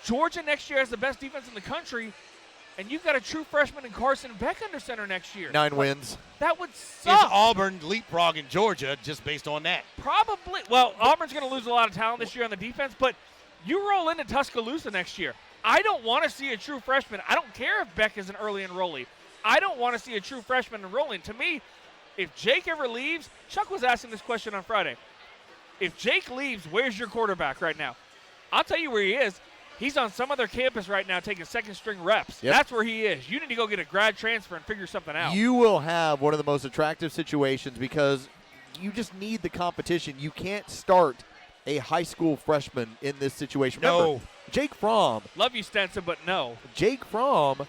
Georgia next year has the best defense in the country, and you've got a true freshman in Carson Beck under center next year. 9 wins. That would suck. Is Auburn leapfrogging Georgia just based on that? Probably. Well, Auburn's going to lose a lot of talent this year on the defense, but you roll into Tuscaloosa next year. I don't want to see a true freshman. I don't care if Beck is an early enrollee. I don't want to see a true freshman enrolling. To me, if Jake ever leaves, Chuck was asking this question on Friday. If Jake leaves, where's your quarterback right now? I'll tell you where he is. He's on some other campus right now taking second-string reps. Yep. That's where he is. You need to go get a grad transfer and figure something out. You will have one of the most attractive situations because you just need the competition. You can't start a high school freshman in this situation. No. Remember, Jake Fromm. Love you, Stenson, but no. Jake Fromm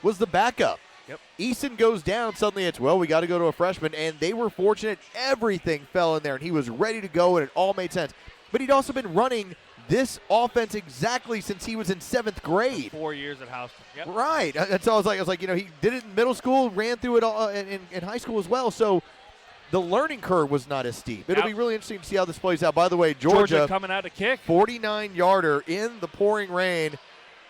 was the backup. Yep. Easton goes down. Suddenly it's, we got to go to a freshman. And they were fortunate. Everything fell in there, and he was ready to go, and it all made sense. But he'd also been running this offense exactly since he was in 7th grade. 4 years at Houston. Yep. Right. And so I was like, he did it in middle school, ran through it all in high school as well. So the learning curve was not as steep. It'll be really interesting to see how this plays out. By the way, Georgia coming out to kick. 49-yarder in the pouring rain.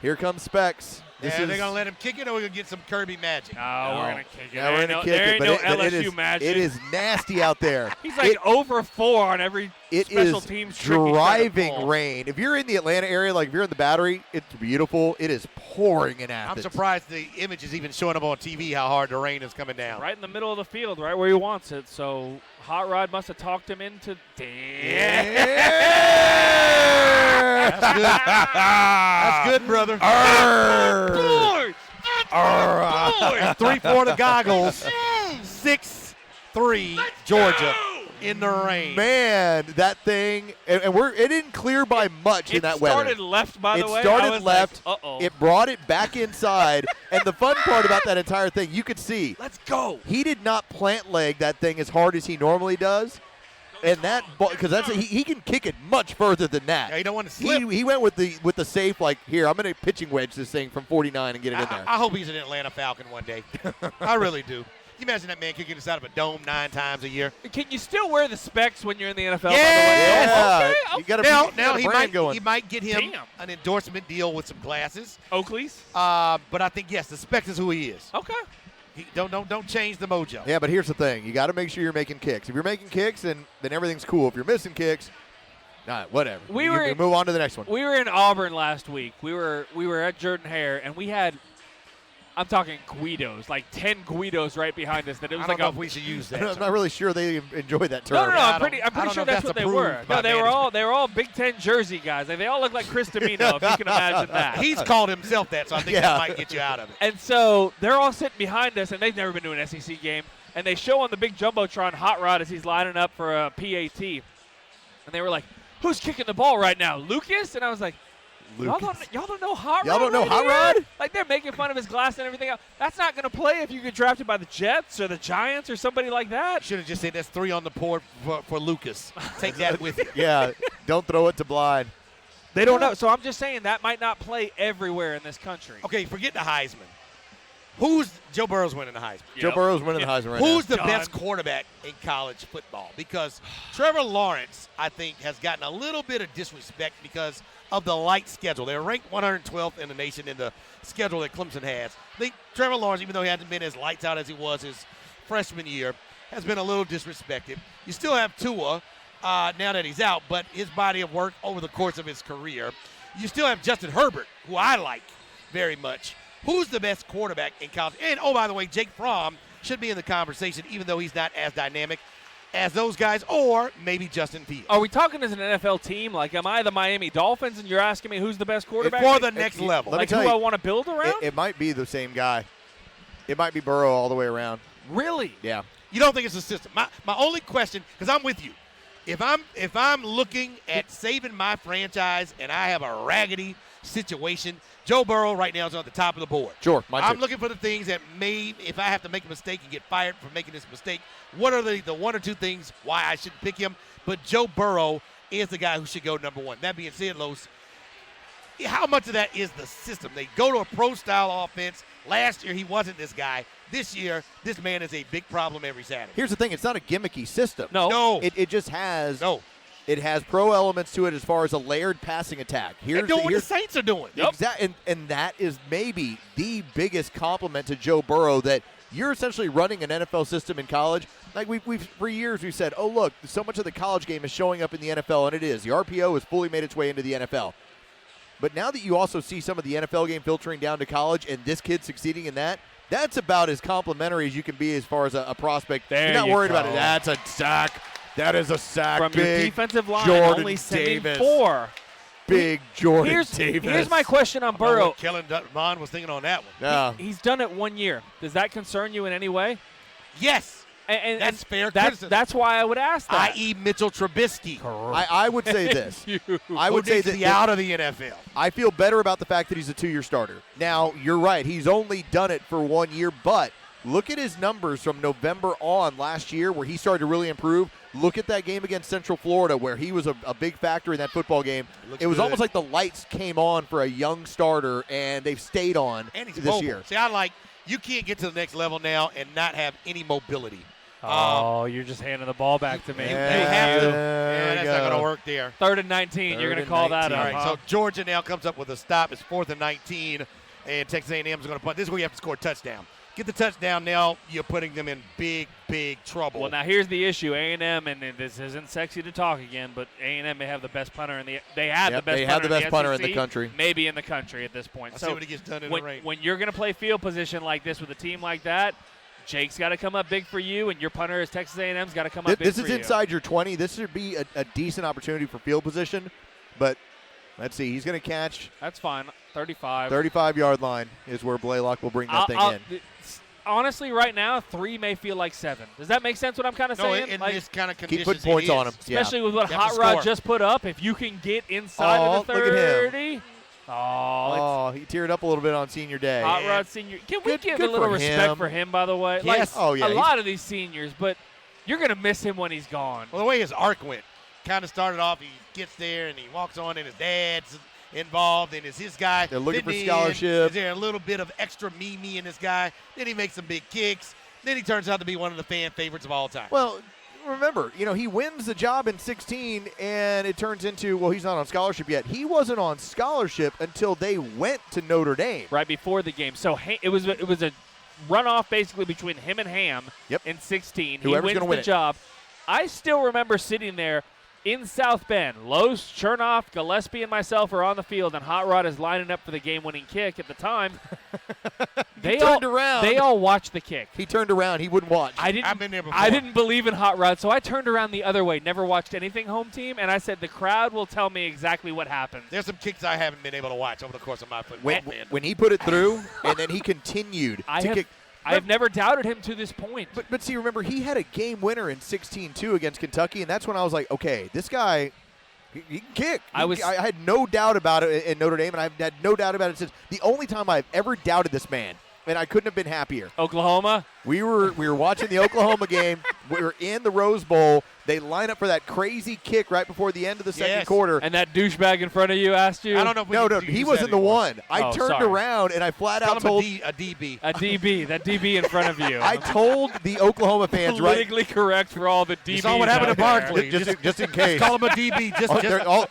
Here comes Specs. They're going to let him kick it, or we're going to get some Kirby magic? No, we're going to kick it. Yeah, we're going to kick it. But LSU magic. It is nasty out there. He's like over 4 on every special teams trick. It is driving rain. If you're in the Atlanta area, like if you're in the Battery, it's beautiful. It is pouring in Athens. I'm surprised the image is even showing up on TV how hard the rain is coming down. Right in the middle of the field, right where he wants it. So Hot Rod must have talked him into. That's good. That's good, brother. 3-4 the goggles. 6-3 Georgia in the rain. Man, that thing, and it didn't clear by much in that weather. It started left, by the way. It started left. Like, uh-oh. It brought it back inside. And the fun part about that entire thing, you could see. Let's go. He did not plant leg that thing as hard as he normally does. And that ball, because he can kick it much further than that. Yeah, you don't want to slip. He went with the safe, like, here, I'm going to pitching wedge this thing from 49 and get it in there. I hope he's an Atlanta Falcon one day. I really do. you imagine that man kicking us out of a dome 9 times a year? Can you still wear the specs when you're in the NFL? Yeah. By the way? You gotta Now be, he brand going. might get him an endorsement deal with some glasses. Oakley's. But I think yes, the specs is who he is. Okay. Don't change the mojo. Yeah, but here's the thing: you got to make sure you're making kicks. If you're making kicks, then everything's cool. If you're missing kicks, whatever. We move on to the next one. We were in Auburn last week. We were at Jordan-Hare, and we had, I'm talking Guidos, like 10 Guidos right behind us. That it was I like don't know if we should use that. I'm not really sure they enjoy that term. No, I'm pretty sure that's what they were. No, they were all Big Ten jersey guys. Like, they all look like Chris Domino, if you can imagine that. He's called himself that, so I think that might get you out of it. And so they're all sitting behind us, and they've never been to an SEC game. And they show on the big Jumbotron Hot Rod as he's lining up for a PAT. And they were like, "Who's kicking the ball right now, Lucas?" And I was like, Y'all don't know Hot Rod? Y'all don't know Hot Rod? Like, they're making fun of his glass and everything else. That's not going to play if you get drafted by the Jets or the Giants or somebody like that. Should have just said that's 3 on the board for Lucas. Take that with you. Yeah, don't throw it to blind. They don't know. So I'm just saying that might not play everywhere in this country. Okay, forget the Heisman. Joe Burrow's winning the Heisman. Joe Burrow's winning the Heisman right now. Who's the best quarterback in college football? Because Trevor Lawrence, I think, has gotten a little bit of disrespect because of the light schedule. They're ranked 112th in the nation in the schedule that Clemson has. I think Trevor Lawrence, even though he hasn't been as lights out as he was his freshman year, has been a little disrespected. You still have Tua now that he's out, but his body of work over the course of his career. You still have Justin Herbert, who I like very much. Who's the best quarterback in college? And, oh, by the way, Jake Fromm should be in the conversation, even though he's not as dynamic as those guys, or maybe Justin Fields. Are we talking as an NFL team? Like, am I the Miami Dolphins, and you're asking me who's the best quarterback? For the next level. Like, who I want to build around? It might be the same guy. It might be Burrow all the way around. Really? Yeah. You don't think it's a system? My only question, because I'm with you, if I'm looking at saving my franchise and I have a raggedy situation, Joe Burrow right now is on the top of the board. Sure. I'm looking for the things that may, if I have to make a mistake and get fired for making this mistake, what are the 1 or 2 things why I should pick him? But Joe Burrow is the guy who should go number 1. That being said, Los, how much of that is the system? They go to a pro-style offense. Last year, he wasn't this guy. This year, this man is a big problem every Saturday. Here's the thing. It's not a gimmicky system. No. It just has It has pro elements to it as far as a layered passing attack. They're doing what the Saints are doing. Exactly, and that is maybe the biggest compliment to Joe Burrow, that you're essentially running an NFL system in college. Like we've for years we've said, oh look, so much of the college game is showing up in the NFL, and it is. The RPO has fully made its way into the NFL. But now that you also see some of the NFL game filtering down to college, and this kid succeeding in that, that's about as complimentary as you can be as far as a prospect. You're not worried about it. That's a sack. That is a sack. From Big your defensive line, Jordan only sending Davis. 4. Big Jordan Davis. Here's my question on Burrow. What Kellen Mond was thinking on that one. No. He's done it 1 year. Does that concern you in any way? Yes. And that's fair criticism. That's why I would ask that. I.e. Mitchell Trubisky. I would say this. I would say that out of the NFL. I feel better about the fact that he's a 2-year starter. Now, you're right. He's only done it for 1 year, but look at his numbers from November on last year where he started to really improve. Look at that game against Central Florida where he was a big factor in that football game. It was almost like the lights came on for a young starter, and they've stayed on and he's this mobile. year. See, you can't get to the next level now and not have any mobility. Oh, you're just handing the ball back to me. They have to. Yeah, that's not going to work there. 3rd and 19. You're going to call that All up. right, so Georgia now comes up with a stop. It's 4th and 19, and Texas A&M is going to punt. This is where you have to score a touchdown. Get the touchdown now, you're putting them in big, big trouble. Well, now here's the issue. A&M, and this isn't sexy to talk again, but A&M may have the best punter in the – they had the best punter in the country. Maybe in the country at this point. I see what he gets done in the rain. When you're going to play field position like this with a team like that, Jake's got to come up big for you, and your punter is Texas A&M's got to come up big for you. This is inside your 20. This should be a decent opportunity for field position, but let's see. He's going to catch. That's fine. 35. 35-yard line is where Blaylock will bring that thing in. Honestly, right now, 3 may feel like 7. Does that make sense what I'm kind of saying? In this kind of conditions, keep putting points on him. Especially with what Hot Rod just put up. If you can get inside of the 30. He teared up a little bit on senior day. Hot Rod senior. Can we give a little respect for him, by the way? Yes. A lot of these seniors, but you're going to miss him when he's gone. Well, the way his arc went, kind of started off, he gets there and he walks on and his dad's involved and is his guy. They're looking for scholarship. Is there a little bit of extra me in this guy? Then he makes some big kicks. Then he turns out to be one of the fan favorites of all time. Well, remember, he wins the job in 16, and it turns into, well, he's not on scholarship yet. He wasn't on scholarship until they went to Notre Dame. Right before the game. So it was a runoff basically between him and Ham in 16. Whoever's he gonna wins win the it. job. I still remember sitting there in South Bend. Los, Chernoff, Gillespie, and myself are on the field, and Hot Rod is lining up for the game-winning kick at the time. He turned around. They all watched the kick. He turned around. He wouldn't watch. I've been there before. I didn't believe in Hot Rod, so I turned around the other way, never watched anything home team, and I said the crowd will tell me exactly what happened. There's some kicks I haven't been able to watch over the course of my football. When he put it through, and then he continued to kick. I have never doubted him to this point. But see, remember, he had a game winner in 16-2 against Kentucky, and that's when I was like, okay, this guy, he can kick. I had no doubt about it in Notre Dame, and I've had no doubt about it since. The only time I've ever doubted this man, and I couldn't have been happier. Oklahoma? We were watching the Oklahoma game. We were in the Rose Bowl. They line up for that crazy kick right before the end of the second quarter. And that douchebag in front of you asked you? I don't know if we No, can he use wasn't that the anymore. one. I turned around and I flat out Call told him a DB. A DB, that DB in front of you. I told the Oklahoma fans Politically correct for all the DBs. You saw what happened to Barkley. just in case. Call him a DB.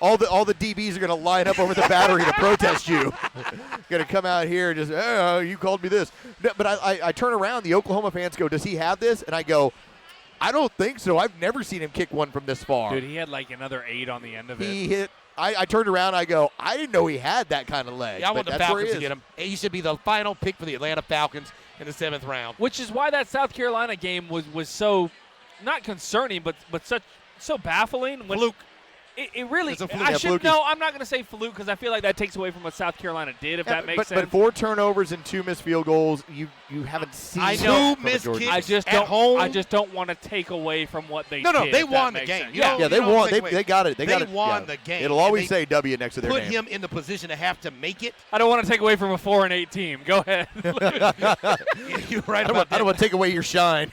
All the DBs are going to line up over the battery to protest you. Going to come out here and just, oh, you called me this. No, but I turn around. The Oklahoma fans go, does he have this? And I go, I don't think so. I've never seen him kick one from this far. Dude, he had like another 8 on the end of it. He hit. I turned around. I go, I didn't know he had that kind of leg. Yeah, I want but the that's where Falcons he to is. get him. He should be the final pick for the Atlanta Falcons in the 7th round. Which is why that South Carolina game was so not concerning, but so baffling. Fluke. It really. It's a fluke. I Yeah, should fluky. no. I'm not going to say fluke because I feel like that takes away from what South Carolina did. If that makes sense. But 4 turnovers and 2 missed field goals, you haven't seen. I know. from a Missed Georgia kicks. team. I just don't want to take away from what they did. No, they if that won the makes game. sense. You don't- Yeah, you they don't won. take away. They got it. They got it. won Yeah. the game. It'll and always they say W next to their put name. him in the position to have to make it. I don't want to take away from a 4-8 team. Go ahead. You're right I about don't want to take away your shine.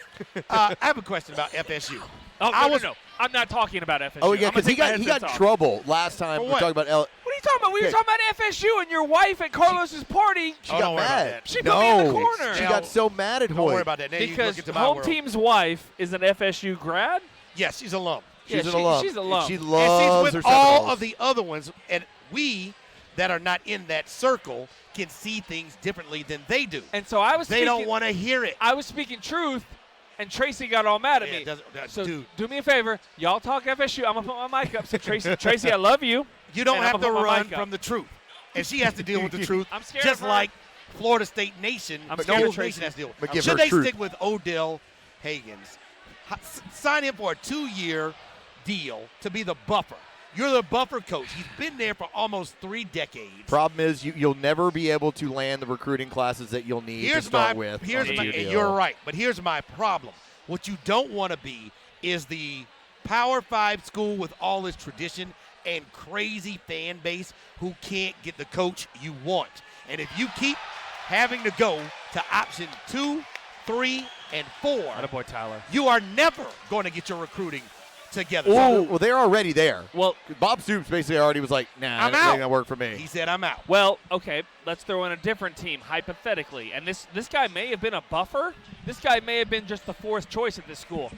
I have a question about FSU. Oh, no. I'm not talking about FSU. Oh yeah, I'm gonna because he take my got headsets off. trouble last time. For We're what? talking about What are you talking about? We were Okay. talking about FSU and your wife at Carlos's party. She Oh, got don't worry about mad. that. She put me in the corner. She got so mad at Don't Hoyt. worry about that. Now you Because look into my home world. team's wife is an FSU grad. Yes, she's alum. She's Yeah, an alum. she's alum. She And loves she's her with all Seminoles. of the other ones, and we that are not in that circle can see things differently than they do. And so I was. They don't want to hear it. I was speaking truth, and Tracy got all mad at Yeah, me. that's- So dude. do me a favor, y'all talk FSU. I'm gonna put my mic up. So Tracy, I love you. You don't and I'm have to gonna put my run mic up. from the truth. And she has to deal with the truth, I'm scared just of her. like Florida State Nation. I'm but scared of Nation Tracy. has to deal with. But give Should her they truth. stick with Odell Higgins? Sign him for a 2-year deal to be the buffer. You're the buffer coach. He's been there for almost 3 decades. Problem is, you'll never be able to land the recruiting classes that you'll need to start with. Here's on my a deal. you're right, but here's my problem. What you don't want to be is the Power 5 school with all its tradition and crazy fan base who can't get the coach you want. And if you keep having to go to option 2, 3, and 4, Attaboy, Tyler. you are never going to get your recruiting together. Well, they're already there. Well, Bob Stoops basically already was like, nah, I'm that out. ain't gonna work for me. He said, I'm out. Well, okay, let's throw in a different team, hypothetically. And this guy may have been a buffer. This guy may have been just the 4th choice at this school.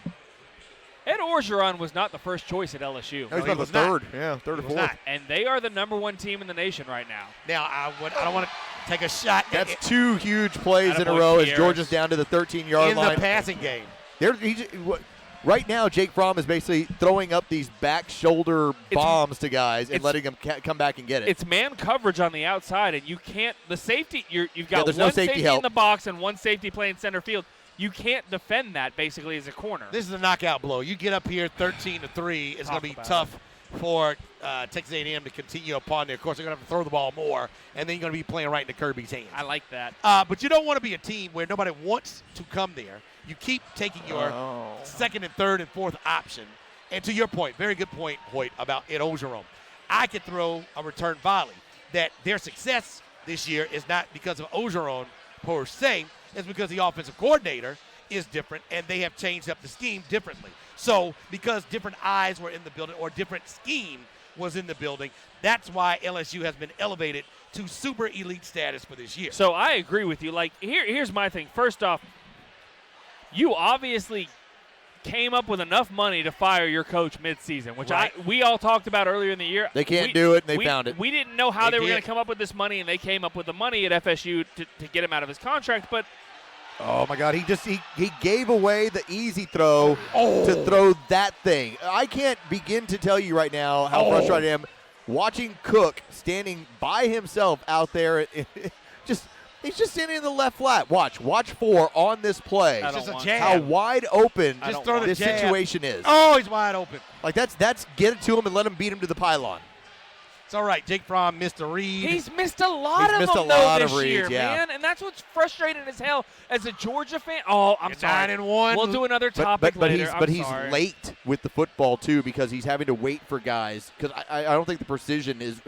Ed Orgeron was not the first choice at LSU. No, he's he about the was not. third. Yeah, third or He was fourth. not. And they are the #1 team in the nation right now. Now, I don't want to take a shot That's 2 huge plays in a Attaboy, row as Pierce. Georgia's down to the 13-yard in line. the passing game. Right now, Jake Fromm is basically throwing up these back shoulder bombs to guys and letting them come back and get it. It's man coverage on the outside, and you can't – the safety – you've got there's one no safety help. in the box and one safety playing center field. You can't defend that basically as a corner. This is a knockout blow. You get up here 13-3. It's going to be about tough for Texas A&M to continue upon there. Of course, they're going to have to throw the ball more, and then you're going to be playing right into Kirby's hands. I like that. But you don't want to be a team where nobody wants to come there. You keep taking your second and third and fourth option. And to your point, very good point, Hoyt, about Ed Orgeron. I could throw a return volley. That their success this year is not because of Orgeron per se. It's because the offensive coordinator is different, and they have changed up the scheme differently. So because different eyes were in the building or different scheme was in the building, that's why LSU has been elevated to super elite status for this year. So I agree with you. Like, here's my thing. First off, you obviously came up with enough money to fire your coach midseason, which Right. we all talked about earlier in the year. They can't do it, and they found it. We didn't know how they were did. going to come up with this money, and they came up with the money at FSU to get him out of his contract. But Oh my God! He gave away the easy throw to throw that thing. I can't begin to tell you right now how frustrated I am watching Cook standing by himself out there. He's just standing in the left flat. Watch 4 on this play. I don't It's just a want jab. How wide open Just throw the this jab. situation is. Oh, he's wide open. Like that's get it to him and let him beat him to the pylon. It's all right. Jake Fromm missed a read. he's missed a lot He's of missed them a lot this of reads, year, yeah. man. And that's what's frustrating as hell as a Georgia fan. Oh, I'm You're sorry. 9-1. We'll do another topic but later. he's sorry. late with the football too because he's having to wait for guys because I don't think the precision is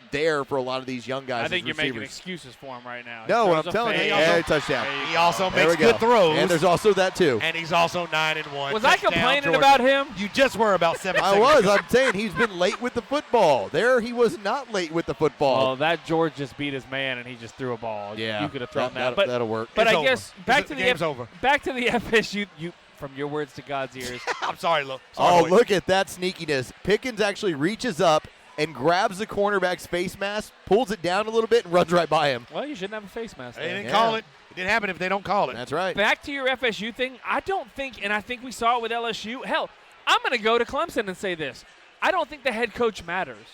there for a lot of these young guys. I think as you're making receivers. excuses for him right now. He No, what throws I'm a telling fade. you, touchdown. He also There makes we go. good throws. And there's also that too. And he's also 9-1. Was I Touchdown, complaining Georgia. about him? You just were about 7 I seconds was. ago. I'm saying he's been late with the football. There, he was not late with the football. Oh, that George just beat his man, and he just threw a ball. Yeah, you could have thrown that- But that'll work. But It's I over. guess back to The the game's over. Back to the FSU. You from your words to God's ears. I'm sorry, Lo. Oh, Sorry. look at that sneakiness. Pickens actually reaches up and grabs the cornerback's face mask, pulls it down a little bit, and runs right by him. Well, you shouldn't have a face mask. They there. didn't call it. It didn't happen if they don't call it. That's right. Back to your FSU thing. I don't think, and I think we saw it with LSU. Hell, I'm going to go to Clemson and say this. I don't think the head coach matters.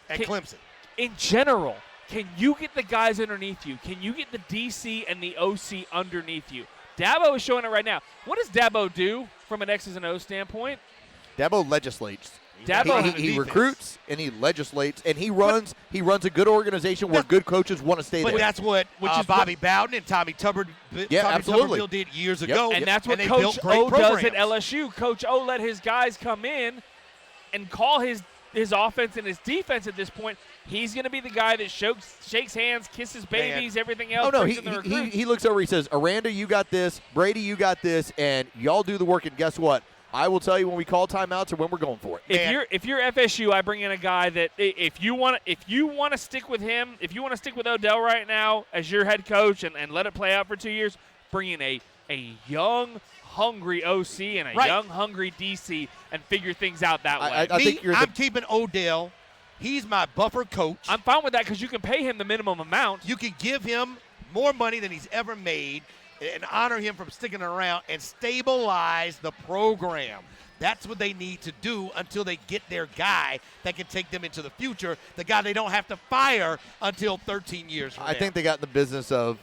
At Clemson. In general, can you get the guys underneath you? Can you get the DC and the OC underneath you? Dabo is showing it right now. What does Dabo do from an X's and O's standpoint? Dabo legislates. Dabo- He recruits and he legislates and he runs a good organization where good coaches want to stay But there. that's what Bobby Bowden and Tommy absolutely. Tuberville did years ago. And that's what they Coach built great O does at programs. LSU. Coach O let his guys come in and call his offense and his defense at this point. He's going to be the guy that shakes hands, kisses babies, everything else. Oh, no, brings in the recruits. he looks over, he says, Aranda, you got this, Brady, you got this, and y'all do the work, and guess what? I will tell you when we call timeouts or when we're going for it. If you're FSU, I bring in a guy that if you want to stick with him, if you want to stick with Odell right now as your head coach and let it play out for 2 years, bring in a young, hungry OC and a young, hungry DC and figure things out that way. I think I'm keeping Odell. He's my buffer coach. I'm fine with that because you can pay him the minimum amount. You can give him more money than he's ever made and honor him from sticking around and stabilize the program. That's what they need to do until they get their guy that can take them into the future, the guy they don't have to fire until 13 years from now. I think they got in the business of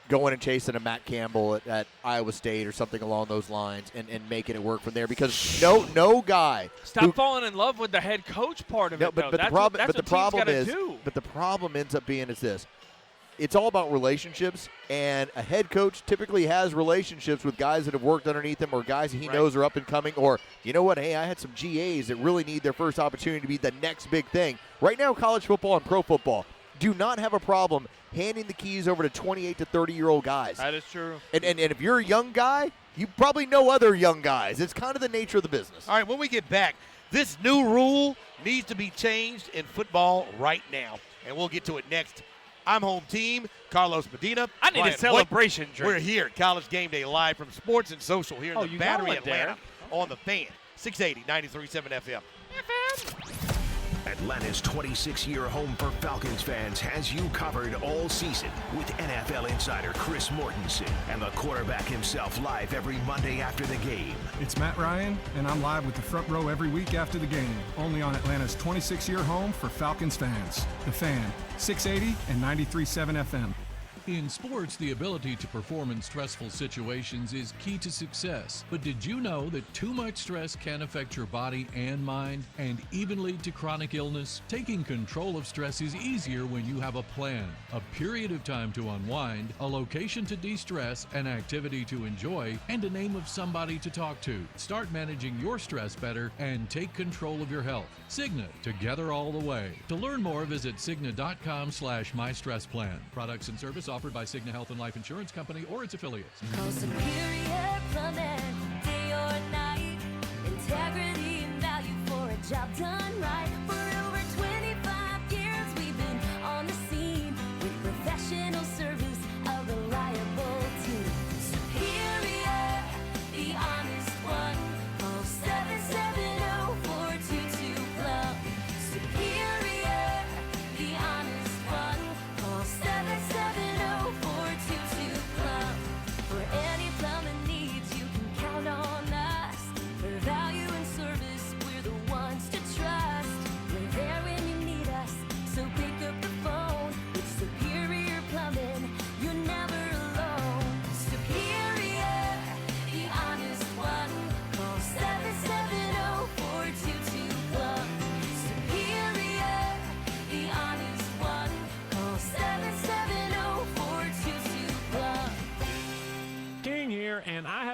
going and chasing a Matt Campbell at Iowa State or something along those lines and making it work from there because no guy. Stop falling in love with the head coach part of it. But though. the problem, that's but the what teams problem gotta is, do. but the problem ends up being is this: it's all about relationships, and a head coach typically has relationships with guys that have worked underneath him or guys that he knows are up and coming. Or you know what? Hey, I had some GAs that really need their first opportunity to be the next big thing. Right now, college football and pro football do not have a problem handing the keys over to 28 to 30-year-old guys. That is true. And if you're a young guy, you probably know other young guys. It's kind of the nature of the business. All right, when we get back, this new rule needs to be changed in football right now, and we'll get to it next. I'm home team, Carlos Medina. I need a Brian celebration Hoyt. drink. We're here at College Game Day live from Sports and Social here in the you got Battery one, Atlanta Darren. on the Fan, 680, 93.7 FM. Atlanta's 26-year home for Falcons fans has you covered all season with NFL insider Chris Mortensen and the quarterback himself live every Monday after the game. It's Matt Ryan, and I'm live with the front row every week after the game, only on Atlanta's 26-year home for Falcons fans. The Fan, 680 and 93.7 FM. In sports, the ability to perform in stressful situations is key to success. But did you know that too much stress can affect your body and mind and even lead to chronic illness? Taking control of stress is easier when you have a plan, a period of time to unwind, a location to de-stress, an activity to enjoy, and a name of somebody to talk to. Start managing your stress better and take control of your health. Cigna, together all the way. To learn more, visit Cigna.com/MyStressPlan. Products and service offered by Cigna Health and Life Insurance Company or its affiliates. Call Superior Plumbing, day or night. Integrity and value for a job done right. For over 25 years, we've been on the scene with professional service, a reliable team. Superior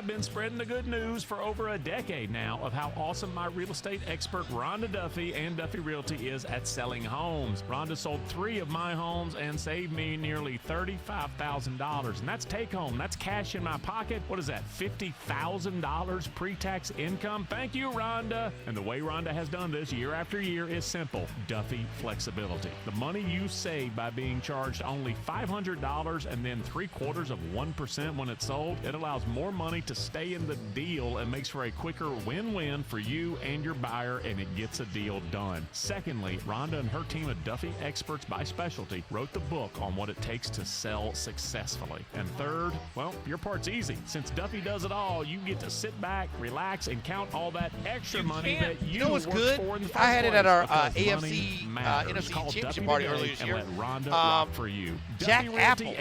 I've been spreading the good news for over a decade now of how awesome my real estate expert Rhonda Duffy and Duffy Realty is at selling homes. Rhonda sold 3 of my homes and saved me nearly $35,000. And that's take home. That's cash in my pocket. What is that, $50,000 pre-tax income? Thank you, Rhonda. And the way Rhonda has done this year after year is simple. Duffy flexibility. The money you save by being charged only $500 and then 0.75% when it's sold, it allows more money to stay in the deal and makes for a quicker win-win for you and your buyer, and it gets a deal done. Secondly, Rhonda and her team of Duffy experts by specialty wrote the book on what it takes to sell successfully. And third, well, your part's easy. Since Duffy does it all, you get to sit back, relax, and count all that extra money that you what's worked good? for in the first I had it at our place, because AFC money matters. NFC Call championship Duffy party today earlier this and year. let Rhonda rock for you. Jack Apple.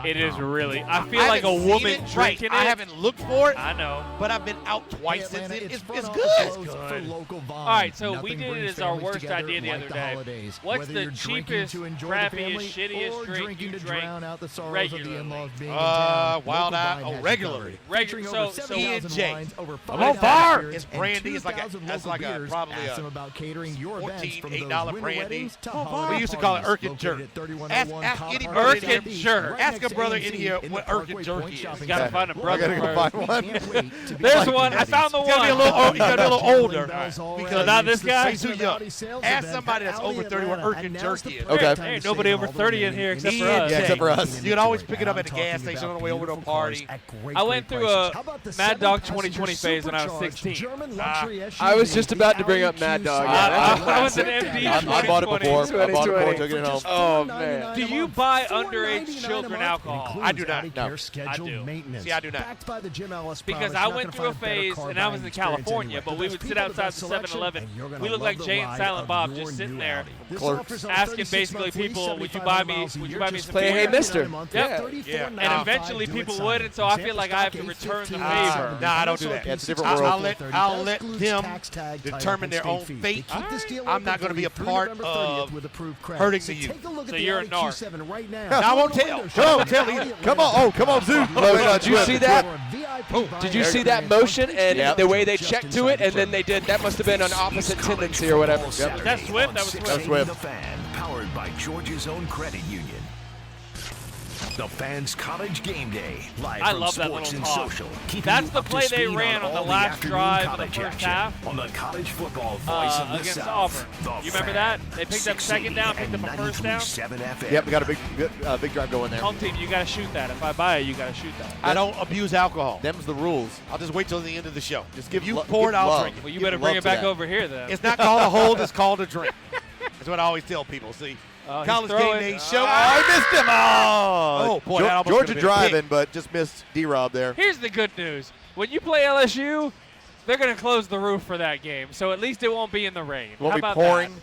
It is really. I feel I like a haven't seen woman it, drinking right. it. I haven't looked for it. I know. But I've been out twice Hey, since Atlanta, it. It's front good. office It's clothes good. for local Vaughn. All right, so Nothing we did it brings as our families worst together idea the like other the day. holidays. What's Whether the you're drinking cheapest, to enjoy the crappiest, family shittiest or drink drinking you to drank drown out the sorrows of the regularly? in-laws being in town? Wild Local Out. Vine Oh, has you regularly. covered. Featuring over 7,000 E&J. wines, over I'm 5,000 on fire. beers, It's and brandy. It's like 2,000 that's local like a beers. probably Ask a them about catering your events from those $14, $8 winter brandy. weddings to Oh, holiday we used to call it parties. Urkin jerky. Located at 3101 Ask Cobb any Park brother Road, in here. jerky. right Ask next a to brother AMC in here in what the Urkin Parkway jerky Point is. Shopping Gotta Center. find a Well, brother I gotta first. go find one. Can't wait to be There's like one. I buddies. found the You gotta be a one. little. You gotta be a little older. Bells already. Because not this guy? He's too young. Ask somebody that's over 30 what Urkin jerky is. Okay. There ain't nobody over 30 in here except for us. Yeah, except for us. You can always pick it up at the gas station on the way over to a party. I went through a Mad Dog 2020 phase when I was 16. I was just about to bring up Mad Dog. I was an MD. I bought it before. I bought it before. Took it home. Oh man. Do you buy underage children alcohol? I do not. No. I do. See, I do not. Backed by the Jim Ellis Because promise, I you're went not through a gonna find better phase, car and I was buying in experience California, anywhere. but The we best would sit people, the outside best the selection, 7-Eleven. and you're gonna We looked love like the Jay and ride Silent of Bob your just sitting new there Audi. This Clerks. offers on asking 36 basically monthly, people, would you 75 buy me, miles a would you year, buy me just some Play Hey beer? Mister. $49 a month, Yeah. 34.95 And eventually do people it would, sign. and so I Example feel like I have to stock return the 815. favor. Nah, I don't do that. Yeah, it's a different world. I'll let Excludes them tax tag, title, determine and their state own fees. fate. They keep this deal I'm open not going to for be you a through part November 30th of with approved credit. hurting So the youth. take a look So at the you're a Audi narc. Q7 right now. No, I won't Go to tell. window Come on, shop tell at me. Audi Come on. Oh, come on, Zoo. Did you see that? Oh, Did you see that motion and the way they checked to it, and then they did? That must have been an opposite tendency or whatever. Yep. That's Swift. That was Swift. That's Swift. The Fan, powered by Georgia's own credit union. The Fan's College Game Day, live I from love that Sports little and talk. Social. Keeping That's you the up to play they speed ran on the all last afternoon drive of the college first action half. on the college football voice of the Against South. Auburn. The You remember Fan. that? They picked up second down, picked up a first down. 93.7 FM. Yep, we got a big drive going there. Home team, you got to shoot that. If I buy it, you got to shoot that. I don't abuse alcohol. Them's the rules. I'll just wait till the end of the show. Just give you lo- pour it, give I'll love. drink it. Well, you Give better bring love it to back that. over here then. It's not called a hold, it's called a drink. That's what I always tell people. See, He's College Game throwing. Day show. Oh, I missed him. Oh, boy, that almost Georgia could've been a driving, pick. but just missed D-Rob there. Here's the good news. When you play LSU, they're going to close the roof for that game, so at least it won't be in the rain. Won't How be about pouring. that?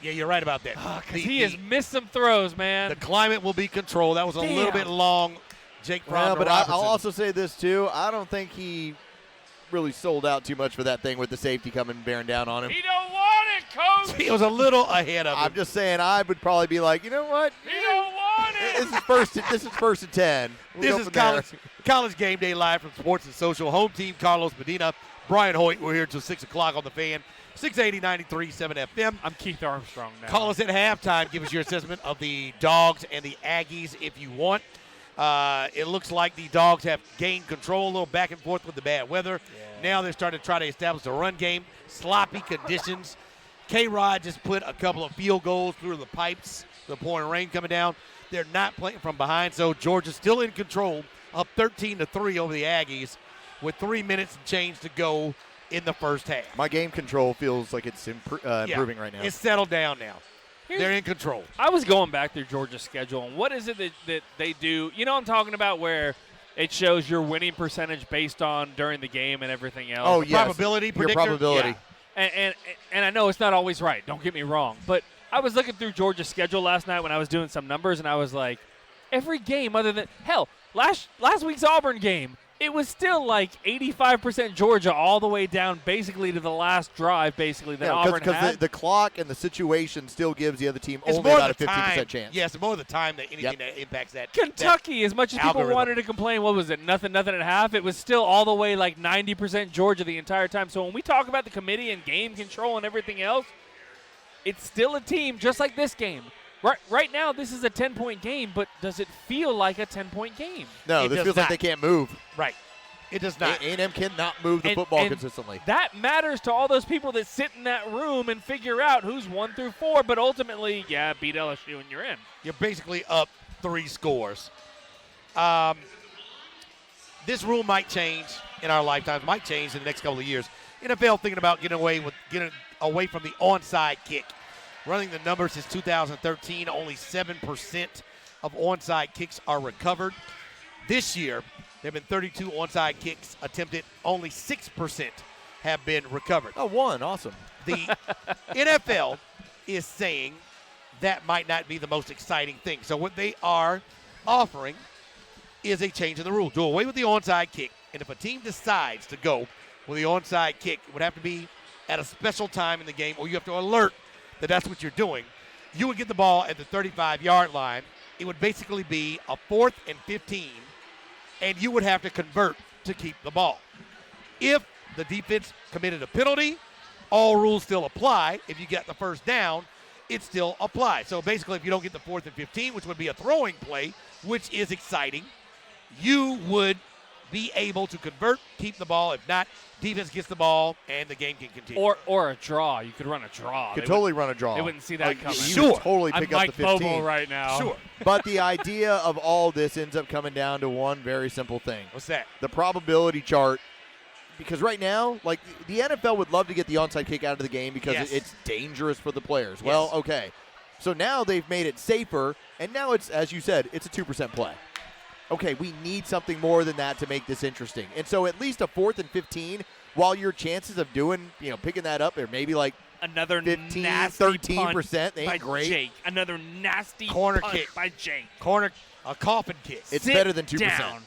Yeah, you're right about that. Because he has missed some throws, man. The climate will be controlled. That was a little bit long. Jake Well, Fromm to but Robertson. I'll also say this, too. I don't think he really sold out too much for that thing with the safety coming bearing down on him. He don't want it, Coach. He was a little ahead of him. I'm just saying I would probably be like, you know what? He don't want it. This is first and 10. We'll This go is from there. college Game Day live from Sports and Social. Home team Carlos Medina, Brian Hoyt. We're here until 6 o'clock on the Fan. 680-93.7 FM. I'm Keith Armstrong now. Call us at halftime. Give us your assessment of the Dogs and the Aggies if you want. It looks like the Dogs have gained control, a little back and forth with the bad weather. Now they're starting to try to establish a run game. Sloppy conditions. K-Rod just put a couple of field goals through the pipes. The pouring rain coming down. They're not playing from behind, so Georgia's still in control, up 13-3 over the Aggies with 3 minutes and change to go in the first half. My game control feels like it's improving right now. It's settled down now. They're in control. I was going back through Georgia's schedule, and what is it that they do? You know what I'm talking about, where it shows your winning percentage based on during the game and everything else. Oh, yes. Probability Your predictor? probability. Yeah. And I know it's not always right. Don't get me wrong. But I was looking through Georgia's schedule last night when I was doing some numbers, and I was like, every game other than – hell, last week's Auburn game, It was still like 85% Georgia all the way down basically to the last drive basically that Auburn had. Because the clock and the situation still gives the other team It's only more about a the 50% time. chance. Yeah, it's more the time that anything that impacts that. Kentucky, as much as people algorithm. wanted to complain, what was it, nothing at half, it was still all the way like 90% Georgia the entire time. So when we talk about the committee and game control and everything else, it's still a team just like this game. Right now, this is a 10-point game, but does it feel like a 10-point game? No, this feels like they can't move. Right. It does not. A&M cannot move the football consistently. That matters to all those people that sit in that room and figure out who's 1 through 4, but ultimately, beat LSU and you're in. You're basically up 3 scores. This rule might change in our lifetimes, might change in the next couple of years. NFL thinking about getting away from the onside kick. Running the numbers since 2013, only 7% of onside kicks are recovered. This year, there have been 32 onside kicks attempted. Only 6% have been recovered. Oh, one. Awesome. The NFL is saying that might not be the most exciting thing. So what they are offering is a change in the rule. Do away with the onside kick. And if a team decides to go with the onside kick, it would have to be at a special time in the game, or you have to alert that that's what you're doing. You would get the ball at the 35-yard line. It would basically be a 4th and 15, and you would have to convert to keep the ball. If the defense committed a penalty, all rules still apply. If you get the first down, it still applies. So basically, if you don't get the 4th and 15, which would be a throwing play, which is exciting, you would be able to convert, keep the ball. If not, defense gets the ball, and the game can continue. Or a draw. You could run a draw. You could totally run a draw. They wouldn't see that coming. You would totally pick I'm up Mike the 15. Bobo right now. Sure. But the idea of all this ends up coming down to one very simple thing. What's that? The probability chart. Because right now, like, the NFL would love to get the onside kick out of the game because it's dangerous for the players. Yes. Well, okay. So now they've made it safer, and now it's, as you said, it's a 2% play. Okay, we need something more than that to make this interesting. And so at least a 4th and 15, while your chances of picking that up are maybe like another 15, nasty 13%, they by ain't great. Jake. Another nasty corner punt kick by Jake. A coffin kick. It's Sit better than 2%. down.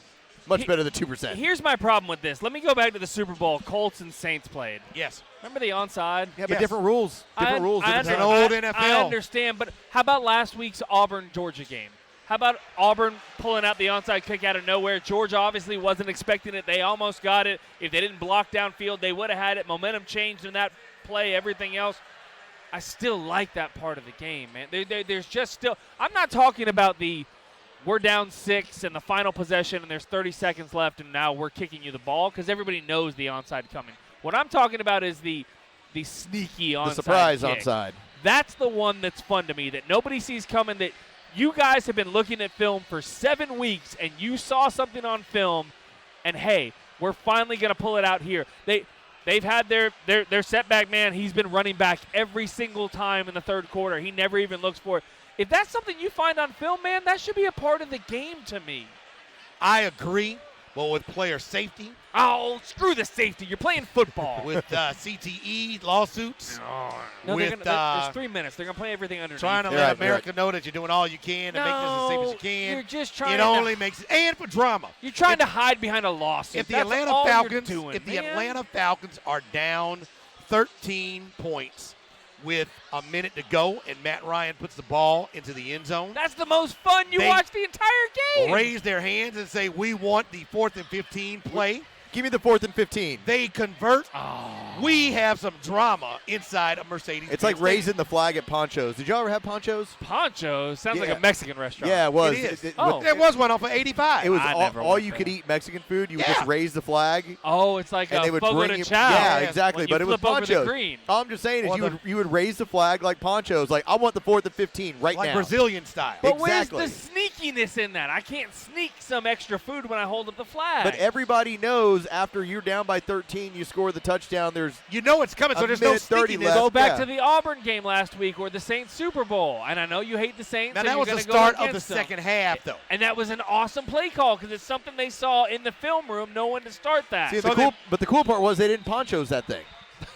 Much better than 2%. Here's my problem with this. Let me go back to the Super Bowl. Colts and Saints played. Yes. Remember the onside? Yeah, but different rules. Different rules. It's an old NFL. I understand, but how about last week's Auburn-Georgia game? How about Auburn pulling out the onside kick out of nowhere? Georgia obviously wasn't expecting it. They almost got it. If they didn't block downfield, they would have had it. Momentum changed in that play, everything else. I still like that part of the game, man. There's just still – I'm not talking about we're down 6 and the final possession and there's 30 seconds left and now we're kicking you the ball because everybody knows the onside coming. What I'm talking about is the sneaky onside The surprise kick. onside. That's the one that's fun to me that nobody sees coming, that you guys have been looking at film for 7 weeks and you saw something on film and, hey, we're finally going to pull it out here. They've had their setback man. He's been running back every single time in the third quarter. He never even looks for it. If that's something you find on film, man, that should be a part of the game to me. I agree. Well, with player safety. Oh, screw the safety. You're playing football. With CTE lawsuits. No, with, there's 3 minutes. They're going to play everything underneath. Trying to let America know that you're doing all you can to make this as safe as you can. You're just trying it only makes it. And for drama. You're trying to hide behind a lawsuit. If the That's Atlanta all Falcons, you're doing, man. Atlanta Falcons are down 13 points with a minute to go and Matt Ryan puts the ball into the end zone, that's the most fun you watch the entire game. Raise their hands and say, we want the 4th and 15 play. Give me the 4th and 15. They convert. We have some drama inside of Mercedes. It's like raising the flag at Ponchos. Did y'all ever have Ponchos? Ponchos? Sounds like a Mexican restaurant. Yeah, it was. It is. There was one off of 85. It was all you could eat Mexican food. You would just raise the flag. Oh, it's like and they would Fogo bring de you. Chao. Yeah, exactly. When you But it was flip over the Ponchos. green. All I'm just saying is you would raise the flag like Ponchos. Like, I want the 4th and 15 right like now. Brazilian style. But exactly. where's the sneakiness in that? I can't sneak some extra food when I hold up the flag. But everybody knows after you're down by 13, you score the touchdown. You know it's coming, so there's no sneakiness. Go back to the Auburn game last week or the Saints Super Bowl. And I know you hate the Saints. Now, so that was the go start of the against them. second half, though. And that was an awesome play call because it's something they saw in the film room. No one to start that. See, but the cool part was they didn't Ponchos that thing.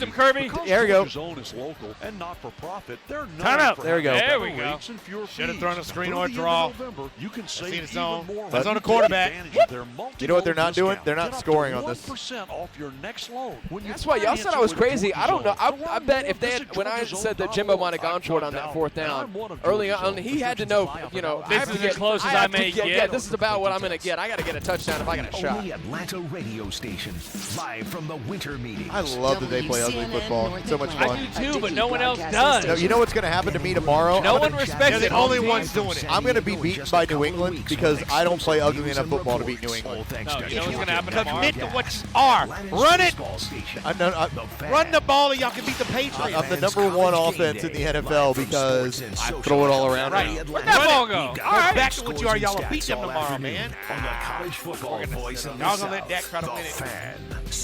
Use him, Kirby. There we go. Zone is local and not for profit. They're Timeout. There we go. There we go. Should have thrown a screen or a draw. You can save the zone. even more. That's on the quarterback. You know what they're not doing? They're not scoring on this. 1% off your next loan. That's why y'all said I was crazy. I don't know. I bet if they had, when I said that Jimbo might have gone for it on that fourth down early on, he had to know. You know, this is as close as I may get. Yeah, this this is about what I'm going to get. I got to get a touchdown if I get a shot. Only Atlanta radio station, live from the winter meetings. I love that they play ugly football. It's so much fun. I do too, but no one else does. No, you know what's going to happen to me tomorrow? No one respects They're the only ones doing it. I'm going to be beaten by New England because I don't play ugly enough football to beat New England. No, you know what's going to happen tomorrow? Commit to what you are. Run it. Run the ball, and y'all can beat the Patriots. I'm the number one offense in the NFL because I throw it all around. Right. Now. Where'd that ball go? All right. Back to what you are. Y'all will beat them tomorrow, man. On the college football voice of the Y'all gonna let South, Dak try to the win it. Fan.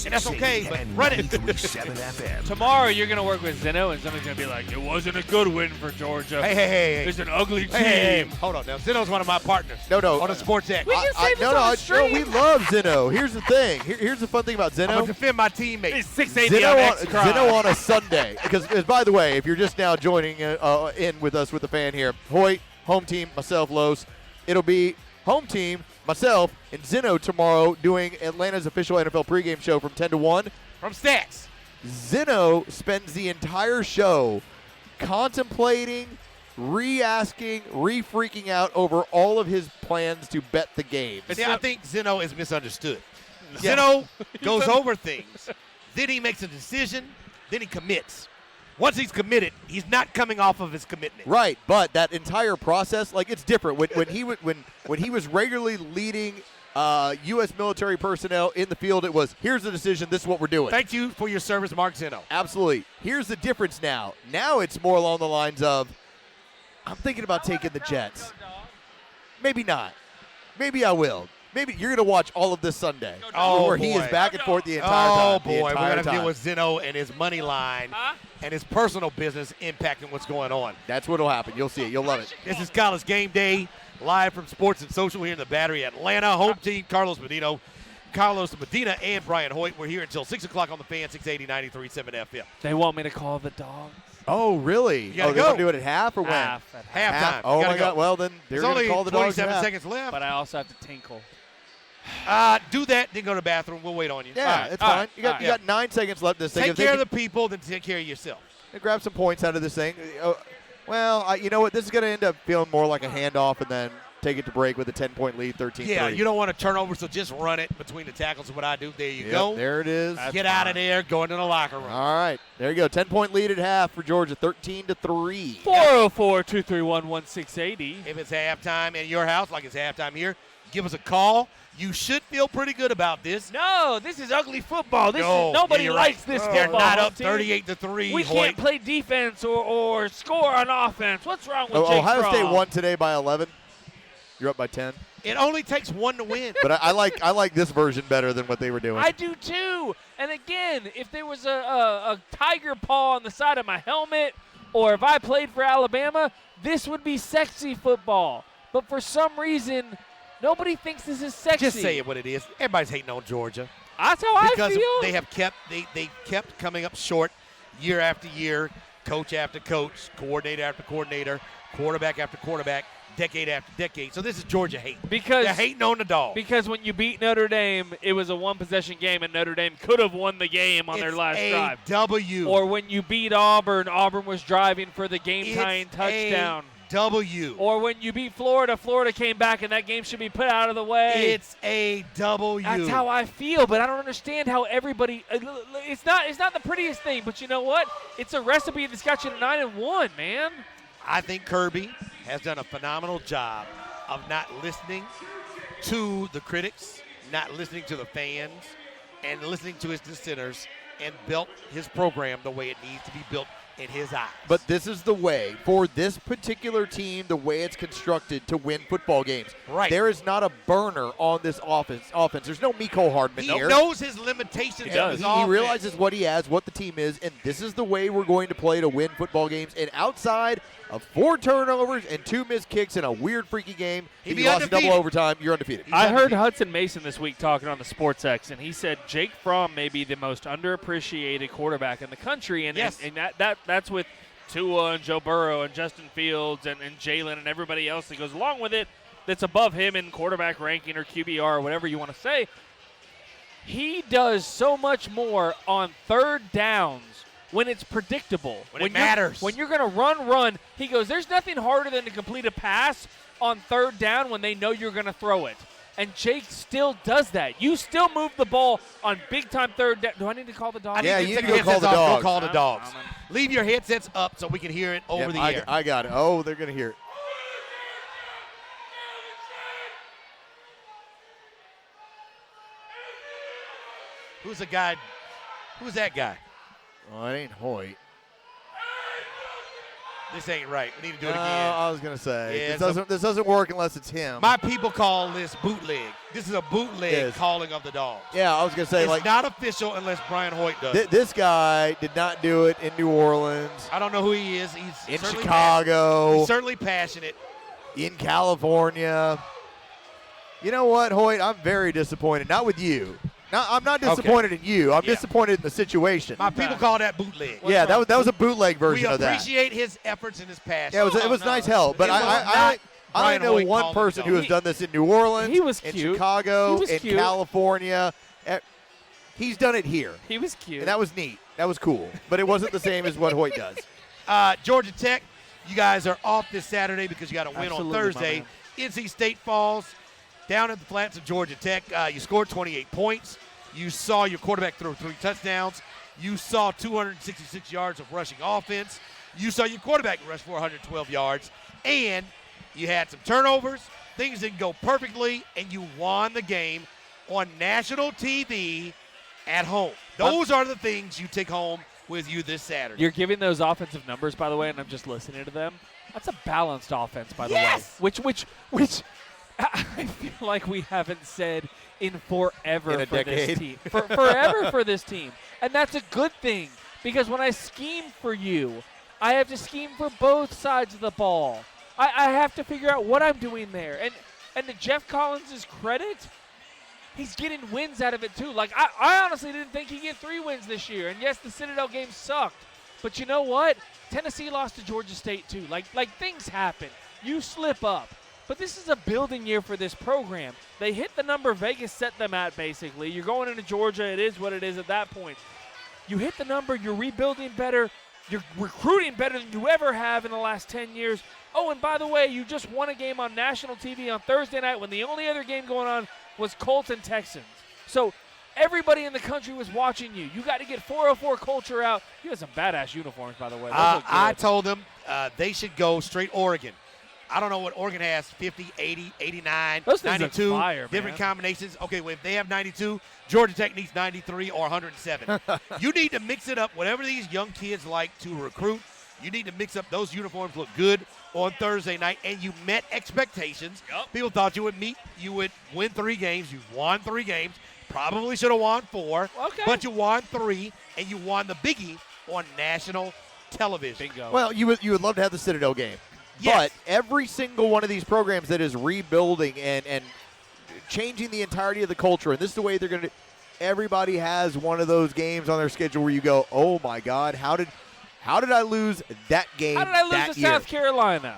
And that's okay, but run it. 680 FM. Tomorrow you're going to work with Zeno, and somebody's going to be like, it wasn't a good win for Georgia. Hey. It's an ugly team. Hey. Hold on now. Zeno's one of my partners. No. On the Sports X. We can say this on the stream. We love Zeno. Here's the thing. Here's the fun thing about I'm Zeno. going to defend my teammates. It's 680 on X Crime. Zeno on a Sunday. Because, by the way, if you're just now joining in with us with the fan here, Hoyt, home team, myself, Los, it'll be home team, myself, and Zeno tomorrow doing Atlanta's official NFL pregame show from 10 to 1. From Stats. Zeno spends the entire show contemplating, re-asking, re-freaking out over all of his plans to bet the game. See, I think Zeno is misunderstood. Yeah. Zeno goes over things. Then he makes a decision. Then he commits. Once he's committed, he's not coming off of his commitment. Right, but that entire process, like, it's different. When he was regularly leading U.S. military personnel in the field, it was, here's the decision, this is what we're doing. Thank you for your service, Mark Zeno. Absolutely. Here's the difference now. Now it's more along the lines of, I'm thinking about taking the Jets. Maybe not. Maybe I will. Maybe you're going to watch all of this Sunday. Where he is back and forth the entire time. Oh, boy. We're going to deal with Zeno and his money line and his personal business impacting what's going on. That's what will happen. You'll see it. You'll love it. This is College Game Day, live from Sports and Social here in the Battery, Atlanta. Home team, Carlos Medina, and Brian Hoyt. We're here until 6 o'clock on the Fan, 680 93.7 FM. They want me to call the dogs. Oh, really? You gotta they go. want to do it at half or when? Halftime. Oh, You my gotta God. go. Well, then they're There's going to only call the dogs 27 at half. seconds left. But I also have to tinkle. Do that, then go to the bathroom. We'll wait on you. Yeah, All right. it's All fine. right. You got 9 seconds left in this thing. Take If they care of can- the people, then take care of yourself. grab some points out of this thing. You know what? This is going to end up feeling more like a handoff and then take it to break with a 10-point lead, 13-3. Yeah, you don't want to turn over, so just run it between the tackles is what I do. There you go. There it is. Get out of there. Go into the locker room. All right. There you go. 10-point lead at half for Georgia, 13-3. 404-231-1680. If it's halftime in your house, like it's halftime here, give us a call. You should feel pretty good about this. No, this is ugly football. yeah, Nobody you're likes right. this They're football. not up team. 38-3. We can't play defense or score on offense. What's wrong with Jake Ohio State Fromm? won today by 11. You're up by 10. It only takes one to win. But I like this version better than what they were doing. I do too. And again, if there was a tiger paw on the side of my helmet, or if I played for Alabama, this would be sexy football. But for some reason, nobody thinks this is sexy. Just say it what it is. Everybody's hating on Georgia. That's how I because feel. they have kept coming up short year after year, coach after coach, coordinator after coordinator, quarterback after quarterback, decade after decade. So this is Georgia hate. Because they're hating on the dog. Because when you beat Notre Dame, it was a one-possession game, and Notre Dame could have won the game on their last drive. W. Or when you beat Auburn, Auburn was driving for the game-tying touchdown. W. Or when you beat Florida, Florida came back, and that game should be put out of the way. It's a W. That's how I feel, but I don't understand how everybody. It's not the prettiest thing, but you know what? It's a recipe that's got you to 9-1, man. I think Kirby has done a phenomenal job of not listening to the critics, not listening to the fans, and listening to his dissenters, and built his program the way it needs to be built in his eyes. But this is the way for this particular team, the way it's constructed to win football games. Right. There is not a burner on this offense. There's no Mecole Hardman He here. knows his limitations. He realizes what he has, what the team is, and this is the way we're going to play to win football games. And outside of 4 turnovers and 2 missed kicks in a weird, freaky game, if you lost in double overtime, you're undefeated. I heard Hudson Mason this week talking on the Sports X, and he said Jake Fromm may be the most underappreciated quarterback in the country, and Yes. and that's with Tua and Joe Burrow and Justin Fields and Jalen and everybody else that goes along with it that's above him in quarterback ranking or QBR or whatever you want to say. He does so much more on third downs when it's predictable. When it matters. When you're going to run, he goes, there's nothing harder than to complete a pass on third down when they know you're going to throw it. And Jake still does that. You still move the ball on big-time third down. Do I need to call the dogs? Yeah, you need to go call the dogs. Go call the dogs. Leave your headsets up so we can hear it over the air. I got it. Oh, they're going to hear it. Who's the guy? Who's that guy? Oh, it ain't Hoyt. This ain't right. We need to do it again. I was going to say. Yeah, this doesn't work unless it's him. My people call this bootleg. This is a bootleg calling of the dogs. Yeah, I was going to say. It's not official unless Brian Hoyt does it. This guy did not do it in New Orleans. I don't know who he is. He's in certainly Chicago. He's certainly passionate. In California. You know what, Hoyt? I'm very disappointed. Not with you. Now, I'm not disappointed in you. I'm disappointed in the situation. My people call that bootleg. That was a bootleg version of that. We appreciate his efforts and his passion. Yeah, it was nice help. But I know one person who has done this in New Orleans, he was in cute. Chicago, in California. He's done it here. He was cute. And that was neat. That was cool. But it wasn't the same as what Hoyt does. Georgia Tech, you guys are off this Saturday because you got a win on Thursday. NC State falls. Down at the flats of Georgia Tech, you scored 28 points. You saw your quarterback throw 3 touchdowns. You saw 266 yards of rushing offense. You saw your quarterback rush for 112 yards. And you had some turnovers. Things didn't go perfectly, and you won the game on national TV at home. Those are the things you take home with you this Saturday. You're giving those offensive numbers, by the way, and I'm just listening to them. That's a balanced offense, by the way. Which I feel like we haven't said in forever in a for decade. this team. Forever for this team. And that's a good thing because when I scheme for you, I have to scheme for both sides of the ball. I have to figure out what I'm doing there. And to Jeff Collins' credit, he's getting wins out of it too. Like, I honestly didn't think he'd get 3 wins this year. And yes, the Citadel game sucked. But you know what? Tennessee lost to Georgia State too. Like things happen. You slip up. But this is a building year for this program. They hit the number Vegas set them at, basically. You're going into Georgia. It is what it is at that point. You hit the number. You're rebuilding better. You're recruiting better than you ever have in the last 10 years. Oh, and by the way, you just won a game on national TV on Thursday night when the only other game going on was Colts and Texans. So everybody in the country was watching you. You got to get 404 culture out. You had some badass uniforms, by the way. I told them they should go straight Oregon. I don't know what Oregon has, 50, 80, 89, Those things 92, look fire, different man. combinations. Okay, well, if they have 92, Georgia Tech needs 93 or 107. You need to mix it up. Whatever these young kids like to recruit, you need to mix up. Those uniforms look good on Thursday night, and you met expectations. Yep. People thought you would win 3 games. You won 3 games. Probably should have won 4, but you won 3, and you won the biggie on national television. Bingo. Well, you would love to have the Citadel game. Yes. But every single one of these programs that is rebuilding and changing the entirety of the culture, and this is the way they're going to – everybody has one of those games on their schedule where you go, oh, my God, how did I lose that game that year? How did I lose to South Carolina?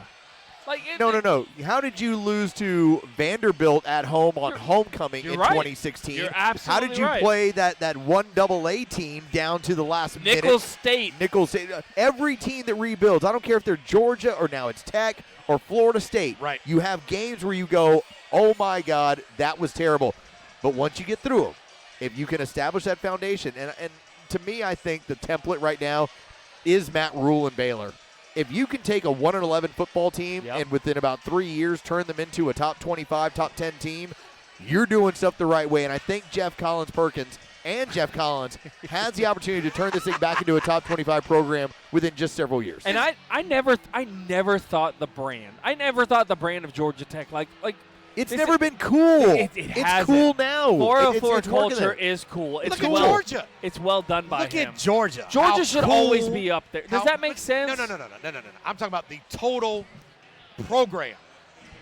No. How did you lose to Vanderbilt at home on homecoming in 2016? You're absolutely How did you play that one AA team down to the last minute? Nicholls State. Every team that rebuilds, I don't care if they're Georgia or now it's Tech or Florida State. Right. You have games where you go, oh, my God, that was terrible. But once you get through them, if you can establish that foundation, and to me, I think the template right now is Matt Rule and Baylor. If you can take a 1-11 football team and within about 3 years turn them into a top 25, top 10 team, you're doing stuff the right way. And I think Jeff Collins-Perkins and Jeff Collins has the opportunity to turn this thing back into a top 25 program within just several years. And I never thought the brand. I never thought the brand of Georgia Tech like it's never been cool. It's cool now. 404 it's culture is cool. It's Look at Georgia. It's well done by Look him. at Georgia. Georgia should cool, always be up there. Does that make sense? No. I'm talking about the total program.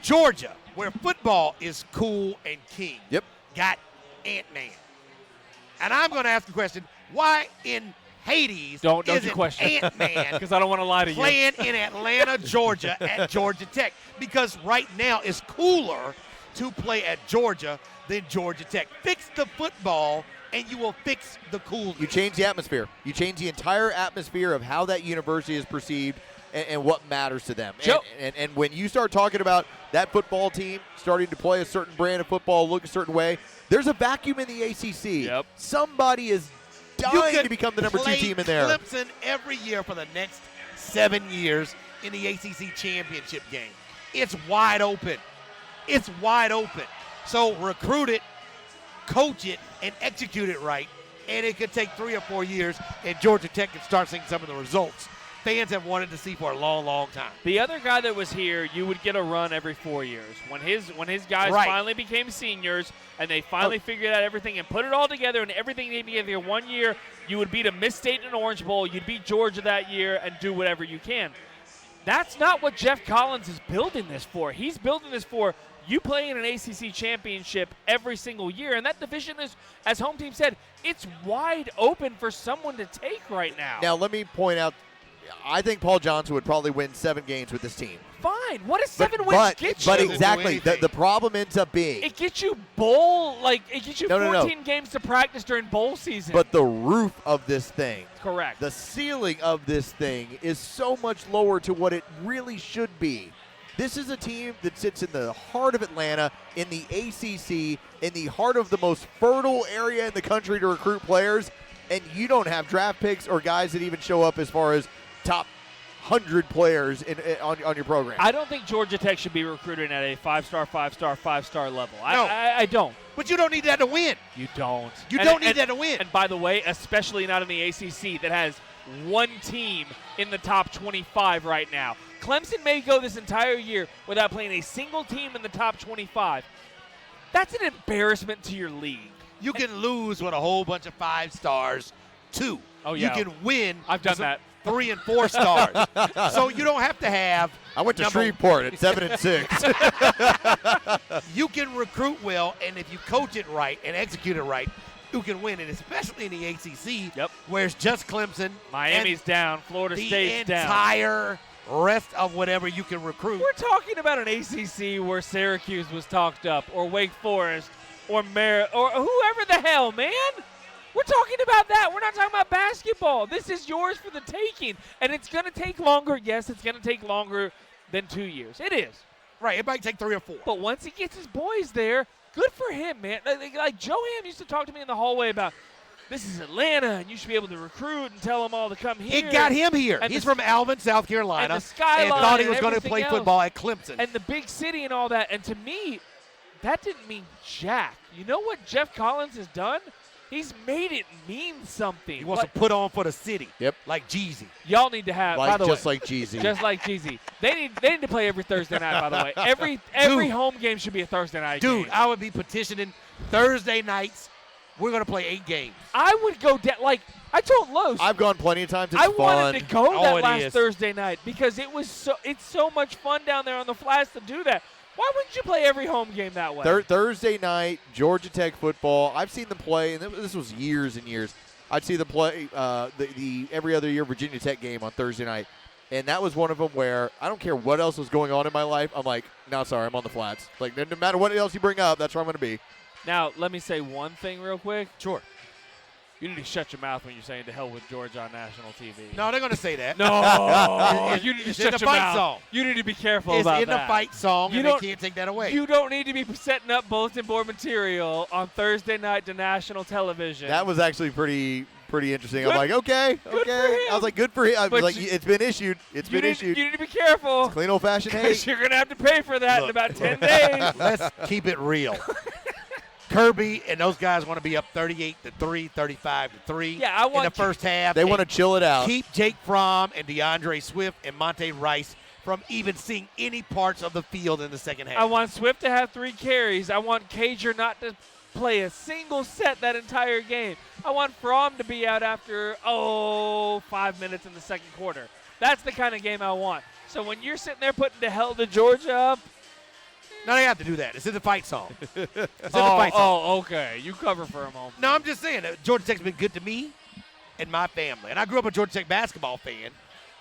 Georgia, where football is cool and king. Yep. Got Ant-Man. And I'm going to ask the question, why in Hades don't isn't you question Ant-Man because I don't want to lie to you. Playing in Atlanta, Georgia at Georgia Tech? Because right now it's cooler to play at Georgia than Georgia Tech. Fix the football and you will fix the coolness. You change the atmosphere. You change the entire atmosphere of how that university is perceived and what matters to them. And when you start talking about that football team starting to play a certain brand of football, look a certain way, there's a vacuum in the ACC. Yep. Somebody is dying to become the number 2 team in there. Clemson every year for the next 7 years in the ACC championship game. It's wide open. It's wide open. So recruit it, coach it, and execute it right. And it could take 3 or 4 years, and Georgia Tech can start seeing some of the results fans have wanted to see for a long, long time. The other guy that was here, you would get a run every 4 years. When his guys finally became seniors and they finally figured out everything and put it all together and everything they together in 1 year, you would beat a Miss State in an Orange Bowl, you'd beat Georgia that year and do whatever you can. That's not what Jeff Collins is building this for. He's building this for you play in an ACC championship every single year, and that division is, as home team said, it's wide open for someone to take right now. Now, let me point out, I think Paul Johnson would probably win 7 games with this team. Fine. What does 7 wins get you? But exactly, the problem ends up being. It gets you it gets you 14 games to practice during bowl season. But the roof of this thing. Correct. The ceiling of this thing is so much lower to what it really should be. This is a team that sits in the heart of Atlanta, in the ACC, in the heart of the most fertile area in the country to recruit players, and you don't have draft picks or guys that even show up as far as top 100 players on your program. I don't think Georgia Tech should be recruiting at a 5-star level. No. I don't. But you don't need that to win. You don't. You don't need that to win. And by the way, especially not in the ACC that has one team in the top 25 right now. Clemson may go this entire year without playing a single team in the top 25. That's an embarrassment to your league. You can lose with a whole bunch of 5 stars, too. Oh, yeah. You can win. I've done that. 3 and 4 stars. So you don't have to have. I went to Shreveport at 7 and 6. You can recruit well, and if you coach it right and execute it right, you can win, and especially in the ACC, where it's just Clemson. Miami's down. Florida State's down. The entire rest of whatever you can recruit. We're talking about an ACC where Syracuse was talked up, or Wake Forest, or or whoever the hell, man. We're talking about that. We're not talking about basketball. This is yours for the taking, and it's going to take longer. Yes, it's going to take longer than 2 years. It is. Right, it might take 3 or 4. But once he gets his boys there, good for him, man. Like Joe Ham used to talk to me in the hallway about, this is Atlanta, and you should be able to recruit and tell them all to come here. It got him here. And He's from Alvin, South Carolina, and the skyline and thought he was going to play else. football at Clemson. And the big city and all that. And to me, that didn't mean jack. You know what Jeff Collins has done? He's made it mean something. He wants to put on for the city. Yep. Like Jeezy. Y'all need to have, by the way. Just like Jeezy. Just like Jeezy. They need to play every Thursday night, by the way. Every home game should be a Thursday night game. Dude, I would be petitioning Thursday nights. We're going to play 8 games. I would go down, like, I told Los. I've gone plenty of times. It's I fun. wanted to go that last Thursday night because it's so much fun down there on the flats to do that. Why wouldn't you play every home game that way? Thursday night, Georgia Tech football. I've seen them play, and this was years and years. I'd see them play the every other year Virginia Tech game on Thursday night, and that was one of them where I don't care what else was going on in my life. I'm like, no, sorry, I'm on the flats. Like, no matter what else you bring up, that's where I'm going to be. Now, let me say one thing real quick. Sure. You need to shut your mouth when you're saying to hell with Georgia on national TV. No, they're going to say that. No. You need to it's shut in the your fight mouth. Song. You need to be careful it's about in that. the fight song, you and they can't take that away. You don't need to be setting up bulletin board material on Thursday night to national television. That was actually pretty interesting. Good. I'm like, okay. Good for him. I was like, good for him. I was But like, it's been issued. It's been issued. You need to be careful. It's clean old-fashioned hate. Because you're going to have to pay for that in about 10 days. Let's keep it real. Kirby and those guys want to be up 38-3, 35-3 Yeah, I want in the first half. They want to chill it out. Keep Jake Fromm and DeAndre Swift and Monte Rice from even seeing any parts of the field in the second half. I want Swift to have 3 carries. I want Cager not to play a single set that entire game. I want Fromm to be out after, 5 minutes in the second quarter. That's the kind of game I want. So when you're sitting there putting the hell to Georgia up, no, they have to do that. It's in the fight song. It's in the fight song. Oh, okay. You cover for a moment. No, I'm just saying that Georgia Tech's been good to me and my family. And I grew up a Georgia Tech basketball fan,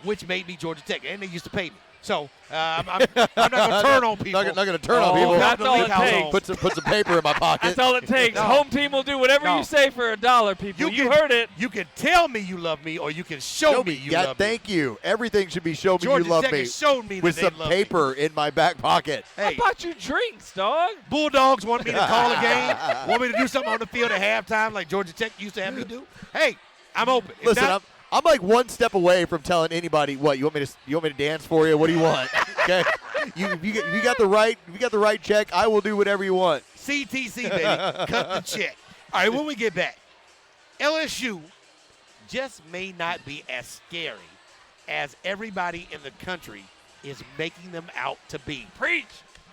which made me Georgia Tech, and they used to pay me. So I'm not going to turn on people. Not going to turn on people. That's all it takes. Put some paper in my pocket. That's all it takes. No. Home team will do whatever you say for $1, people. You heard it. You can tell me you love me, or you can show me you love me. Thank you. Everything should be show me Georgia you love Tech me. has shown me with that they some love paper in my back pocket. I bought you drinks, dog. Bulldogs want me to call a game, want me to do something on the field at halftime like Georgia Tech used to have me do. Hey, I'm open. If Listen, not, I'm like one step away from telling anybody what you want me to dance for you. What do you want? Okay, you got the right check. I will do whatever you want. CTC, baby, cut the check. All right, when we get back, LSU just may not be as scary as everybody in the country is making them out to be. Preach.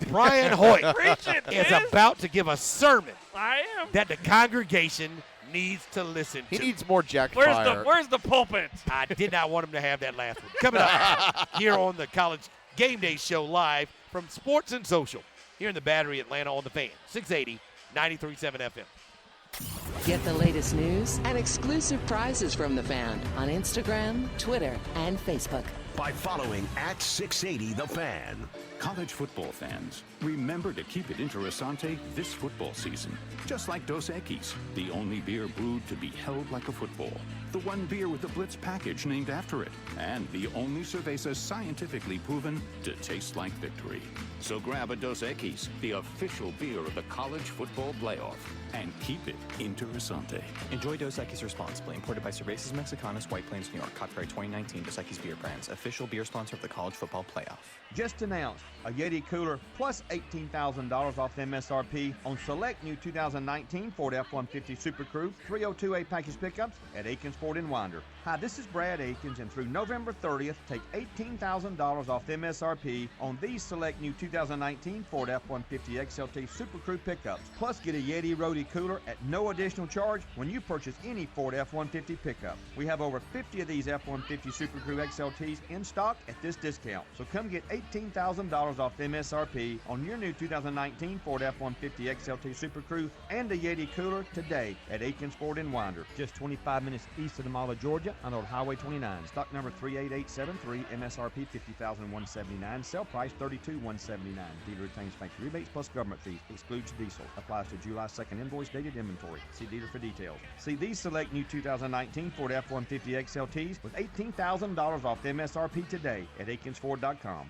Brian Hoyt Preach it, is man. about to give a sermon I am. that the congregation needs to listen He to. needs more Jack Where's Fire. the pulpit? I did not want him to have that last one. Coming up here on the College Game Day Show live from Sports and Social here in the Battery, Atlanta on the Fan. 680, 93.7 FM. Get the latest news and exclusive prizes from the Fan on Instagram, Twitter, and Facebook. By following @680TheFan. College football fans, remember to keep it interessante this football season. Just like Dos Equis, the only beer brewed to be held like a football. The one beer with the Blitz package named after it. And the only cerveza scientifically proven to taste like victory. So grab a Dos Equis, the official beer of the college football playoff, and keep it interessante. Enjoy Dos Equis responsibly. Imported by Cervezas Mexicanas, White Plains, New York. Copyright 2019. Dos Equis Beer Brands. Official beer sponsor of the college football playoff. Just announced a Yeti cooler plus $18,000 off the MSRP on select new 2019 Ford F-150 Super Crew 302A package pickups at Aikens Ford in Winder. Hi, this is Brad Aikens, and through November 30th, take $18,000 off the MSRP on these select new 2019 Ford F-150 XLT Super Crew pickups. Plus, get a Yeti Roadie cooler at no additional charge when you purchase any Ford F-150 pickup. We have over 50 of these F-150 Super Crew XLTs in stock at this discount. So come get $18,000 off the MSRP on your new 2019 Ford F-150 XLT Super Crew and a Yeti cooler today at Aikens Ford in Winder, just 25 minutes east of the Mall of Georgia on Old Highway 29. Stock number 38873, MSRP $50,179, sell price $32,179. Dealer retains factory rebates plus government fees, excludes diesel. Applies to July 2nd invoice dated inventory. See dealer for details. See these select new 2019 Ford F-150 XLTs with $18,000 off the MSRP today at AikinsFord.com.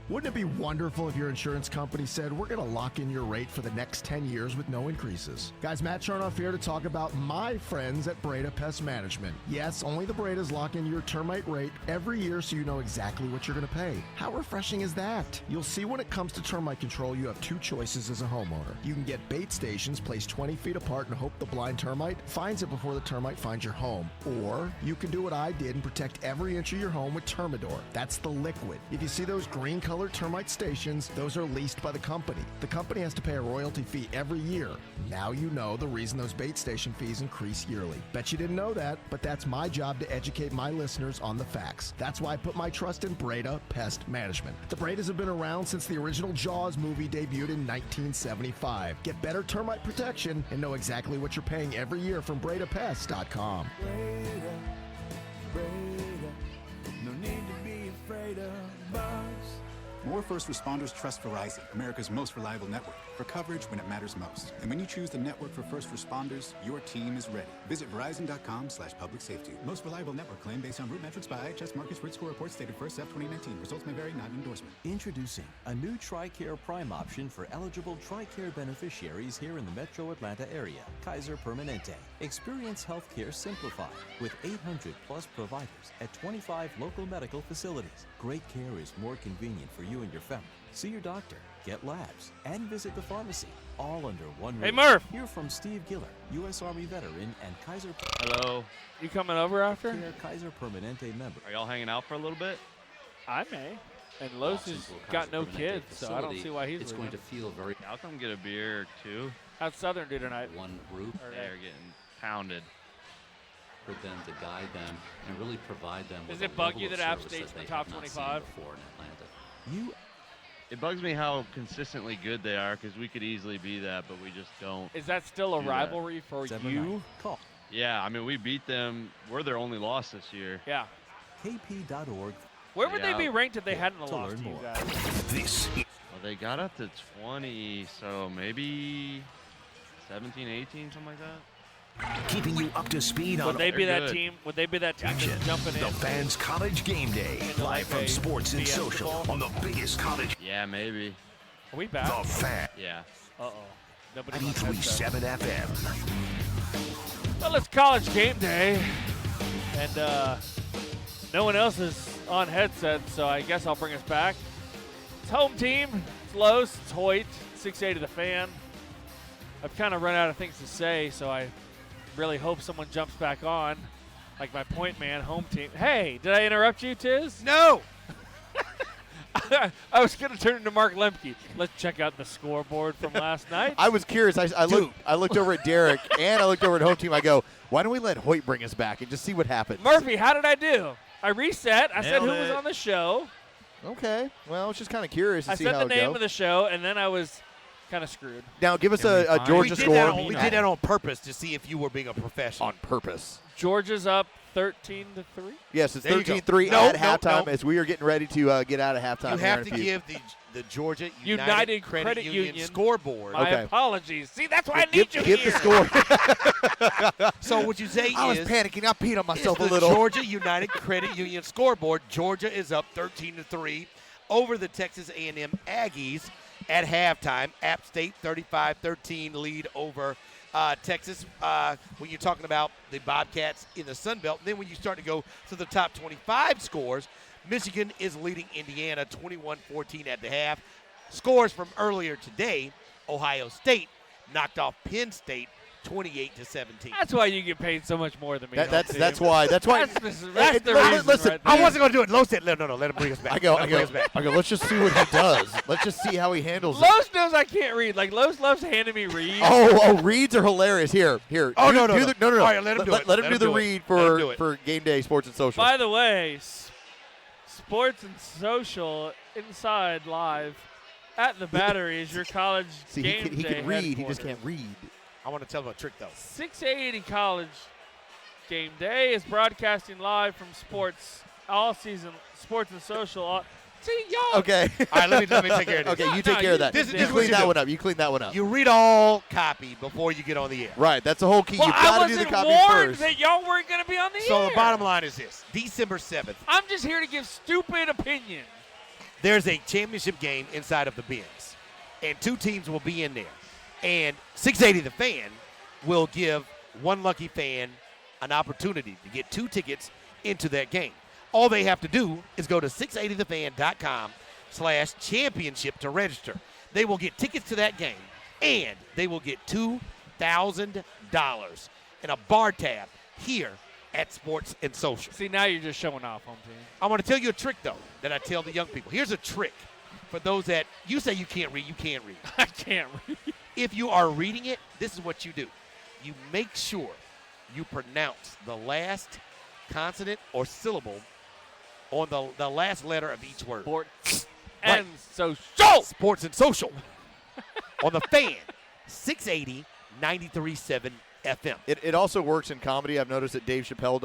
Wouldn't it be wonderful if your insurance company said, we're going to lock in your rate for the next 10 years with no increases? Guys, Matt Chernoff here to talk about my friends at Breda Pest Management. Yes, only the Bredas lock in your termite rate every year so you know exactly what you're going to pay. How refreshing is that? You'll see when it comes to termite control, you have two choices as a homeowner. You can get bait stations placed 20 feet apart and hope the blind termite finds it before the termite finds your home. Or you can do what I did and protect every inch of your home with Termidor. That's the liquid. If you see those green colored termite stations, those are leased by the company. The company has to pay a royalty fee every year. Now you know the reason those bait station fees increase yearly. Bet you didn't know that, but that's my job to educate my listeners on the facts. That's why I put my trust in Breda Pest Management. The Bredas have been around since the original Jaws movie debuted in 1975. Get better termite protection and know exactly what you're paying every year from BredaPest.com. No need to be afraid of bugs. More first responders trust Verizon, America's most reliable network, for coverage when it matters most. And when you choose the network for first responders, your team is ready. Visit Verizon.com/public safety. Most reliable network claim based on root metrics by IHS Market's Risk Score Report dated 1st F 2019. Results may vary, not an endorsement. Introducing a new TRICARE Prime option for eligible TRICARE beneficiaries here in the metro Atlanta area. Kaiser Permanente. Experience healthcare simplified with 800 plus providers at 25 local medical facilities. Great care is more convenient for you and your family. See your doctor, get labs, and visit the pharmacy, all under one roof. Hey, Murph! Hear from Steve Giller, U.S. Army veteran and Kaiser. Hello. You coming over after? Kaiser Permanente member. Are y'all hanging out for a little bit? I may. And Los has got no kids, so I don't see why he's It's leaving. going to feel very... I'll come get a beer or two. How'd Southern do tonight? One roof. They're getting pounded. For them to guide them and really provide them with Does it a bug level you of that App service State's in they the top have not seen 25? before in Atlanta. It bugs me how consistently good they are because we could easily be that, but we just don't. Is that still a do that. rivalry for you? Call. Yeah, I mean, we beat them. We're their only loss this year. Yeah. KP.org. Where would they be ranked if they hadn't to lost learn to you more. guys? Well, they got up to 20, so maybe 17, 18, something like that. Keeping you up to speed on Would they be They're that good. team? Would they be that team action. that's jumping The in? Fans College Game Day, Into like live from a Sports and BS Social football? on the biggest college. Yeah, maybe. Are we back? The Fan. Yeah. Uh-oh. Nobody's on headset. 93.7 FM. Well, it's college game day, and no one else is on headset, so I guess I'll bring us back. It's home team. It's Los. It's Hoyt. 680 The Fan. I've kind of run out of things to say, so I really hope someone jumps back on, like my point man, home team. Hey, did I interrupt you, Tiz? No. I was going to turn into Mark Lemke. Let's check out the scoreboard from last night. I was curious. I looked over at Derek and I looked over at home team. I go, why don't we let Hoyt bring us back and just see what happens? Murphy, how did I do? I reset. I said Nailed who was it. on the show. Okay. Well, I was just kind of curious to I see said how the it name go. of the show, and then I was kind of screwed. Now, give us a Georgia score. We did that on purpose to see if you were being a professional. On purpose. Georgia's up 13-3. Yes, it's There you go. 13-3 No, at halftime no. as we are getting ready to get out of halftime. You here have in a to few. give the Georgia United Credit Union scoreboard. My Okay. apologies. See, that's why I Give need you the here. score. So what you say I was is panicking. I peed on myself a it's the little. Georgia United Credit Union scoreboard. Georgia is up 13-3 over the Texas A&M Aggies at halftime. App State 35-13 lead over Texas. When you're talking about the Bobcats in the Sun Belt, then when you start to go to the top 25 scores, Michigan is leading Indiana 21-14 at the half. Scores from earlier today: Ohio State knocked off Penn State 28-17. That's why you get paid so much more than me. That's Home why. team. That's why. That's the reason. Listen, right there. I wasn't going to do it. Lo said, no, let him bring us back. I go. Bring us back. Let's just see what he does. Let's just see how he handles it. Los knows I can't read. Like, Los loves handing me reads. Oh, reads are hilarious. Here. Oh, no. no. No. All right, let him do it. Let him Let do him the do it. read Let him do it. for Game Day Sports and Social. By the way, Sports and Social inside live at the Battery is your college See, game he day can read. He headquarters. just can't read. I want to tell him a trick, though. 680 College Game Day is broadcasting live from Sports all season. Sports and Social. See, y'all. Okay. All right, let me take care of this. Okay, you take care of that. This You is what clean you that do. one up. You clean that one up. You read all copy before you get on the air. Right. That's the whole key. Well, You've I got to do the wasn't copy warned first. that y'all weren't going to be on the So air. the bottom line is this: December 7th, I'm just here to give stupid opinions. there's a championship game inside of the bins, and two teams will be in there. And 680 The Fan will give one lucky fan an opportunity to get 2 tickets into that game. All they have to do is go to 680thefan.com/championship to register. They will get tickets to that game, and they will get $2,000 in a bar tab here at Sports and Social. See, now you're just showing off, home team. I want to tell you a trick, though, that I tell the young people. Here's a trick for those that you say you can't read. You can't read. I can't read. If you are reading it, this is what you do. You make sure you pronounce the last consonant or syllable on the last letter of each word. Sports Right. and Social. Sports and Social. On the Fan, 680 93.7 FM. It also works in comedy. I've noticed that Dave Chappelle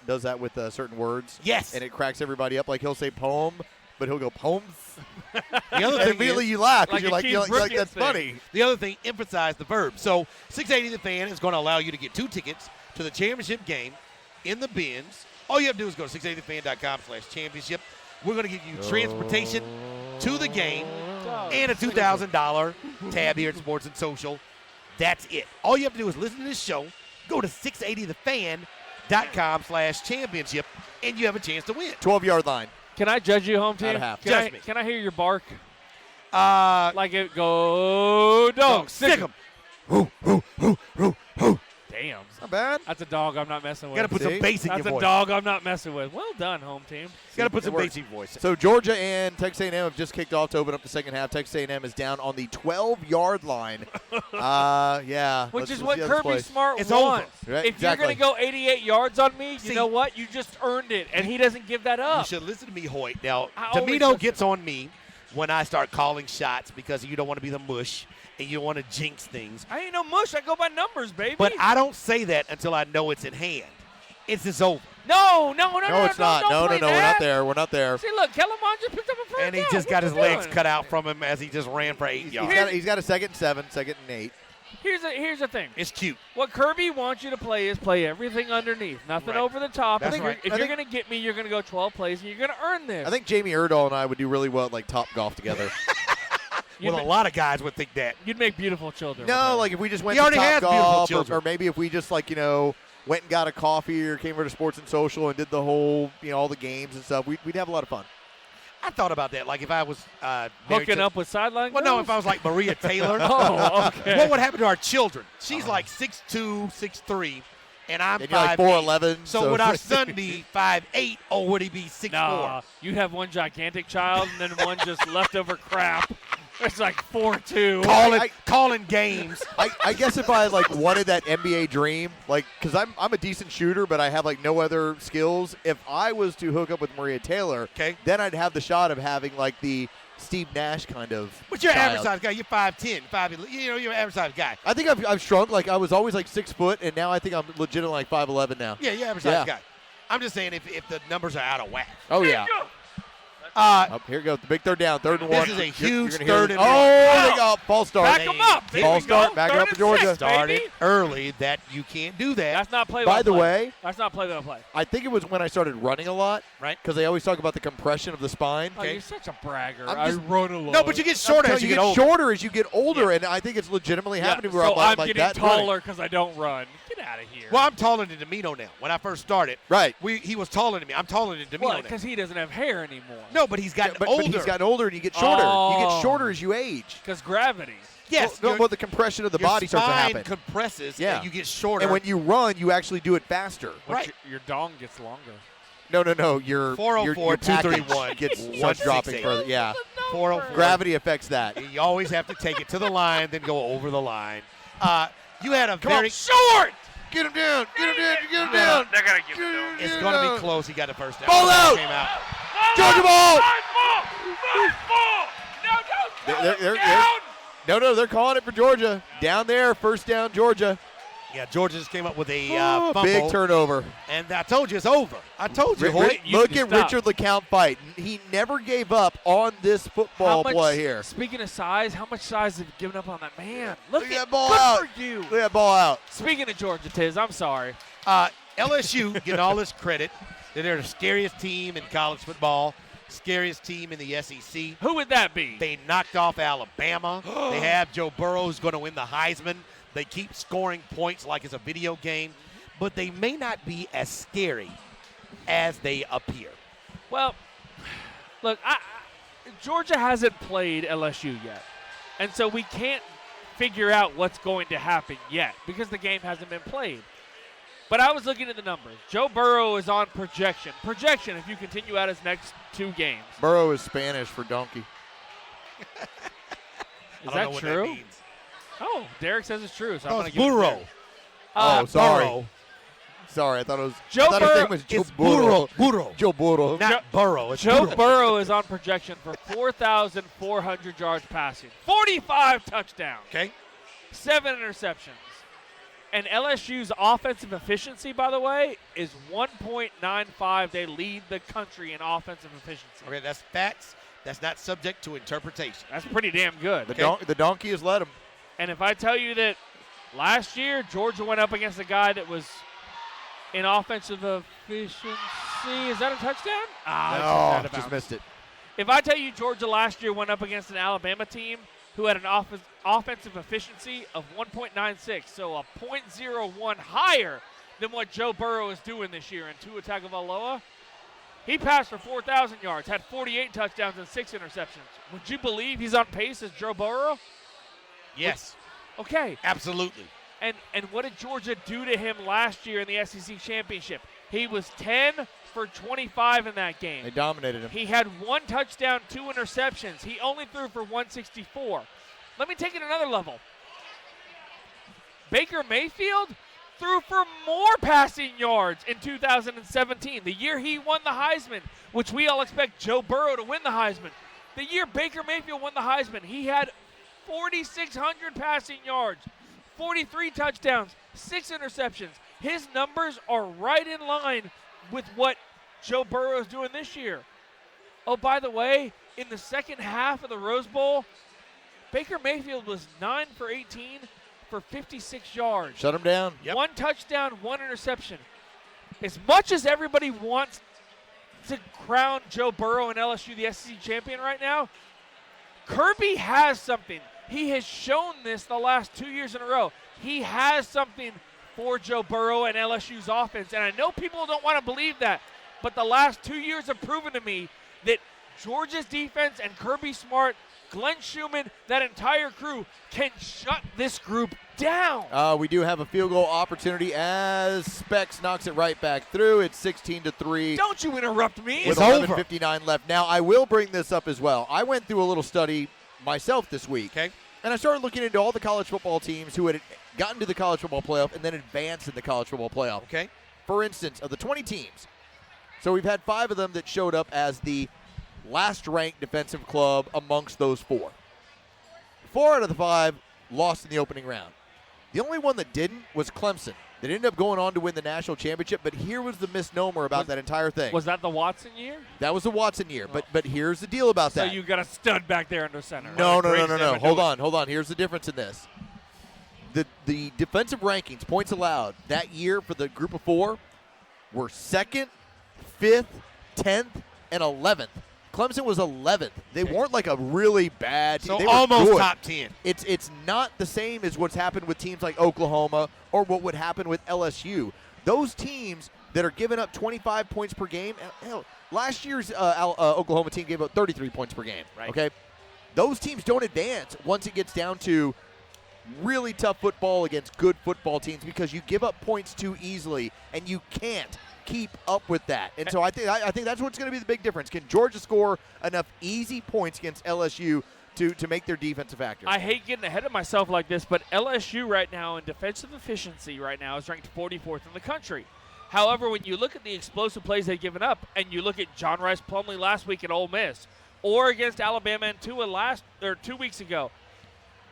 does that with certain words. Yes. And it cracks everybody up. Like he'll say poem, but he'll go poems. The other And thing immediately is, you laugh because like you're a like Keith that's Brooks funny. The other thing, emphasize the verb. So 680 The Fan is going to allow you to get 2 tickets to the championship game in the bins. All you have to do is go to 680thefan.com/championship. We're going to give you transportation to the game and a $2,000 tab here at Sports and Social. That's it. All you have to do is listen to this show, go to 680thefan.com/championship, and you have a chance to win. 12-yard line. Can I judge you, home team? Out of half. Judge me. Can I hear your bark? Like it go dog. Sick 'em. Damn. Not bad. That's a dog I'm not messing with. Got to put some See? bass in your That's a voice. dog I'm not messing with. Well done, home team. Got to put It some works. bass in your voice. So Georgia and Texas A&M have just kicked off to open up the second half. Texas A&M is down on the 12-yard line. Yeah. Which let's is see what how this Kirby plays. Smart It's wants. over. Right, If exactly. you're going to go 88 yards on me, See, you know what? You just earned it, and he doesn't give that You up. should listen to me, Hoyt. Now, I always Domino listen. gets on me when I start calling shots because you don't want to be the mush and you don't want to jinx things. I ain't no mush. I go by numbers, baby. But I don't say that until I know it's in hand. Is this over? No, it's not. Don't No, play we're not that. there. We're not there. See, look, Kellen Mond just picked up a first And he down. just What got you his legs doing? cut out from him as he just ran for 8 yards. He's got a 2nd and 7, 2nd and 8. Here's the thing. It's cute. What Kirby wants you to play is play everything underneath, nothing Right. over the top. That's I think right. if you're going to get me, you're going to go 12 plays, and you're going to earn this. I think Jamie Erdahl and I would do really well at like Top Golf together. Well, a lot of guys would think that. You'd make beautiful children. No, like if we just went He to already Top has beautiful Golf, children. or maybe if we just went and got a coffee or came over to Sports and Social and did the whole, all the games and stuff, we'd have a lot of fun. I thought about that. Like if I was Hooking up with sideline Well, no, girls? if I was like Maria Taylor. Oh, okay. What would happen to our children? She's like 6'2", 6'3", and I'm And you're like 5'8". 4'11", So would our son be 5'8", or would he be 6'4"? Nah, you'd have one gigantic child and then one just leftover crap. It's like 4'2". Calling games. I guess if I wanted that NBA dream, because I'm a decent shooter, but I have no other skills. If I was to hook up with Maria Taylor, then I'd have the shot of having the Steve Nash kind of. But you're an child. average size guy. You're 5'10", 5'11". You're an average size guy. I think I've shrunk. I was always 6 foot, and now I think I'm legitimately 5'11" now. Yeah, you're an average size guy. I'm just saying if the numbers are out of whack. Oh yeah. Here we go. The big 3rd down, 3rd and 1. This is a huge You're gonna 3rd hear and 1. Oh, they got false start. Back 'em up. There False we go. start. Back it up 3rd for Georgia. and 6, Started baby. early. That you can't do that. That's not play By the way, that's not play by play. I think it was when I started running a lot, right? Because they always talk about the compression of the spine. Oh, you're such a bragger. I'm I just- run a lot. No, but you get shorter as you get older. shorter as you get older, and I think it's legitimately happening where so I'm I'm getting that taller because I don't run. Get out of here. Well, I'm taller than Domino now. When I first started, right? He was taller than me. I'm taller than Domino now. Because he doesn't have hair anymore. No, but he's gotten But older. he's gotten older, and you get shorter. You get Oh. shorter as you age. Because gravity. Yes. Well, the compression of the your body starts to spine happen. compresses, Yeah. and you get shorter. And when you run, you actually do it faster. Right. Your dong gets longer. No. Your 404 package 231 gets gets starts dropping 168. further. Yeah. 404. Gravity affects that. You always have to take it to the line, then go over the line. You had a Come very on, short. Get him down. Get him down. Get him down. They're going to give it It's going to be close. He got a first down. Ball out. Came out. Georgia ball. No, they're calling it for Georgia. Down there, first down, Georgia. Yeah, Georgia just came up with a fumble. Big turnover. And I told you it's over. I told you. Look at Richard LeCount fight. He never gave up on this football play here. Speaking of size, how much size have you given up on that man? Look at that ball good out. for you. Look at that ball out. Speaking of Georgia, Tiz, I'm sorry. LSU getting all this credit. They're the scariest team in college football, scariest team in the SEC. Who would that be? They knocked off Alabama. They have Joe Burrow who's going to win the Heisman. They keep scoring points like it's a video game, but they may not be as scary as they appear. Well, look, Georgia hasn't played LSU yet, and so we can't figure out what's going to happen yet because the game hasn't been played. But I was looking at the numbers. Joe Burrow is on projection. Projection if you continue out his next 2 games. Burrow is Spanish for donkey. Is I don't that know what true? that means. Oh, Derek says it's true. So I'm No, going it's to give it to Burrow. Derek. Sorry. Burrow. Sorry, I thought it was. Joe I thought his Burrow name was Joe It's Burrow. Burrow. Joe Burrow. Not Burrow. It's Joe Burrow. Burrow is on projection for 4,400 yards passing, 45 touchdowns, Okay. 7 interceptions. And LSU's offensive efficiency, by the way, is 1.95. They lead the country in offensive efficiency. Okay, that's facts. That's not subject to interpretation. That's pretty damn good. The donkey has led him. And if I tell you that last year Georgia went up against a guy that was in offensive efficiency, is that a touchdown? No, just missed it. If I tell you Georgia last year went up against an Alabama team who had an offensive efficiency of 1.96, so a 0.01 higher than what Joe Burrow is doing this year in Tua Tagovailoa, he passed for 4,000 yards, had 48 touchdowns and 6 interceptions. Would you believe he's on pace as Joe Burrow? Yes. Okay. Absolutely. And what did Georgia do to him last year in the SEC Championship? He was 10 for 25 in that game. They dominated him. He had 1 touchdown, 2 interceptions. He only threw for 164. Let me take it another level. Baker Mayfield threw for more passing yards in 2017, the year he won the Heisman, which we all expect Joe Burrow to win the Heisman. The year Baker Mayfield won the Heisman, he had 4,600 passing yards, 43 touchdowns, 6 interceptions. His numbers are right in line with what Joe Burrow is doing this year. Oh, by the way, in the second half of the Rose Bowl, Baker Mayfield was 9 for 18 for 56 yards. Shut him down. One touchdown, one interception. As much as everybody wants to crown Joe Burrow and LSU the SEC champion right now, Kirby has something. He has shown this the last 2 years in a row. He has something for Joe Burrow and LSU's offense, and I know people don't want to believe that, but the last 2 years have proven to me that Georgia's defense and Kirby Smart, Glenn Schumann, that entire crew can shut this group down. We do have a field goal opportunity as Specs knocks it right back through. It's 16-3. Don't you interrupt me. With 11:59 left. Now, I will bring this up as well. I went through a little study myself this week. Okay. And I started looking into all the college football teams who had gotten to the college football playoff and then advanced in the college football playoff. Okay. For instance, of the 20 teams, so we've had 5 of them that showed up as the last-ranked defensive club amongst those 4. 4 out of the 5 lost in the opening round. The only one that didn't was Clemson. They ended up going on to win the national championship, but here was the misnomer about that entire thing. Was that the Watson year? That was the Watson year, but here's the deal about that. So you got a stud back there under center. No. Hold on. Here's the difference in this. The defensive rankings, points allowed, that year for the group of 4 were 2nd, 5th, 10th, and 11th. Clemson was 11th. They weren't like a really bad team. So they were almost good. top 10. It's not the same as what's happened with teams like Oklahoma or what would happen with LSU. Those teams that are giving up 25 points per game. Hell, last year's Oklahoma team gave up 33 points per game. Right. Okay, those teams don't advance once it gets down to really tough football against good football teams because you give up points too easily and you can't keep up with that. And so I think that's what's going to be the big difference. Can Georgia score enough easy points against LSU to make their defense a factor? I hate getting ahead of myself like this, but LSU right now in defensive efficiency right now is ranked 44th in the country. However, when you look at the explosive plays they've given up, and you look at John Rice Plumlee last week at Ole Miss, or against Alabama and 2 weeks ago,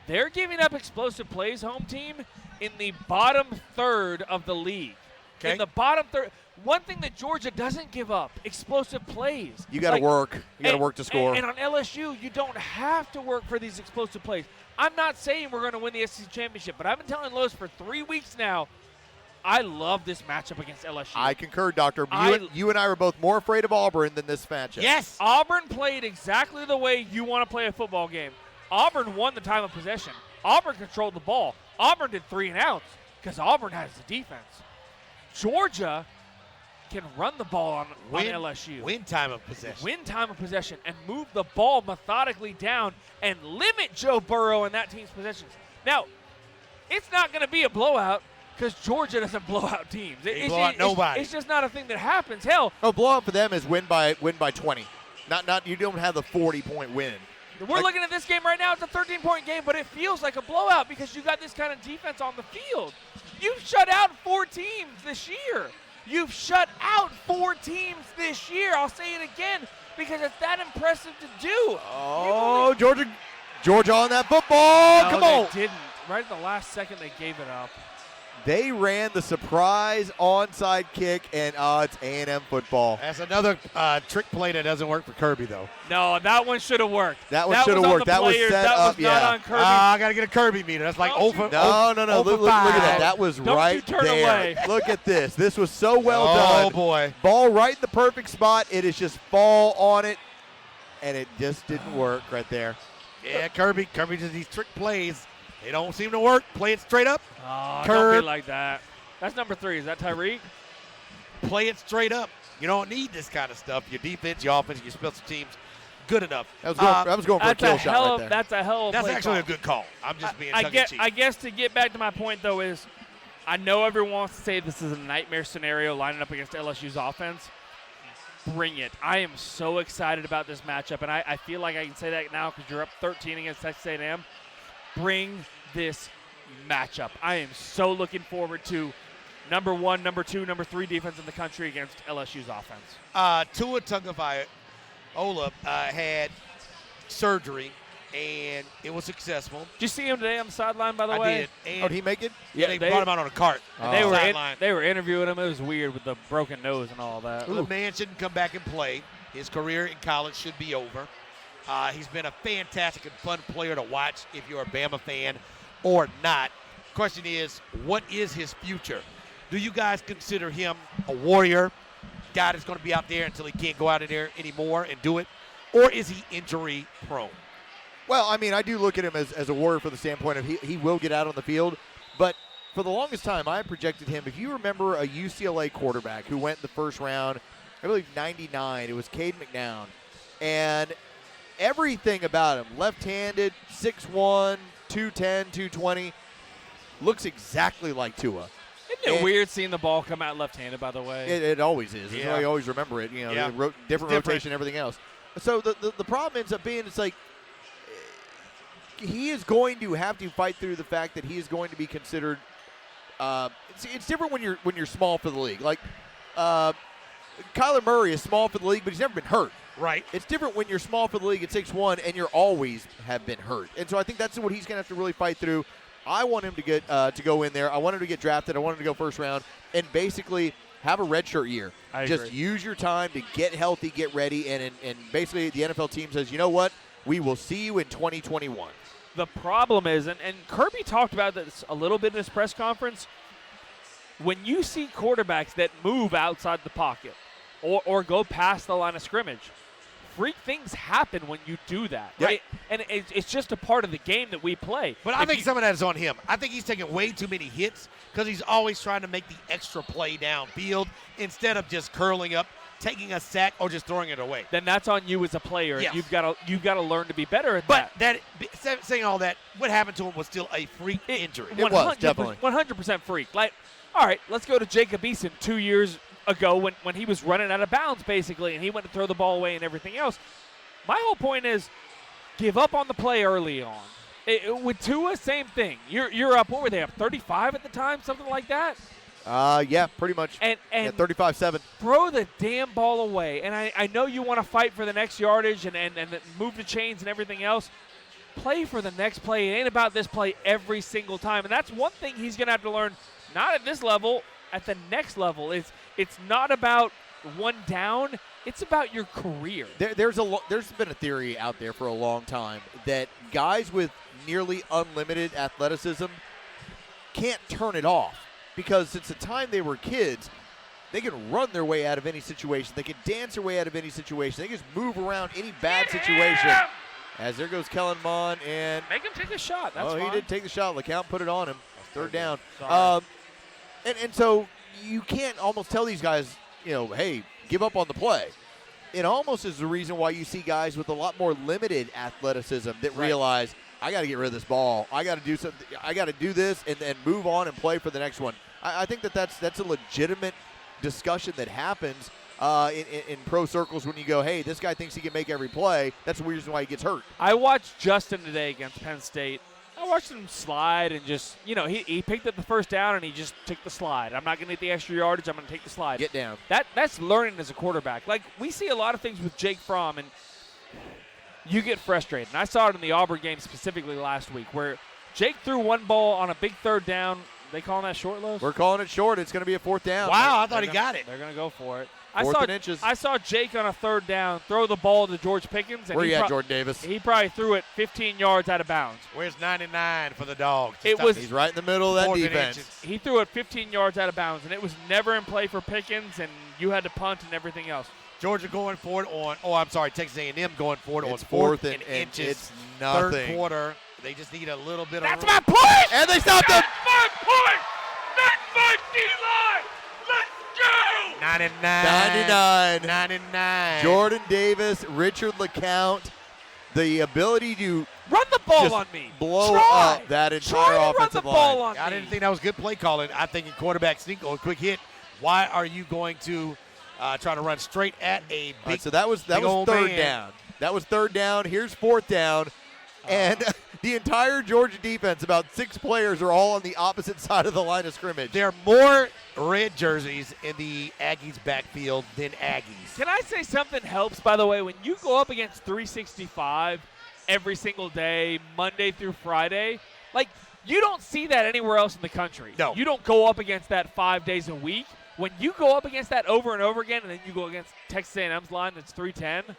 they're giving up explosive plays, home team, in the bottom third of the league. Okay. In the bottom third. One thing that Georgia doesn't give up, explosive plays. You got to work. You got to work to score. And on LSU, you don't have to work for these explosive plays. I'm not saying we're going to win the SEC championship, but I've been telling Lowe's for 3 weeks now, I love this matchup against LSU. I concur, Doctor. You and I were both more afraid of Auburn than this matchup. Yes. Auburn played exactly the way you want to play a football game. Auburn won the time of possession. Auburn controlled the ball. Auburn did 3 and outs because Auburn has the defense. Georgia can run the ball on LSU. Win time of possession. Win time of possession and move the ball methodically down and limit Joe Burrow and that team's possessions. Now, it's not going to be a blowout because Georgia doesn't blow out teams. They blow out nobody. It's just not a thing that happens. Hell, blowout for them is win by 20. Not you don't have the 40-point win. We're looking at this game right now. It's a 13-point game, but it feels like a blowout because you got this kind of defense on the field. You've shut out 4 teams this year. You've shut out 4 teams this year. I'll say it again because it's that impressive to do. Oh, Georgia on that football. No, Come on. They didn't. Right at the last second, they gave it up. They ran the surprise onside kick, and it's A&M football. That's another trick play that doesn't work for Kirby, though. No, that one should have worked. That one should have worked. That was set that up, was not on Kirby. I got to get a Kirby meter. That's like over. No. Look at that. That was Don't right you turn there. away. Look at this. This was so well done. Oh, boy. Ball right in the perfect spot. It is just fall on it, and it just didn't work right there. Yeah, Kirby does these trick plays. They don't seem to work. Play it straight up. Oh, don't be like that. That's number 3. Is that Tyreek? Play it straight up. You don't need this kind of stuff. Your defense, your offense, your special teams, good enough. That was going for a kill shot right there. That's a hell of a That's play actually call. a good call. I'm just being I tongue-in-cheek. guess to get back to my point, though, is I know everyone wants to say this is a nightmare scenario lining up against LSU's offense. Bring it. I am so excited about this matchup, and I feel like I can say that now because you're up 13 against Texas A&M. Bring this matchup. I am so looking forward to number 1, number 2, number 3 defense in the country against LSU's offense. Tua Tagovailoa had surgery and it was successful. Did you see him today on the sideline, by the I way? did. And did he make it? Yeah, they brought him out on a cart. And they were interviewing him. It was weird with the broken nose and all that. The man shouldn't come back and play. His career in college should be over. He's been a fantastic and fun player to watch if you're a Bama fan or not. Question is, what is his future? Do you guys consider him a warrior, guy that's going to be out there until he can't go out in there anymore and do it? Or is he injury prone? Well, I mean, I do look at him as a warrior for the standpoint of he will get out on the field. But for the longest time, I projected him. If you remember a UCLA quarterback who went in the first round, I believe 99, it was Cade McNown. And everything about him, left-handed, 6'1", 210, 220, looks exactly like Tua. Isn't it weird seeing the ball come out left-handed, by the way? It always is. That's why you always remember it. You know, different rotation, everything else. So the problem ends up being it's like he is going to have to fight through the fact that he is going to be considered. It's different when you're small for the league. Like Kyler Murray is small for the league, but he's never been hurt. Right. It's different when you're small for the league at 6'1", and you're always have been hurt. And so I think that's what he's going to have to really fight through. I want him to get to go in there. I want him to get drafted. I want him to go first round and basically have a redshirt year. Just use your time to get healthy, get ready, and basically the NFL team says, you know what, we will see you in 2021. The problem is, and Kirby talked about this a little bit in his press conference, when you see quarterbacks that move outside the pocket or go past the line of scrimmage, freak things happen when you do that, right? And it's just a part of the game that we play. But I think some of that is on him. I think he's taking way too many hits because he's always trying to make the extra play downfield instead of just curling up, taking a sack, or just throwing it away. Then that's on you as a player. Yes. You've got to learn to be better at that. But saying all that, what happened to him was still a freak injury. It was, definitely. 100% freak. Like, all right, let's go to Jacob Eason 2 years ago when he was running out of bounds, basically, and he went to throw the ball away and everything else. My whole point is give up on the play early on. With Tua, same thing. You're up, what were they, up 35 at the time, something like that? Yeah, pretty much. And 35-7. Throw the damn ball away. And I know you want to fight for the next yardage and move the chains and everything else. Play for the next play. It ain't about this play every single time. And that's one thing he's going to have to learn, not at this level, at the next level. It's not about one down. It's about your career. There's been a theory out there for a long time that guys with nearly unlimited athleticism can't turn it off because since the time they were kids, they can run their way out of any situation. They can dance their way out of any situation. They can just move around any bad situation. As there goes Kellen Mond and make him take a shot. That's fine. He did take the shot. LeCount put it on him. Third down. Sorry. And so you can't almost tell these guys, hey, give up on the play. It almost is the reason why you see guys with a lot more limited athleticism that realize, I got to get rid of this ball. I got to do something. I got to do this and then move on and play for the next one. I think that's a legitimate discussion that happens in pro circles when you go, hey, this guy thinks he can make every play. That's the reason why he gets hurt. I watched Justin today against Penn State. I watched him slide and just, he picked up the first down and he just took the slide. I'm not going to get the extra yardage. I'm going to take the slide. Get down. That's learning as a quarterback. Like, we see a lot of things with Jake Fromm, and you get frustrated. And I saw it in the Auburn game specifically last week where Jake threw one ball on a big third down. They calling that short, Los? We're calling it short. It's going to be a fourth down. Wow, I thought he got it. They're going to go for it. Fourth and inches. I saw Jake on a third down throw the ball to George Pickens. And Where you at, Jordan Davis? He probably threw it 15 yards out of bounds. Where's 99 for the Dogs? He's right in the middle of that defense. He threw it 15 yards out of bounds, and it was never in play for Pickens, and you had to punt and everything else. Georgia going for it on, Texas A&M going for it on fourth and inches. It's nothing. Third quarter, they just need a little bit That's of my point! And they stopped him! That's my point! That's my D-line! Let's go! 99. Jordan Davis, Richard LeCount, the ability to run the ball just on me. Blow up that entire offensive line. I didn't think that was good play calling. I think in quarterback sneak or quick hit, why are you going to try to run straight at a big right, so that was third down. That was third down. Here's fourth down. And the entire Georgia defense, about 6 players, are all on the opposite side of the line of scrimmage. There are more red jerseys in the Aggies' backfield than Aggies. Can I say something helps, by the way? When you go up against 365, every single day, Monday through Friday. Like, you don't see that anywhere else in the country. No. You don't go up against that 5 days a week. When you go up against that over and over again, and then you go against Texas A&M's line that's 310,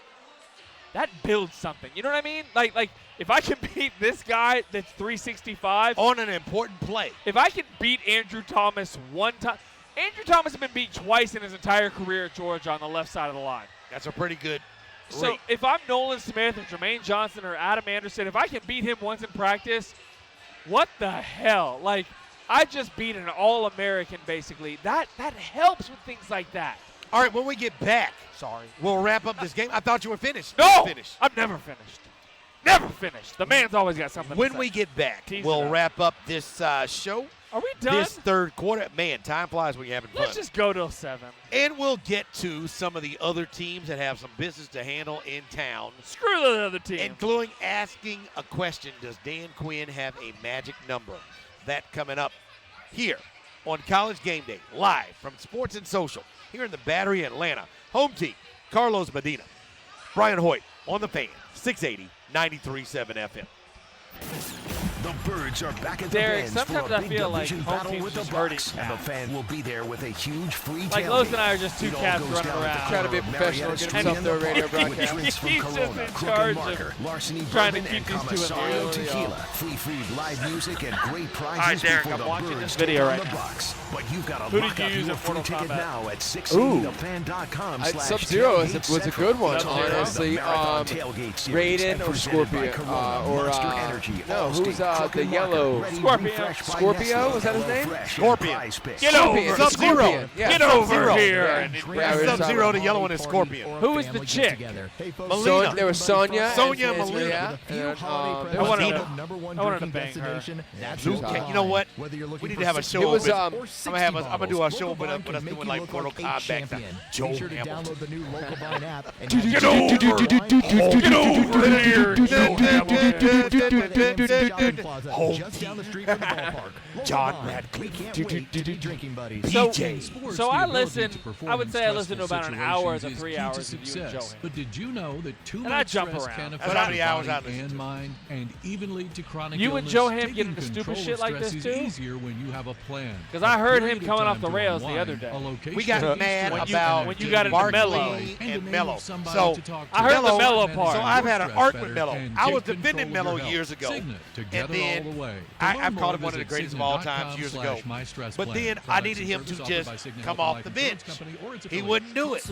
that builds something. You know what I mean? Like if I can beat this guy that's 365 on an important play. If I can beat Andrew Thomas one time. Andrew Thomas has been beat twice in his entire career at Georgia on the left side of the line. That's a pretty good So rate. if I'm Nolan Smith or Jermaine Johnson or Adam Anderson, if I can beat him once in practice, what the hell? Like, I just beat an All-American, basically. That helps with things like that. All right, when we get back, sorry, we'll wrap up this game. I thought you were finished. No, Finished. I'm never finished. Never finished. The man's always got something When to say. we get back, Tease we'll it up. wrap up this show. Are we done? This third quarter. Man, time flies when you're having fun. Let's just go till 7. And we'll get to some of the other teams that have some business to handle in town. Screw the other team. Including asking a question, does Dan Quinn have a magic number? That coming up here on College Game Day, live from Sports and Social, here in the Battery, Atlanta. Home team, Carlos Medina. Brian Hoyt on the Fan, 680, 93.7 FM. The Birds are back at Derek, the Benz sometimes for a I big feel like division home battle team's with the just hurting Bucks, and the Fan will be there with a huge free Like, tailgate. Los and I are just two It all cats goes running down at the around. corner Trying to be a of professional, Marietta get Street himself and to a the radio Park broadcast. with drinks from He's just Corona, in Crook charge and of Marker, Larceny trying to Bourbon, keep and these two in Commissarial line. Tequila. Free live music and great prizes All right, Derek, before I'm the watching Birds this video take on right the now. Bucks. But you've got to Who did lock you up use your in free Mortal ticket Kombat? now at Ooh. 680thefan.com. I- Sub-Zero was a good one, honestly. Raiden or Scorpio, no, who's the yellow? Scorpio, was that his name? Scorpion. Get over Sub-Zero. Yeah, Get over Sub-Zero. here. Yeah. And Yeah, we were Sub-Zero, talking the yellow one is Scorpion. Who is the chick? Melina. There was Sonya. Sonya and Melina. Yeah. And, I wanted Melina. to bang her. Luke, you know what? We need to have a show It was, open. I'm gonna do our show open up with us doing like Mortal Kombat. Joe Be sure to Hamilton. download the new Local Vine app and Get over here, Joe Hamilton. Home just down the street from the ballpark. Local John Vine. Radcliffe. We can't wait to be drinking buddies. So I listen. I would say I listen to about an hour to 3 hours of you and Joe. But did you know that too And I much jump stress around. can That's affect how many your hours body I listen and to. mind and even lead to chronic You and illness? Joe Ham get Taking into stupid control shit of like stress this is too? easier when you have a plan. 'Cause I heard A him period of coming off time the to rails the unwind, other day. a location We got to mad de-stress about when you got into Barkley Mello. and the Mello. name of somebody So to talk to. I heard the Mello- Mello part. So I've had an Stress arc with better Mello. and I take was control defending of Mello your years health. ago. Cigna, to And get it then all the way. To I've learn called more, him one of the visit greatest of all times years ago. Cigna.com/mystress But plan. then I Products needed and him to services offered just by Cigna come Health off Life the Insurance bench. Company or its He affiliates. wouldn't do it.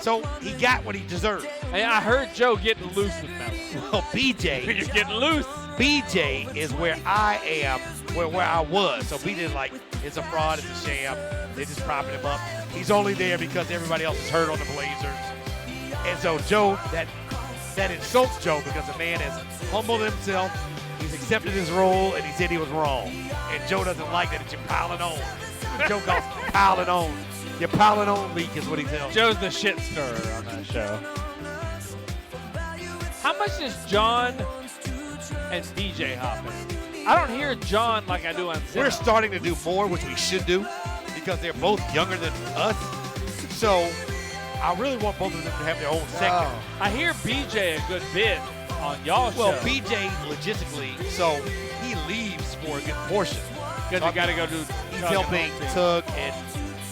So he got what he deserved. Hey, I heard Joe getting loose with Mello. Well, BJ, You're getting loose. BJ is where I am, where I was. So BJ is like, it's a fraud, it's a sham. They're just propping him up. He's only there because everybody else is hurt on the Blazers. And so Joe, that insults Joe because the man has humbled himself. He's accepted his role, and he said he was wrong. And Joe doesn't like that you're piling on. Joe calls piling on. You're piling on, Leak, is what he tells. Joe's the shit stirrer on that show. How much does John and DJ hop in? I don't hear John like I do on Zip. We're starting to do more, which we should do, because they're both younger than us. So I really want both of them to have their own segment. I hear BJ a good bit on y'all Well, show. BJ logistically, so he leaves for a good portion. Because you got to go do He's Tug and helping Hudson. Tug and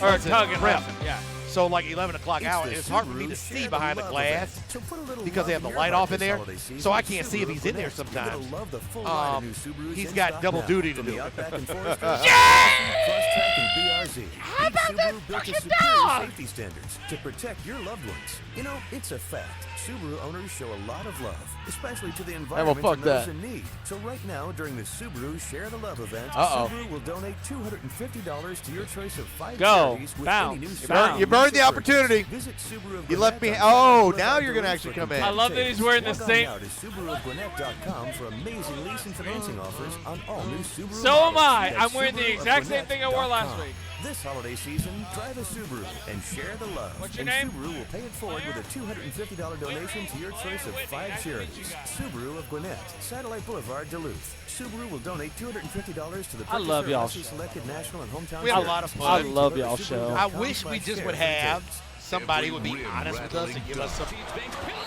Or Hudson Tug and prep. Hudson, yeah. So like 11 o'clock It's hour, the it's hard for me Subaru to see Share behind the Love glass event. So put a little because they have the love in light your off heart in this there. holiday season So I with can't see if Subaru he's in there Gwinnett. You're sometimes. gonna love the full line of new Subarus He's in got stock double now. duty to From do. the Outback and Forester, Yeah! Crosstrek and BRZ. How about Subaru that built fucking to superior dog? safety standards to protect your loved ones. You know, it's a fact. Subaru owners show a lot of love, especially to the environment fuck and those that. in need. So right now, during the Subaru Share the Love event, Uh-oh. Subaru will donate $250 to your choice of 5 Go. charities with Bounce. any new Bounce. You burned the opportunity. Visit Subaru of You left me. Gwinnett Oh, on now Saturday you're going to for actually come in. I love that he's wearing the Log on same. now to SubaruofGwinnett.com for amazing lease and financing offers on all new Subaru So am models. I. That's I'm wearing the exact same thing I wore last SubaruofGwinnett.com. week. This holiday season, drive a Subaru and share the love. What's your and name? Subaru will pay it forward with a $250 donation to your choice of 5 charities. Subaru of Gwinnett, Satellite Boulevard, Duluth. Subaru will donate $250 to the I love purchaser y'all of SC selected national and hometown We have a charities. lot of I fun. love y'all show. I wish we just would have somebody who would be honest with us and give us some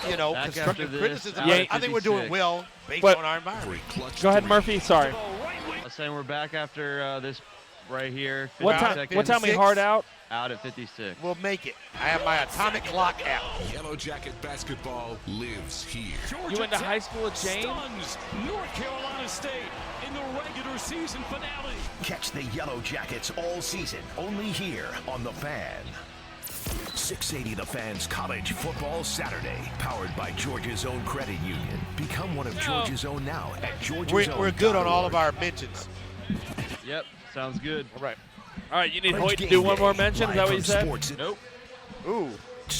constructive criticism. Yeah, I think we're doing well based But- on our environment. Go ahead, Murphy. Sorry. I was saying we're back after this right here. What 50 time? seconds. What time we hard out? Out at 56. We'll make it. I have my atomic clock out. Yellow Jacket basketball lives here. You went to high school at James? Stuns North Carolina State in the regular season finale. Catch the Yellow Jackets all season, only here on The Fan. 680 The Fan's College Football Saturday, powered by Georgia's Own Credit Union. Become one of Georgia's Own now at georgiasown.org. We're good on all of our mentions. Yep, sounds good. All right. All right, you need Hoyt to do one more mention? Is that what you said? Nope. Ooh.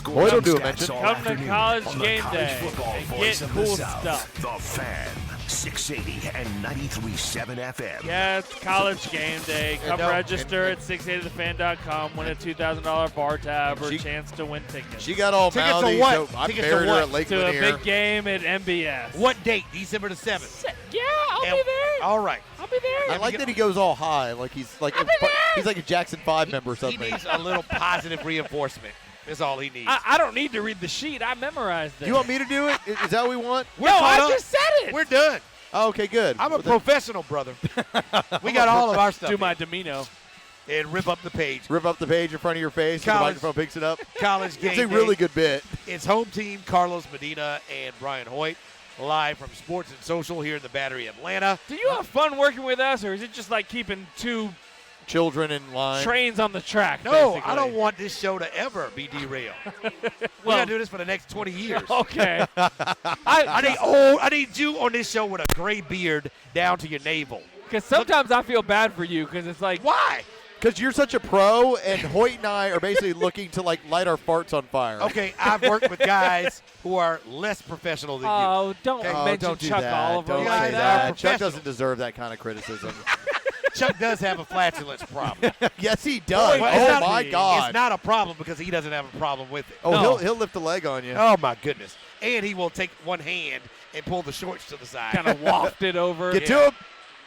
Hoyt will do a mention. Come to college game day and get cool stuff. The Fan, 680 and 93.7 FM. Yeah, it's college game day. Come register at 680thefan.com. Win a $2,000 bar tab or a chance to win tickets. She got all Tickets to mouthy, what? so I Tickets buried to her what? at Lake To a Lanier. big game at MBS. What date? December the 7th. Yeah, I'll And- be there. All right. I'll be there. I like that he goes all high, like he's like a Jackson 5 member or He something. needs a little positive reinforcement. That's all he needs. I don't need to read the sheet. I memorized it. You want me to do it? Is that what we want? We're No, caught I up. just said it. We're done. Oh, okay, good. I'm a professional, brother. We got all of our stuff. Do in. my Domino. And rip up the page. Rip up the page in front of your face, and the College- microphone picks it up. College game It's a day. really good bit. It's home team Carlos Medina and Brian Hoyt live from Sports and Social here in the Battery, Atlanta. Do you have fun working with us, or is it just like keeping two Children in line. trains on the track? No, basically? I don't want this show to ever be derailed. We gotta do this for the next 20 years. Okay. I need you on this show with a gray beard down to your navel. Because sometimes I feel bad for you because it's like, why? Because you're such a pro, and Hoyt and I are basically looking to like light our farts on fire. Okay, I've worked with guys who are less professional than you. oh, don't Okay? mention don't do Chuck that. Oliver Don't like say that. that. Chuck doesn't deserve that kind of criticism. Chuck does have a flatulence problem. Yes, he does. Well, it's oh not- my God! It's not a problem because he doesn't have a problem with it. Oh, No. he'll lift a leg on you. Oh my goodness! And he will take one hand and pull the shorts to the side. Kind of wafted over. Get to him.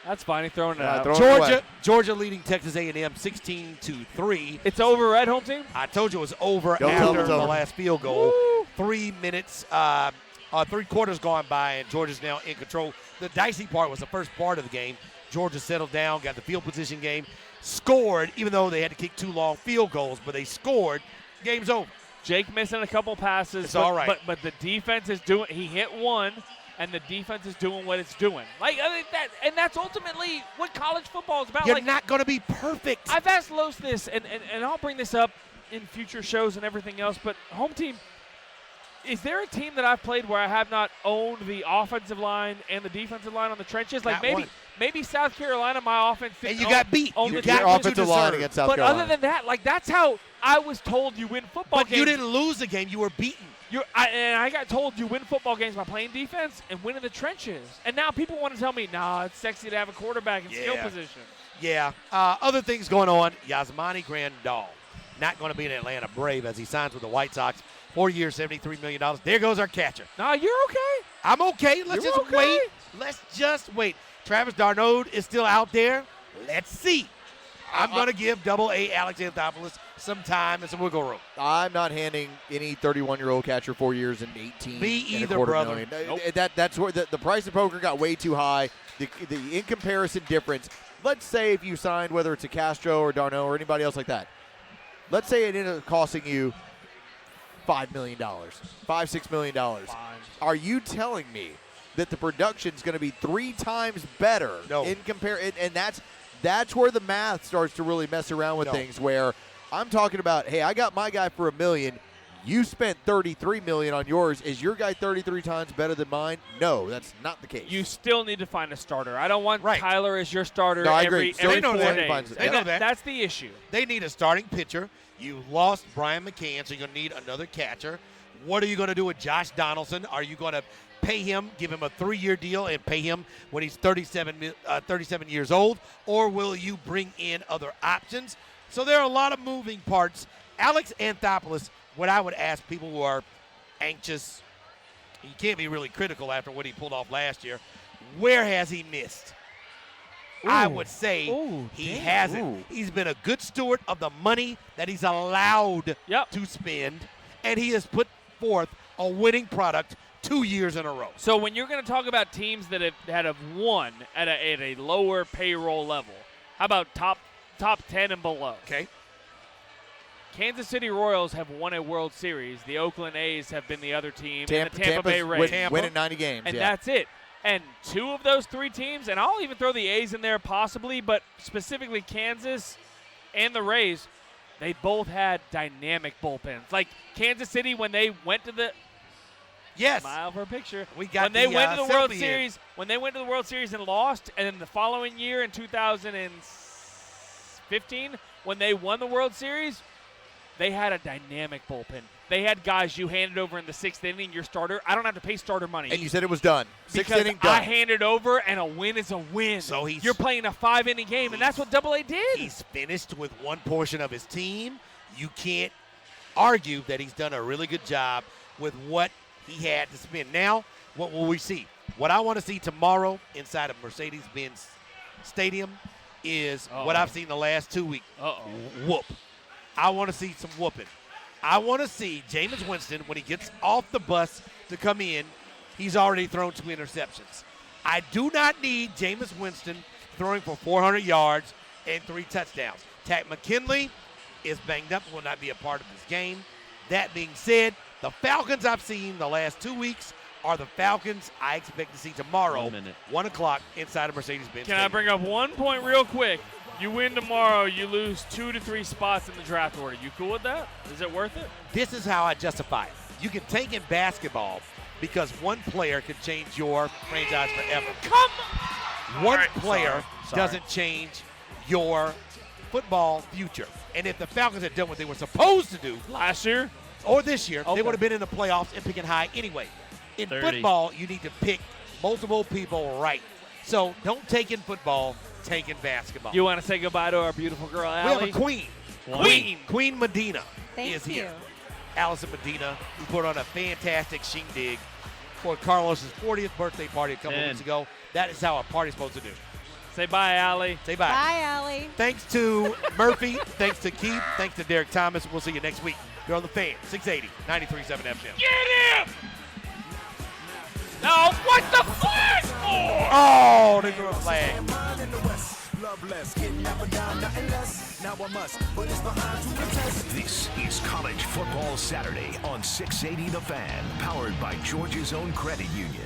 That's fine. He's throwing it Yeah, out. throw it away. Georgia leading Texas A&M 16-3. It's over, right, home team? I told you it was over Don't tell after them the it's over. last field goal. Woo. 3 minutes, 3 quarters gone by, and Georgia's now in control. The dicey part was the first part of the game. Georgia settled down, got the field position game, scored, even though they had to kick 2 long field goals, but they scored. Game's over. Jake missing a couple passes. It's but, all right. But the defense is doing. He hit one, and the defense is doing what it's doing. Like I mean, that's ultimately what college football is about. You're like, not going to be perfect. I've asked Los this, and I'll bring this up in future shows and everything else. But home team, is there a team that I've played where I have not owned the offensive line and the defensive line on the trenches? Like Not one. maybe South Carolina, my offense. And didn't you own- got beat. own You the got Your trenches. offensive line against South But Carolina. other than that, like that's how I was told you win football But games. you didn't lose the game. You were beaten. And I got told you win football games by playing defense and winning the trenches. And now people want to tell me, nah, it's sexy to have a quarterback in skill position. Yeah. Other things going on. Yasmani Grandal not going to be an Atlanta Brave as he signs with the White Sox. 4 years, $73 million. There goes our catcher. Nah, you're okay. I'm okay. Let's You're just okay. wait. Let's just wait. Travis Darnold is still out there. Let's see. I'm going to give Double-A Alex Anthopoulos some time and some wiggle room. I'm not handing any 31-year-old catcher 4 years and 18. Me and a either, quarter brother. million. Nope. That's where the price of poker got way too high. The in comparison difference. Let's say if you signed, whether it's a Castro or Darno or anybody else like that, let's say it ended up costing you $5 million, $6 million. Are you telling me that the production's going to be 3 times better? No. In and that's where the math starts to really mess around with things. Where I'm talking about, hey, I got my guy for $1 million. You spent $33 million on yours. Is your guy 33 times better than mine? No, that's not the case. You still need to find a starter. I don't want Tyler as your starter No, I every, agree. So every they know 4 that. days. They know that. That's the issue. They need a starting pitcher. You lost Brian McCann, so you're going to need another catcher. What are you going to do with Josh Donaldson? Are you going to pay him, give him a 3-year deal, and pay him when he's 37 years old? Or will you bring in other options? So there are a lot of moving parts. Alex Anthopoulos, what I would ask people who are anxious, you can't be really critical after what he pulled off last year, where has he missed? I would say he hasn't. He's been a good steward of the money that he's allowed to spend, and he has put forth a winning product 2 years in a row. So when you're going to talk about teams that have won at a lower payroll level, how about top 10 and below? Okay. Kansas City Royals have won a World Series. The Oakland A's have been the other team. And the Tampa Tampa's Bay Rays. winning 90 games. And yeah. that's it. And 2 of those 3 teams, and I'll even throw the A's in there possibly, but specifically Kansas and the Rays, they both had dynamic bullpens. Like Kansas City, when they went to the smile for a picture. We got when they went to the World selfie Series, when they went to the World Series and lost, and then the following year in 2015, when they won the World Series, they had a dynamic bullpen. They had guys you handed over in the 6th inning, your starter. I don't have to pay starter money. And you said it was done. 6th inning I done. handed over, and a win is a win. So you're playing a 5-inning game, and that's what Double-A did. He's finished with one portion of his team. You can't argue that he's done a really good job with what he had to spend. Now, what will we see? What I want to see tomorrow inside of Mercedes-Benz Stadium is what I've seen the last 2 weeks. Whoop. I want to see some whooping. I want to see Jameis Winston, when he gets off the bus to come in, he's already thrown 2 interceptions. I do not need Jameis Winston throwing for 400 yards and 3 touchdowns. Takk McKinley is banged up, will not be a part of this game. That being said, the Falcons I've seen the last 2 weeks are the Falcons I expect to see tomorrow, 1 o'clock inside of Mercedes-Benz. Can I bring up one point real quick? You win tomorrow, you lose 2 to 3 spots in the draft order. You cool with that? Is it worth it? This is how I justify it. You can take in basketball because one player can change your franchise forever. Come on! One All right, player sorry. doesn't change your football future. And if the Falcons had done what they were supposed to do last year or this year, Okay. they would have been in the playoffs and picking high anyway. In 30. football, you need to pick multiple people right. So don't take in football, take in basketball. You want to say goodbye to our beautiful girl, We Allie? have a queen. Queen Medina Thank is you. here. Allison Medina, who put on a fantastic shindig for Carlos's 40th birthday party a couple weeks ago. That is how a party's supposed to do. Say bye, Allie. Say bye. Bye, Allie. Thanks to Murphy. Thanks to Keith. Thanks to Derek Thomas. We'll see you next week. You're on the Fan, 680, 93.7 FM. Get him! No, what the flag for? Oh, they threw a flag. This is College Football Saturday on 680 The Fan, powered by Georgia's own credit union.